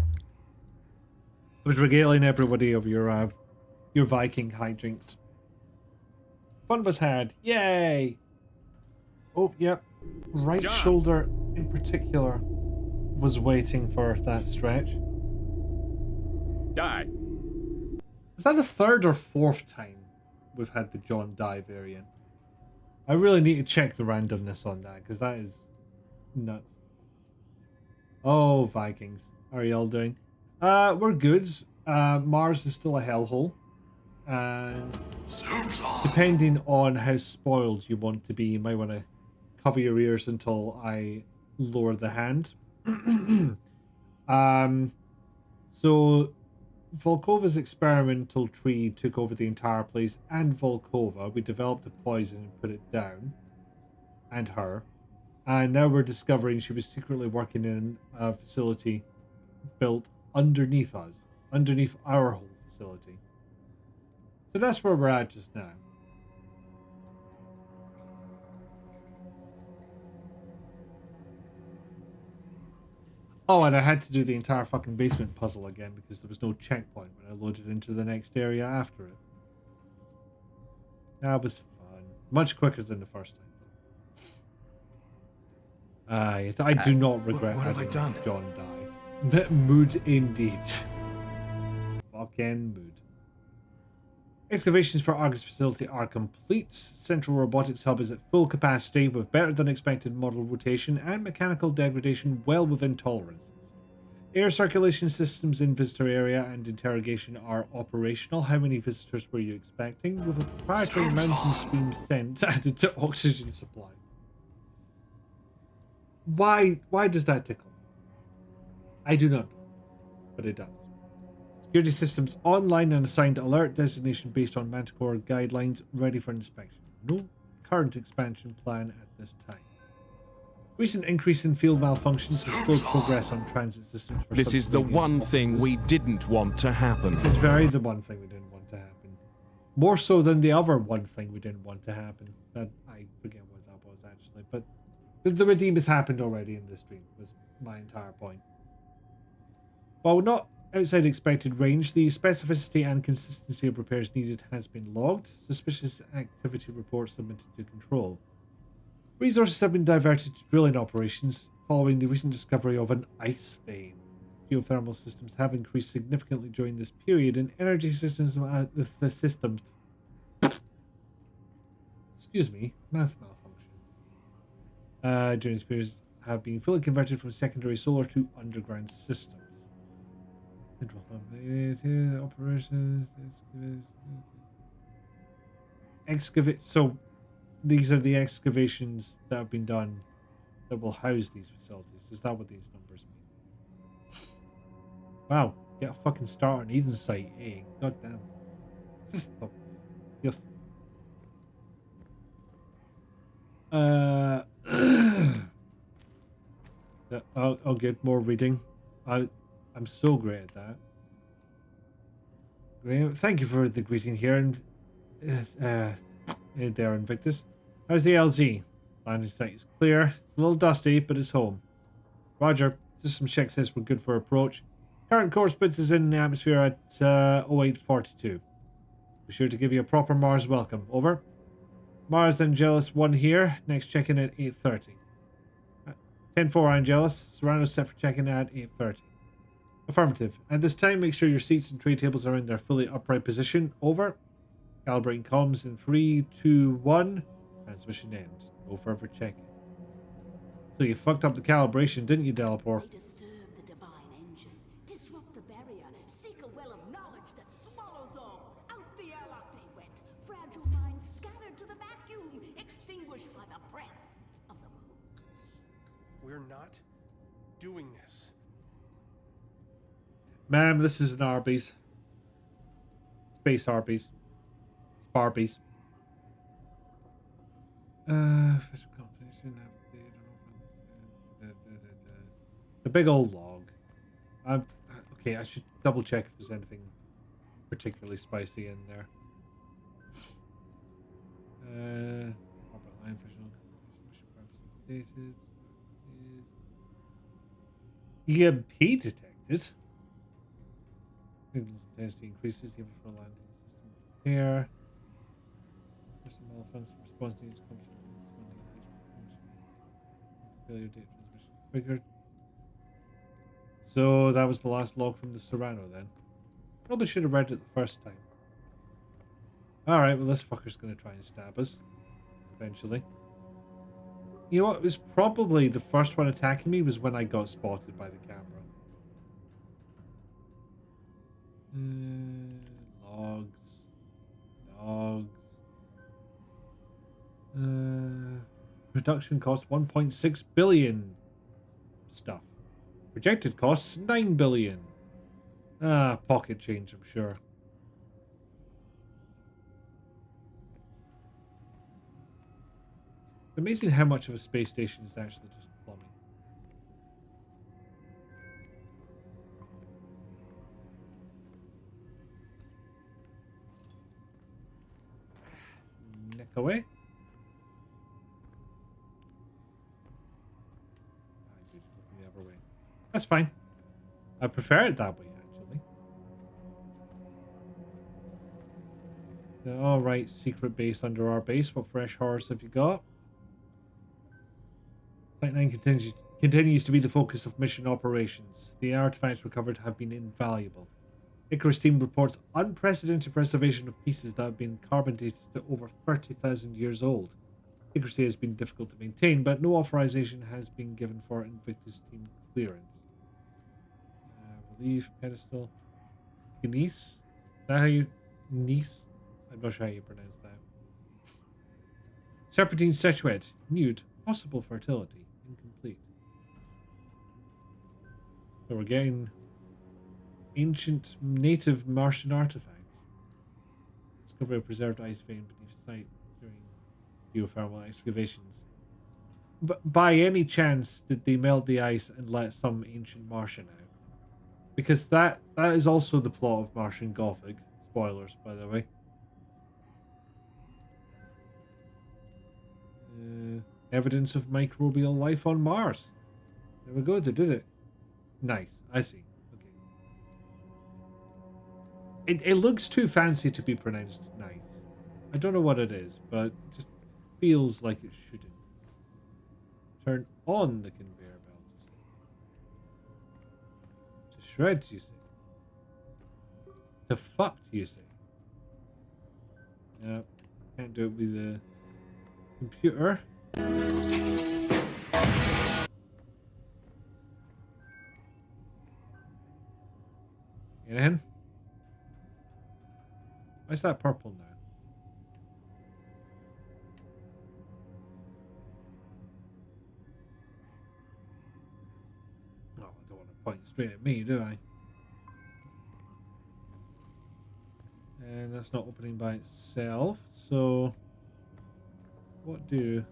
was regaling everybody of your Viking hijinks. Fun was had. Yay! Oh, yep. Right John. shoulder in particular was waiting for that stretch. Die. Is that the third or fourth time we've had the John die variant? I really need to check the randomness on that, because that is nuts. Oh, Vikings. How are y'all doing? We're good. Mars is still a hellhole. And depending on how spoiled you want to be, you might want to cover your ears until I lower the hand. So Volkova's experimental tree took over the entire place, and Volkova. We developed a poison and put it down. And her. And now we're discovering she was secretly working in a facility built underneath us. Underneath our whole facility. So that's where we're at just now. Oh, and I had to do the entire fucking basement puzzle again because there was no checkpoint when I loaded into the next area after it. That was fun. Much quicker than the first time, though. Yes, I do not regret what have I done? John die. Mood indeed. Fucking mood. Excavations for Argus facility are complete. Central robotics hub is at full capacity with better than expected model rotation and mechanical degradation well within tolerances. Air circulation systems in visitor area and interrogation are operational. How many visitors were you expecting? With a proprietary mountain stream scent added to oxygen supply. Why does that tickle? I do not know, but it does. Security systems online and assigned alert designation based on Manticore guidelines ready for inspection. No current expansion plan at this time. Recent increase in field malfunctions has slowed progress on transit systems. For This is the one thing we didn't want to happen. This is very the one thing we didn't want to happen. More so than the other one thing we didn't want to happen. That I forget what that was actually, but the redeem has happened already in this stream. Was my entire point. While not outside expected range, the specificity and consistency of repairs needed has been logged. Suspicious activity reports submitted to control. Resources have been diverted to drilling operations following the recent discovery of an ice vein. Geothermal systems have increased significantly during this period, and energy systems the systems excuse me, math malfunction. During this period have been fully converted from secondary solar to underground systems. Operations. Excavate. So these are the excavations that have been done that will house these facilities. Is that what these numbers mean? Wow, get a fucking start on Eden site, eh? Goddamn. I'll get more reading. I'm so great at that. Great. Thank you for the greeting here, and there, Invictus. How's the LZ? Landing site is clear. It's a little dusty, but it's home. Roger. System check says we're good for approach. Current course puts us in the atmosphere at 0842. Be sure to give you a proper Mars welcome. Over. Mars Angelus 1 here. Next check-in at 8:30. 10-4 Angelus. Serrano set for check-in at 8:30. Affirmative. At this time, make sure your seats and tray tables are in their fully upright position. Over. Calibrating comms in 3, 2, 1. Transmission end. No further checking. So you fucked up the calibration, didn't you, Delaport? They disturb the divine engine, disrupt the barrier, seek a well of knowledge that swallows all. Out the airlock they went, fragile minds scattered to the vacuum, extinguished by the breath of the moons. We're not doing this. Ma'am, this is an Arby's. Space Arby's. Barbies. The big old log. Okay, I should double check if there's anything particularly spicy in there. EMP detected. Intensity increases even for a landing system here. System malfunction response needs failure date transmission triggered. So that was the last log from the Serrano then. Probably should have read it the first time. Alright, well this fucker's gonna try and stab us. Eventually. You know what? It was probably the first one attacking me was when I got spotted by the camera. Logs. Dogs. Production cost 1.6 billion. Stuff. Projected costs 9 billion. Ah, pocket change, I'm sure. It's amazing how much of a space station is actually just plumbing. Nick away. The other way. That's fine. I prefer it that way, actually. Alright, secret base under our base. What fresh horrors have you got? Site 9 continues to be the focus of mission operations. The artifacts recovered have been invaluable. Icarus team reports unprecedented preservation of pieces that have been carbon dated to over 30,000 years old. Secrecy has been difficult to maintain, but no authorization has been given for Invictus team clearance. Relief, pedestal. Genis? Is that how you... Niece? I'm not sure how you pronounce that. Serpentine statuette. Nude. Possible fertility. Incomplete. So we're getting ancient native Martian artifacts. Discovery of preserved ice vein beneath site during geothermal excavations. But by any chance did they melt the ice and let some ancient Martian out? Because that is also the plot of Martian Gothic. Spoilers, by the way. Evidence of microbial life on Mars. There we go, they did it. Nice, I see. Okay. It looks too fancy to be pronounced nice. I don't know what it is, but it just feels like it shouldn't. Turn on the conveyor belt, you say. To shreds, you say. To fuck, you say. Yep. Can't do it with a computer. Get in. Why is that purple now? Oh, I don't want to point straight at me, do I? And that's not opening by itself, so what do...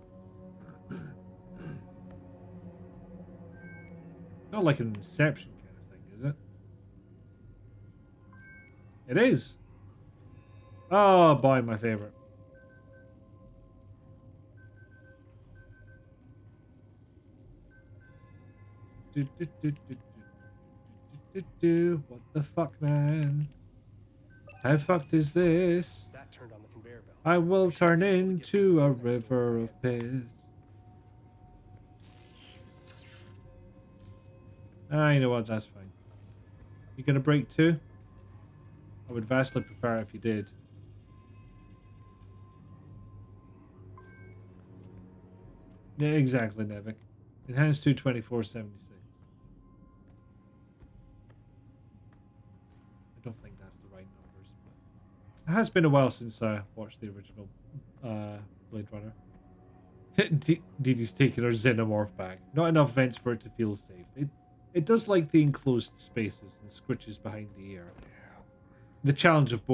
Not like an Inception kind of thing, is it? It is! Oh boy, my favorite. What the fuck, man? How fucked is this? That turned on the conveyor belt. I will turn into a river of piss. Ah, you know what? That's fine. You gonna break too? I would vastly prefer if you did. Yeah, exactly, Nevik. Enhanced to 2476. I don't think that's the right numbers. But it has been a while since I watched the original Blade Runner. Didi's taking her xenomorph back. Not enough vents for it to feel safe. It does like the enclosed spaces and scritches behind the ear. The challenge of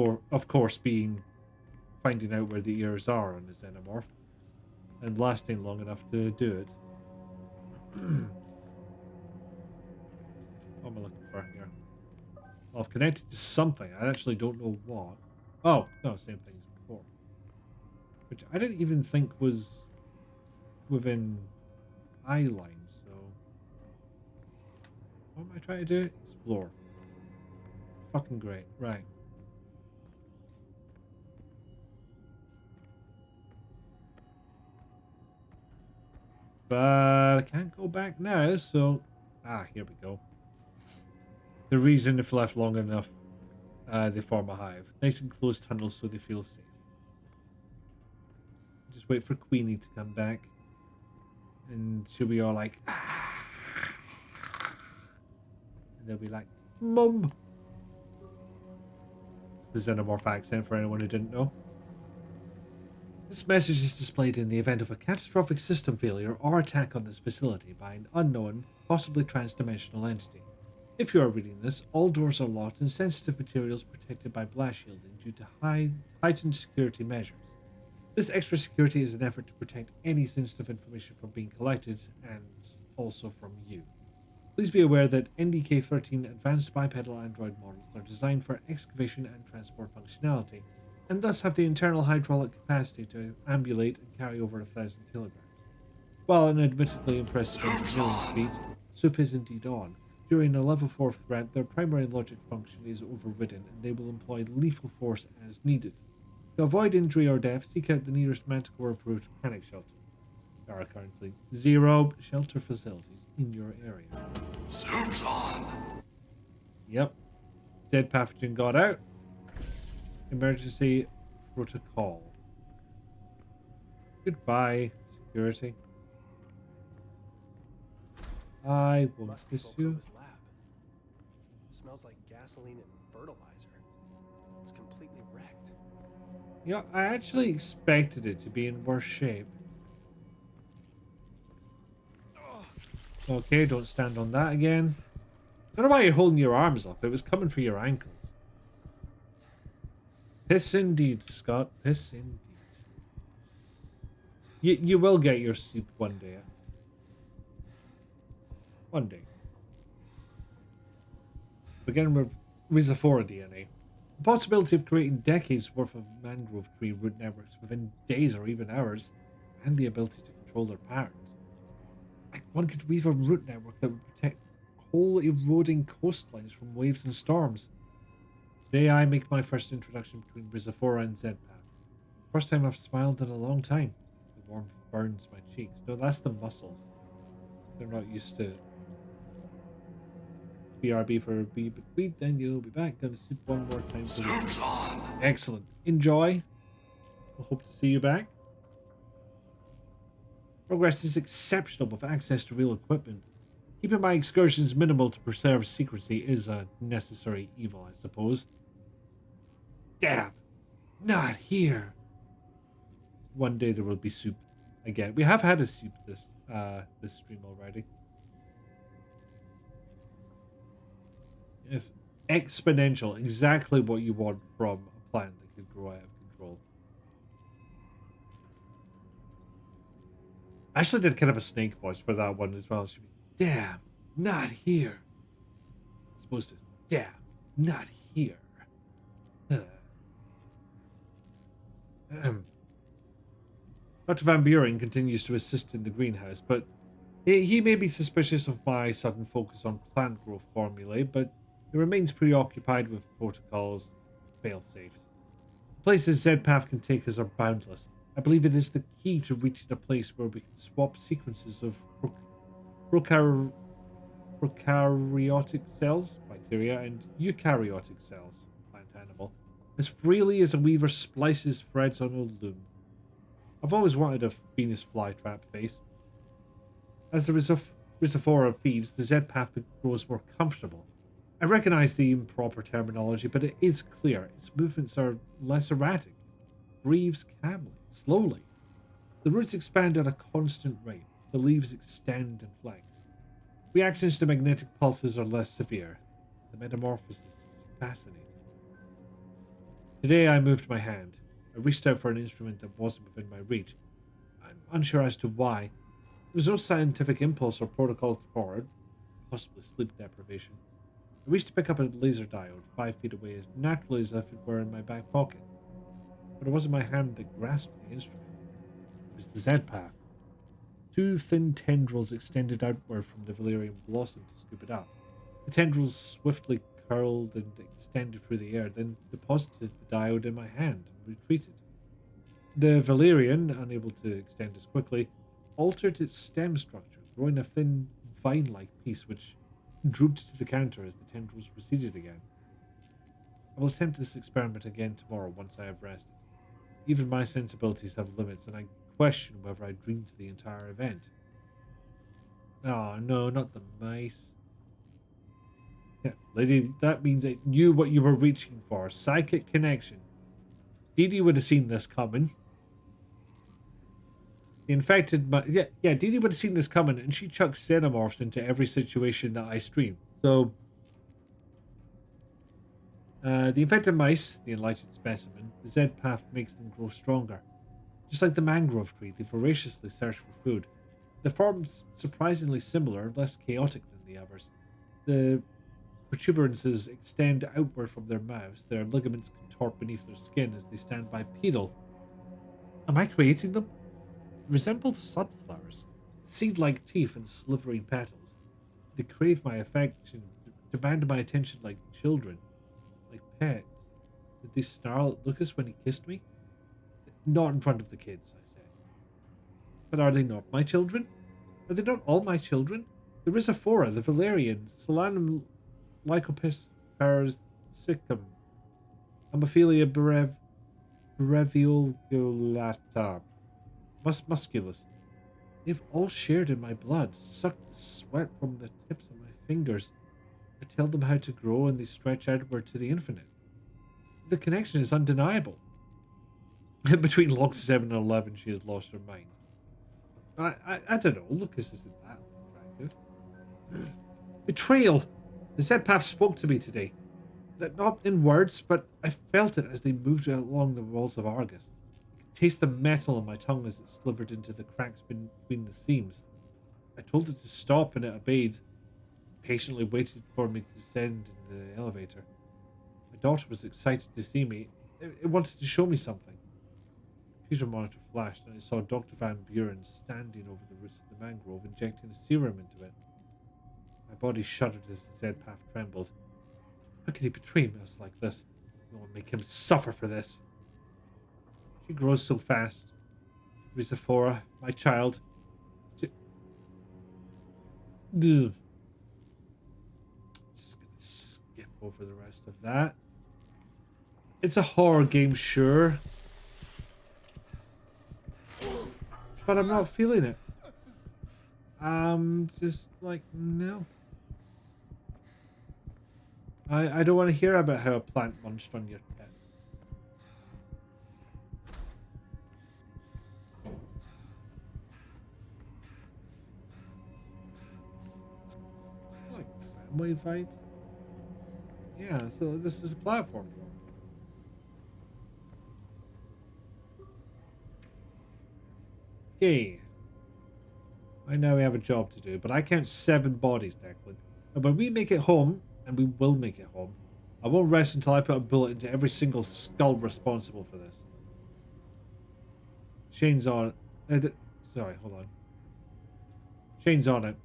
course being finding out where the ears are on the xenomorph and lasting long enough to do it. What am I looking for here? Well, I've connected to something. I actually don't know what. Oh, no, same thing as before. Which I didn't even think was within eye line, so... What am I trying to do? Explore. Fucking great. Right. But I can't go back now, so... Ah, here we go. The reason if left long enough, they form a hive. Nice and closed tunnels so they feel safe. just wait for Queenie to come back. And she'll be all like, ah. And they'll be like, Mum. It's the Xenomorph accent for anyone who didn't know. This message is displayed in the event of a catastrophic system failure or attack on this facility by an unknown, possibly transdimensional entity. If you are reading this, all doors are locked and sensitive materials protected by blast shielding due to heightened security measures. This extra security is an effort to protect any sensitive information from being collected and also from you. Please be aware that NDK-13 advanced bipedal android models are designed for excavation and transport functionality, and thus have the internal hydraulic capacity to ambulate and carry over 1,000 kilograms. While an admittedly impressive engineering feat, Soup is indeed on. During a level 4 threat, their primary logic function is overridden, and they will employ lethal force as needed. To avoid injury or death, seek out the nearest Manticore-approved panic shelter. There are currently 0 shelter facilities in your area. Soup's on. Yep. Zed pathogen got out. Emergency protocol. Goodbye, security. I will Must be miss you. Volkova's lab. Smells like gasoline and fertilizer. It's completely wrecked. Yeah, I actually expected it to be in worse shape. Okay, don't stand on that again. I don't know why you're holding your arms up. It was coming for your ankles. Piss indeed, Scott. Piss indeed. You will get your soup one day. One day. Begin with Rhizophora DNA. The possibility of creating decades worth of mangrove tree root networks within days or even hours, and the ability to control their patterns. Like one could weave a root network that would protect whole eroding coastlines from waves and storms. Today I make my first introduction between Rhizophora and Zedpath. First time I've smiled in a long time. The warmth burns my cheeks. No, that's the muscles. They're not used to BRB for a B, but wait, then you'll be back. Gonna soup one more time. Soup's on. Excellent. Enjoy. I hope to see you back. Progress is exceptional with access to real equipment. Keeping my excursions minimal to preserve secrecy is a necessary evil, I suppose. Damn. Not here. One day there will be soup again. We have had a soup this stream already. It's exponential. Exactly what you want from a plant that could grow out of control. I actually did kind of a snake voice for that one as well. It should be, damn, not here. It's supposed to, damn, not here. Dr. Van Buren continues to assist in the greenhouse, but he may be suspicious of my sudden focus on plant growth formulae, but he remains preoccupied with protocols, fail-safes. The places Zedpath can take us are boundless. I believe it is the key to reaching a place where we can swap sequences of prokaryotic cells, bacteria, and eukaryotic cells, plant animal, as freely as a weaver splices threads on a loom. I've always wanted a Venus flytrap face. As the Rhizophora feeds, the Zedpath grows more comfortable. I recognize the improper terminology, but it is clear. Its movements are less erratic. Breathes calmly, slowly. The roots expand at a constant rate. The leaves extend and flex. Reactions to magnetic pulses are less severe. The metamorphosis is fascinating. Today I moved my hand. I reached out for an instrument that wasn't within my reach. I'm unsure as to why. There was no scientific impulse or protocol for it, possibly sleep deprivation. I reached to pick up a laser diode 5 feet away as naturally as if it were in my back pocket. But it wasn't my hand that grasped the instrument. It was the Zedpath. 2 thin tendrils extended outward from the valerian blossom to scoop it up. The tendrils swiftly curled and extended through the air, then deposited the diode in my hand and retreated. The valerian, unable to extend as quickly, altered its stem structure, growing a thin vine-like piece which drooped to the counter as the tendrils receded again. I will attempt this experiment again tomorrow once I have rested. Even my sensibilities have limits, and I question whether I dreamed the entire event. Oh no, not the mice. Yeah, lady, that means I knew what you were reaching for. Psychic connection. Dee Dee would have seen this coming. The infected Dee Dee would have seen this coming, and she chucks xenomorphs into every situation that I stream. So the infected mice, the enlightened specimen, the Z path makes them grow stronger. Just like the mangrove tree, they voraciously search for food. The form's surprisingly similar, less chaotic than the others. The protuberances extend outward from their mouths, their ligaments contort beneath their skin as they stand bipedal. Am I creating them? Resemble sunflowers, seed-like teeth and slithering petals. They crave my affection, demand my attention like children, like pets. Did they snarl at Lucas when he kissed me? Not in front of the kids, I said. But are they not my children? Are they not all my children? The Rhizophora, the Valerian, Solanum Lycopis persicum, Amophilia breviolata, musculus. They've all shared in my blood, sucked the sweat from the tips of my fingers. I tell them how to grow and they stretch outward to the infinite. The connection is undeniable. Between logs 7 and 11, she has lost her mind. I don't know. Lucas isn't that attractive. Betrayal! The Z-Path spoke to me today. Not in words, but I felt it as they moved along the walls of Argus. I could taste the metal on my tongue as it slivered into the cracks between the seams. I told it to stop and it obeyed. Patiently waited for me to descend in the elevator. My daughter was excited to see me. It wanted to show me something. The computer monitor flashed and I saw Dr. Van Buren standing over the roots of the mangrove, injecting a serum into it. My body shuddered as the Z-Path trembled. How could he betray us like this? No one make him suffer for this. She grows so fast. Rhizophora, my child. Ugh. Just gonna skip over the rest of that. It's a horror game, sure. But I'm not feeling it. I'm just like, no. I don't want to hear about how a plant munched on your pet. Like tramway vibes. Yeah, so this is the platform. Okay. I know we have a job to do, but I count 7 bodies, Declan. And when we make it home, and we will make it home, I won't rest until I put a bullet into every single skull responsible for this. Shane's on it. Sorry, hold on. Shane's on it.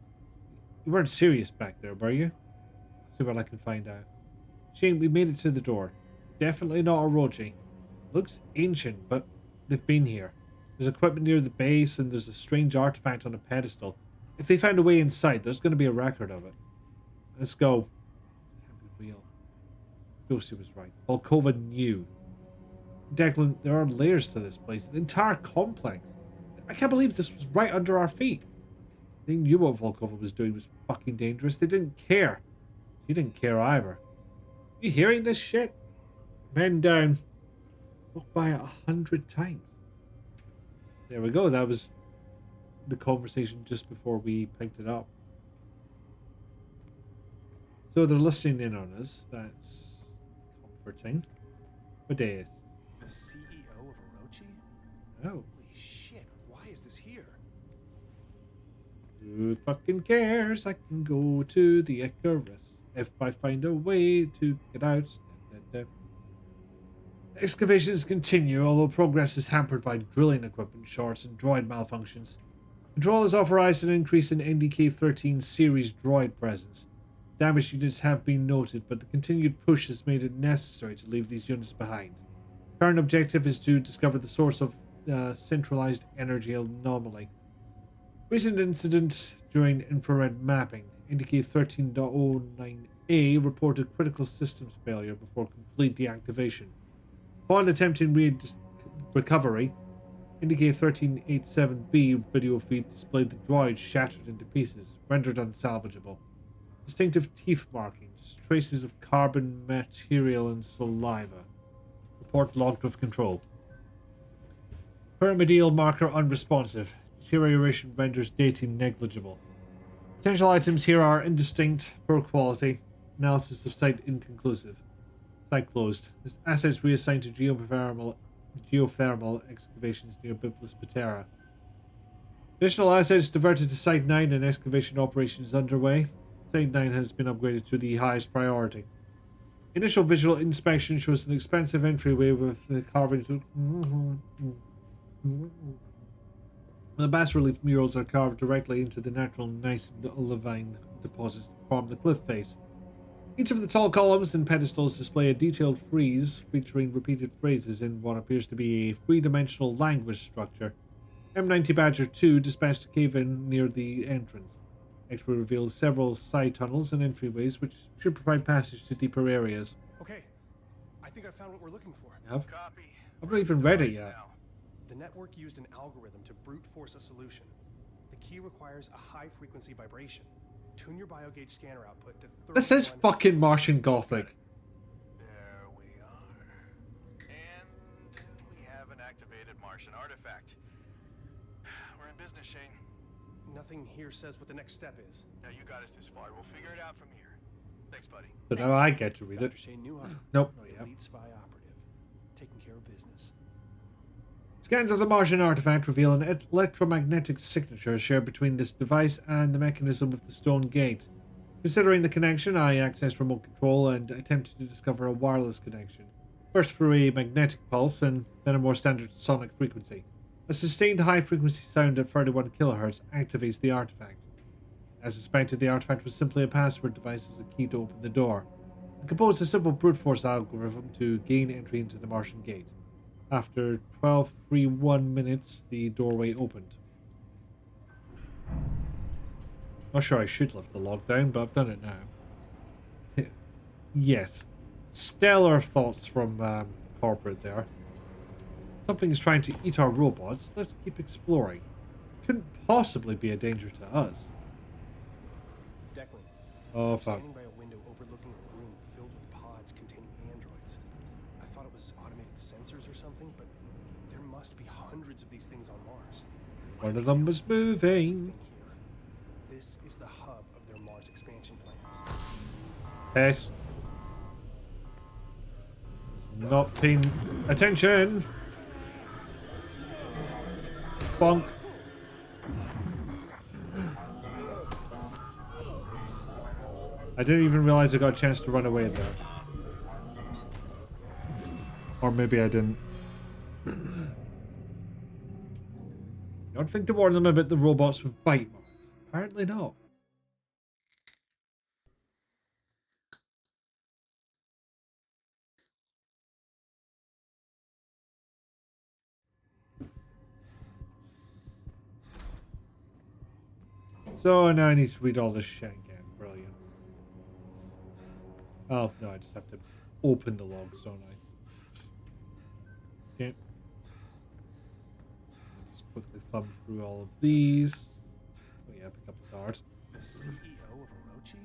You weren't serious back there, were you? Let's see what I can find out. Shane, we made it to the door. Definitely not a Roji. Looks ancient, but they've been here. There's equipment near the base, and there's a strange artifact on a pedestal. If they found a way inside, there's going to be a record of it. Let's go. It can't be real. Josie was right. Volkova knew. Declan, there are layers to this place. An entire complex. I can't believe this was right under our feet. They knew what Volkova was doing was fucking dangerous. They didn't care. She didn't care either. You hearing this shit? Men down. Walked by it 100 times. There we go. That was the conversation just before we picked it up. So they're listening in on us. That's comforting. What day is? The CEO of Orochi? Oh. Holy shit, why is this here? Who fucking cares? I can go to the Icarus if I find a way to get out. Excavations continue, although progress is hampered by drilling equipment shorts and droid malfunctions. Controllers authorized an increase in NDK-13 series droid presence. Damage units have been noted, but the continued push has made it necessary to leave these units behind. Current objective is to discover the source of centralized energy anomaly. Recent incident during infrared mapping. NDK 13.09A reported critical systems failure before complete deactivation. Upon attempting recovery. Indicate 1387B video feed displayed the droid shattered into pieces, rendered unsalvageable. Distinctive teeth markings, traces of carbon material and saliva. Report logged with control. Pyramidal marker unresponsive. Deterioration renders dating negligible. Potential items here are indistinct, poor quality. Analysis of site inconclusive. Site closed. This assets reassigned to geothermal excavations near Biblis Patera. Additional assets diverted to Site 9 and excavation operations underway. Site 9 has been upgraded to the highest priority. Initial visual inspection shows an expansive entryway with the carving. The bas-relief murals are carved directly into the natural gneiss and olivine deposits that form the cliff face. Each of the tall columns and pedestals display a detailed frieze featuring repeated phrases in what appears to be a three-dimensional language structure. M90 Badger 2 dispatched a cave-in near the entrance. X-ray reveals several side tunnels and entryways which should provide passage to deeper areas. Okay, I think I found what we're looking for. I've not even read it yet. The network used an algorithm to brute force a solution. The key requires a high-frequency vibration. Tune your biogauge scanner output to 30. This is fucking Martian Gothic. There we are. And we have an activated Martian artifact. We're in business, Shane. Nothing here says what the next step is. Now you got us this far. We'll figure it out from here. Thanks, buddy. So now I get to read it. Dr. Shane Newhart. Nope, not yet. Elite spy operative. Taking care of business. Scans of the Martian artifact reveal an electromagnetic signature shared between this device and the mechanism of the stone gate. Considering the connection, I accessed remote control and attempted to discover a wireless connection. First through a magnetic pulse and then a more standard sonic frequency. A sustained high-frequency sound at 31 kHz activates the artifact. As suspected, the artifact was simply a password device as a key to open the door. I composed a simple brute force algorithm to gain entry into the Martian gate. After 12.31 minutes, the doorway opened. Not sure I should lift the log down, but I've done it now. Yes. Stellar thoughts from corporate there. Something is trying to eat our robots. Let's keep exploring. Couldn't possibly be a danger to us. Declan. Oh, fuck. Standing by a window overlooking a room filled with pods containing androids. I thought it was automated sensors or something, but there must be hundreds of these things on Mars. One of them was moving. This is the hub of their Mars expansion plans. Yes. Not paying attention. Bonk. I didn't even realize I got a chance to run away there. Or maybe I didn't. Don't think to warn them about the robots with bite marks. Apparently not. So now I need to read all this shit again. Brilliant. Oh, no, I just have to open the logs, don't I? Okay. Just quickly thumb through all of these. Oh yeah, pick up the card. The CEO of Orochi?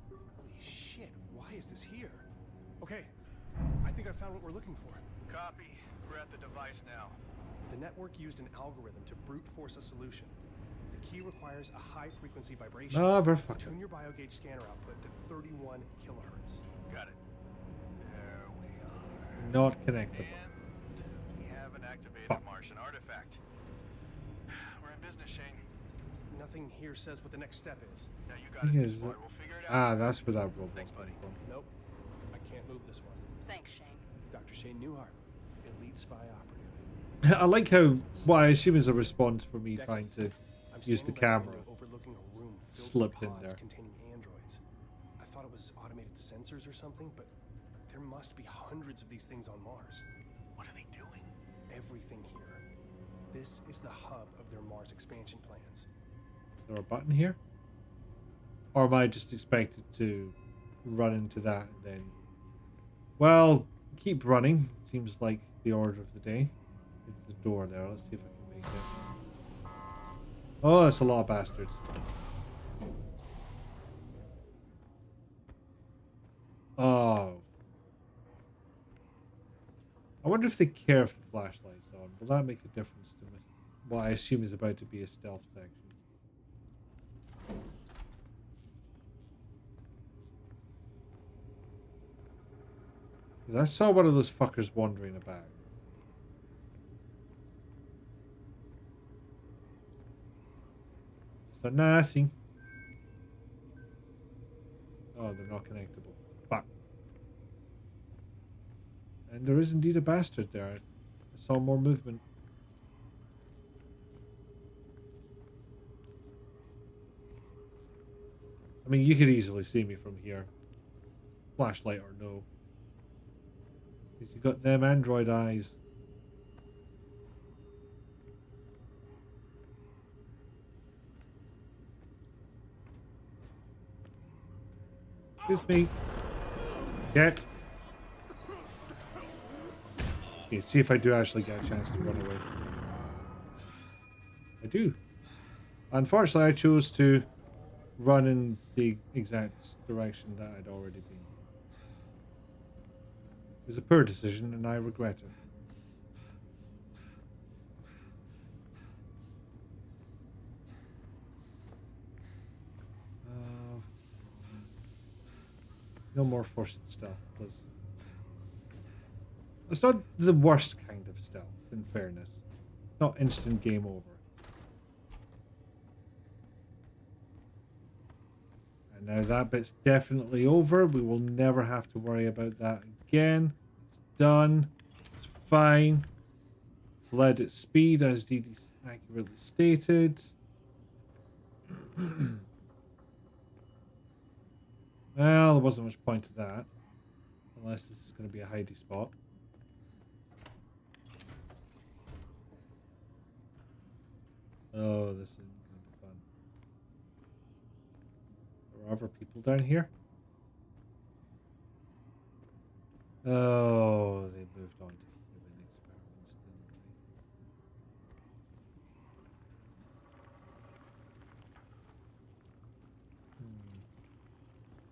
Holy shit, why is this here? Okay, I think I found what we're looking for. Copy. We're at the device now. The network used an algorithm to brute force a solution. The key requires a high-frequency vibration. Oh, we're fucked. Tune your biogauge scanner output to 31 kilohertz. Got it. There we are. Not connected. And we have an activated Martian artifact. We're in business, Shane. Nothing here says what the next step is. Now you got us this far. We'll figure it out. Ah, that's where that robot Thanks, buddy. came from. Nope, I can't move this one. Thanks, Shane. Dr. Shane Newhart, elite spy operative. I like how, what I assume is a response for me trying to use the camera Overlooking a room filled slipped with in pods there. containing androids. I thought it was automated sensors or something, but there must be hundreds of these things on Mars. What are they doing? Everything here. This is the hub of their Mars expansion plans. Is there a button here? Or am I just expected to run into that and then... Well, keep running. Seems like the order of the day. It's the door there. Let's see if I can make it. Oh, that's a lot of bastards. Oh. I wonder if they care if the flashlight's on. Will that make a difference to what I assume is about to be a stealth section? 'Cause I saw one of those fuckers wandering about. So nothing. Oh, they're not connectable. Fuck. And there is indeed a bastard there. I saw more movement. I mean, you could easily see me from here. Flashlight or no. Because you got them android eyes. Excuse me. Get. Okay, see if I do actually get a chance to run away. I do. Unfortunately, I chose to run in the exact direction that I'd already been. It was a poor decision, and I regret it. No more forced stuff, please. It's not the worst kind of stealth, in fairness. Not instant game over. And now that bit's definitely over. We will never have to worry about that again. It's done. It's fine. Fled at speed, as Dee Dee accurately stated. Well, there wasn't much point to that. Unless this is going to be a hidey spot. Oh, this isn't going to be fun. There are other people down here. Oh, they moved on to human experiments, didn't they?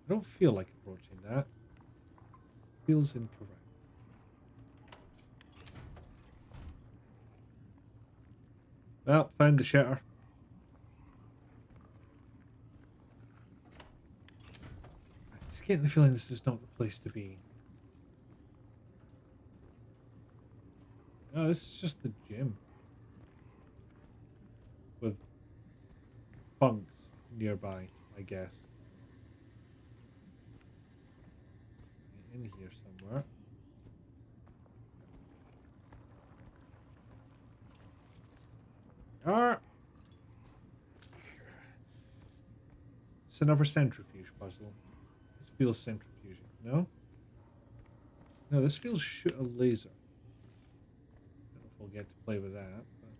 I don't feel like approaching that. Feels incorrect. Well, found the shitter. I'm just getting the feeling this is not the place to be. No, this is just the gym. With bunks nearby, I guess. In here somewhere. Ah! It's another centrifuge puzzle. This feels centrifuge. No? No, this feels shoot a laser. I don't know if we'll get to play with that. But...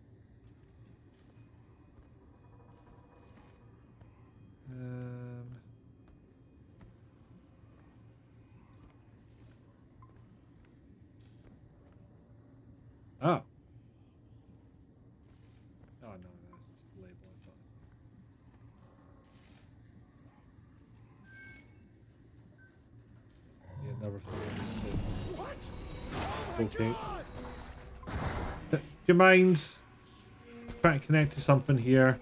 Oh. Oh, no, that's just the label. I thought it was. Yeah, never forget. Okay. Do you mind trying to connect to something here?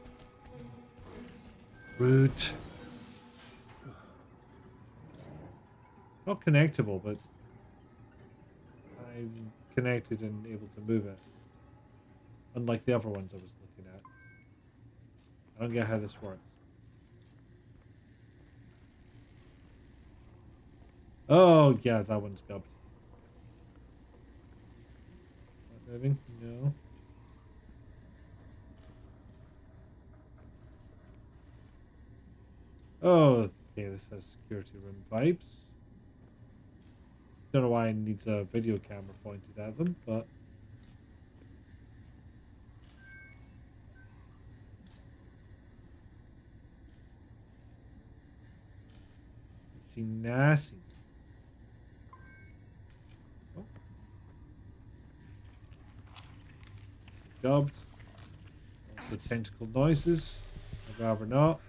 Rude. Not connectable, but I'm connected and able to move it. Unlike the other ones I was looking at. I don't get how this works. Oh, yeah, that one's gubbed. Not moving? No. Oh, okay, this has security room vibes. Don't know why it needs a video camera pointed at them, but... See, nasty. Oh. dubbed. The tentacle noises. I'd rather not.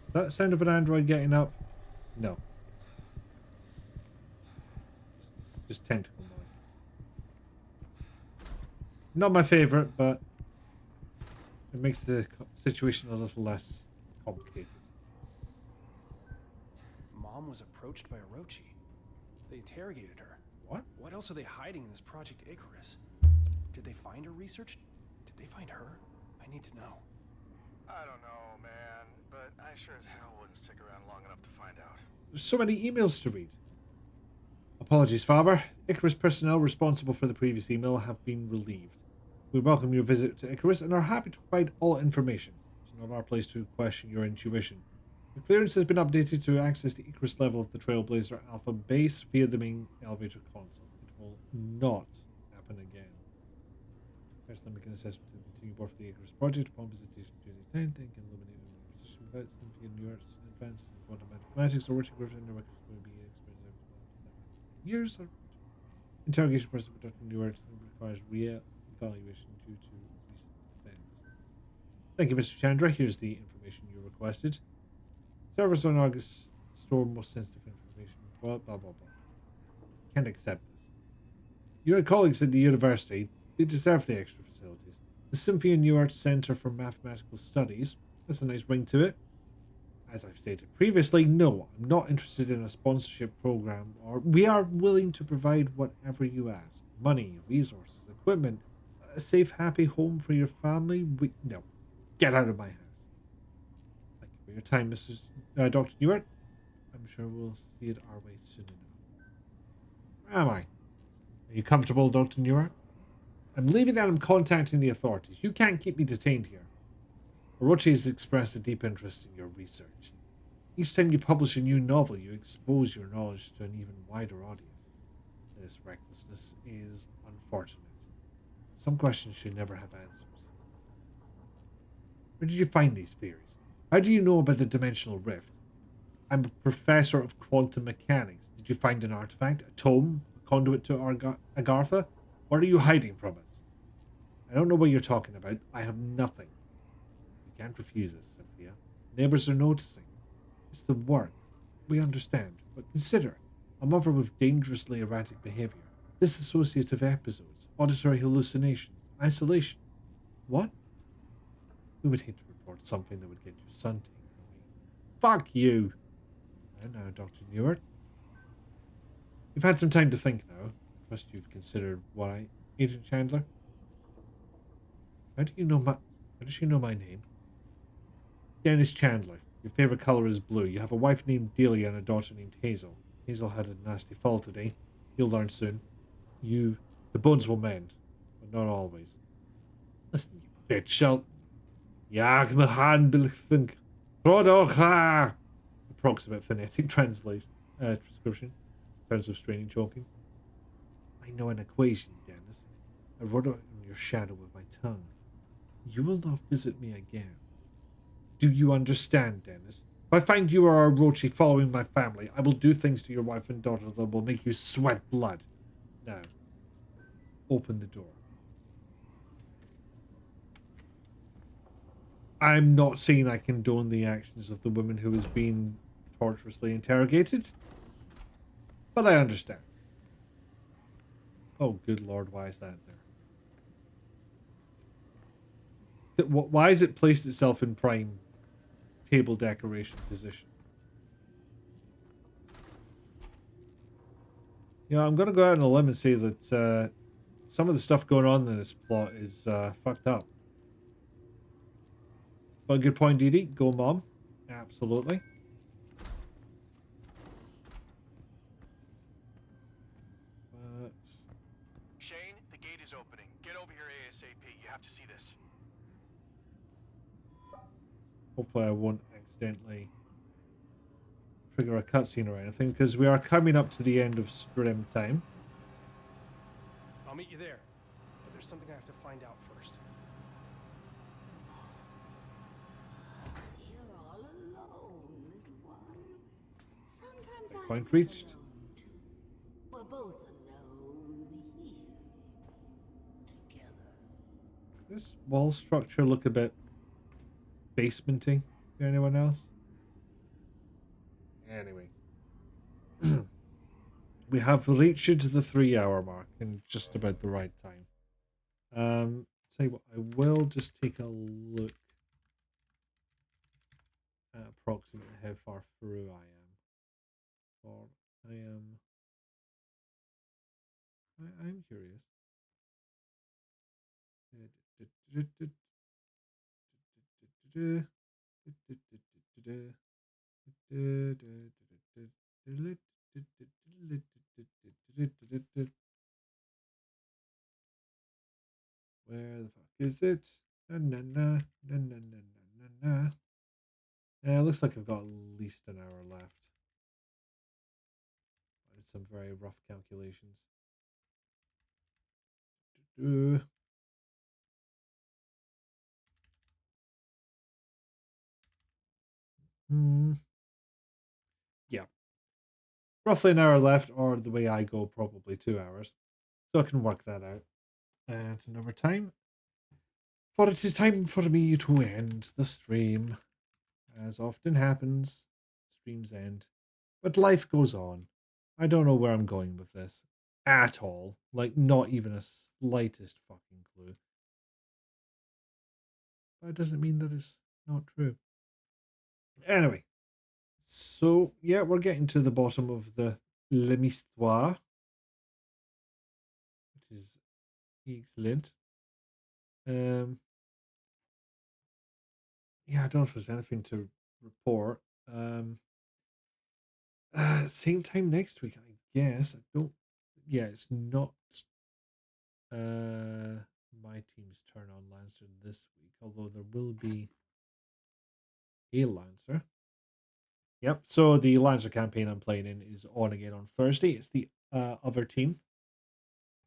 Is that the sound of an android getting up? No. Just tentacle noises. Not my favorite, but it makes the situation a little less complicated. Mom was approached by Orochi. They interrogated her. What? What else are they hiding in this Project Icarus? Did they find her research? Did they find her? I need to know. I don't know, man, but I sure as hell wouldn't stick around long enough to find out. There's so many emails to read. Apologies, Father. Icarus personnel responsible for the previous email have been relieved. We welcome your visit to Icarus and are happy to provide all information. It's not our place to question your intuition. The clearance has been updated to access the Icarus level of the Trailblazer Alpha base via the main elevator console. It will not happen again. First, let me make an assessment to continue board for the Icarus project upon visitation to the town. Think and illuminate the position without significant new arts advances in quantum mathematics or working groups and their records will be experienced years of interrogation process of Dr. Newark requires re-evaluation due to recent events. Thank you, Mr. Chandra. Here's the information you requested. Servers on August store most sensitive information. Blah, blah, blah, blah. Can't accept this. Your colleagues at the university, they deserve the extra facilities. The Symphony New Arts Center for Mathematical Studies, that's a nice ring to it. As I've stated previously, no, I'm not interested in a sponsorship program, or we are willing to provide whatever you ask. Money, resources, equipment, a safe, happy home for your family. No, get out of my house. Thank you for your time, Dr. Newark. I'm sure we'll see it our way soon enough. Where am I? Are you comfortable, Dr. Newark? I'm leaving and I'm contacting the authorities. You can't keep me detained here. Orochi has expressed a deep interest in your research. Each time you publish a new novel, you expose your knowledge to an even wider audience. This recklessness is unfortunate. Some questions should never have answers. Where did you find these theories? How do you know about the dimensional rift? I'm a professor of quantum mechanics. Did you find an artifact, a tome, a conduit to Agartha? What are you hiding from us? I don't know what you're talking about. I have nothing. You can't refuse us, Cynthia. Neighbors are noticing. It's the work. We understand. But consider, a mother with dangerously erratic behavior, disassociative episodes, auditory hallucinations, isolation. What? We would hate to report something that would get your son taken away. Fuck you! And now, Dr. Newark. You've had some time to think now. Trust you've considered why, Agent Chandler. How does she know my name? Dennis Chandler. Your favorite color is blue. You have a wife named Delia and a daughter named Hazel. Hazel had a nasty fall today. You'll learn soon. The bones will mend, but not always. Listen, you bitch, shall. Jag med handbilden. Prodocha. Approximate phonetic transcription. Sounds of straining choking. I know an equation, Dennis. I wrote it on your shadow with my tongue. You will not visit me again. Do you understand, Dennis? If I find you are Orochi following my family, I will do things to your wife and daughter that will make you sweat blood. Now, open the door. I'm not saying I condone the actions of the woman who is being torturously interrogated, but I understand. Oh, good lord, why is that there? Why has it placed itself in prime table decoration position? Yeah, I'm going to go out on a limb and say that some of the stuff going on in this plot is fucked up. But good point, Dee Dee. Go, Mom. Absolutely. Shane, the gate is opening. Get over here ASAP. You have to see this. Hopefully I won't accidentally trigger a cutscene or anything, because we are coming up to the end of stream time. I'll meet you there. But there's something I have to find out first. You're all alone, little one. Sometimes Point reached. we're both alone here. Together. this wall structure look a bit basementy to anyone else? Anyway. We have reached the 3-hour mark in just about the right time. Tell you what, I will just take a look at approximately how far through I am. Or I'm curious. Where the fuck is it? Na na na na na na na na. Yeah, it looks like I've got at least an hour left. I did some very rough calculations. Yeah. Roughly an hour left, or the way I go, probably 2 hours. So I can work that out. And another time. For it is time for me to end the stream. As often happens, streams end. But life goes on. I don't know where I'm going with this. At all. Like, not even a slightest fucking clue. But it doesn't mean that it's not true. Anyway. So, yeah, we're getting to the bottom of the l'histoire. Which is excellent. Yeah, I don't know if there's anything to report. Same time next week, I guess. I don't. Yeah, it's not my team's turn on Lancer this week, although there will be a Lancer. Yep. So the Lancer campaign I'm playing in is on again on Thursday. It's the other team.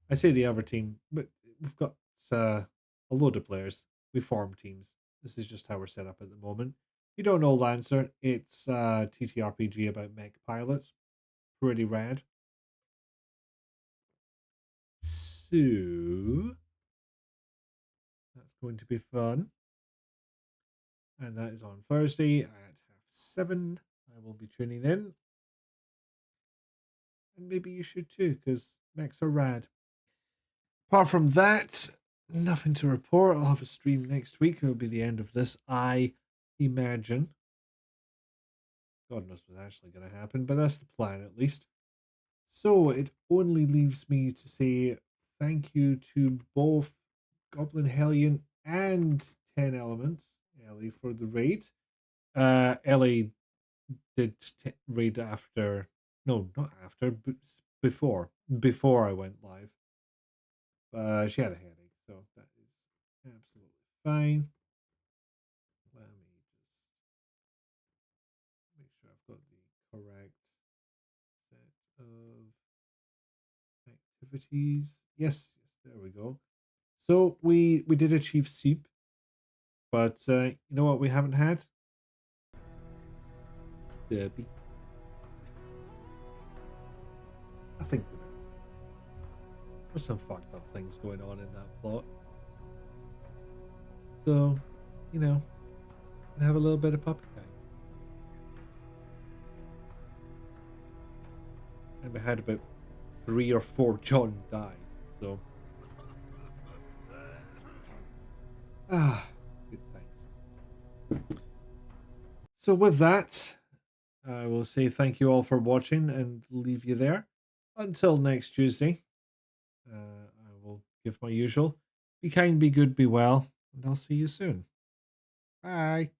I say the other team, but we've got a load of players. We form teams. This is just how we're set up at the moment. If you don't know Lancer, it's a TTRPG about mech pilots. Pretty rad. So that's going to be fun. And that is on Thursday at 7:30. I will be tuning in. And maybe you should too, because mechs are rad. Apart from that, nothing to report. I'll have a stream next week. It'll be the end of this, I imagine. God knows what's actually going to happen, but that's the plan at least. So it only leaves me to say thank you to both Goblin Hellion and 10 Elements, Ellie, for the raid. Ellie did raid after, no, not after, but before I went live. She had a headache, so that is absolutely fine. Let me just make sure I've got the correct set of activities. Yes, there we go. So we did achieve soup, but you know what we haven't had? Derby. I think there's some fucked up things going on in that plot. So, you know, have a little bit of puppy time. And we had about 3 or 4 John dies, so good times. So with that, I will say thank you all for watching and leave you there. Until next Tuesday, I will give my usual. Be kind, be good, be well, and I'll see you soon. Bye.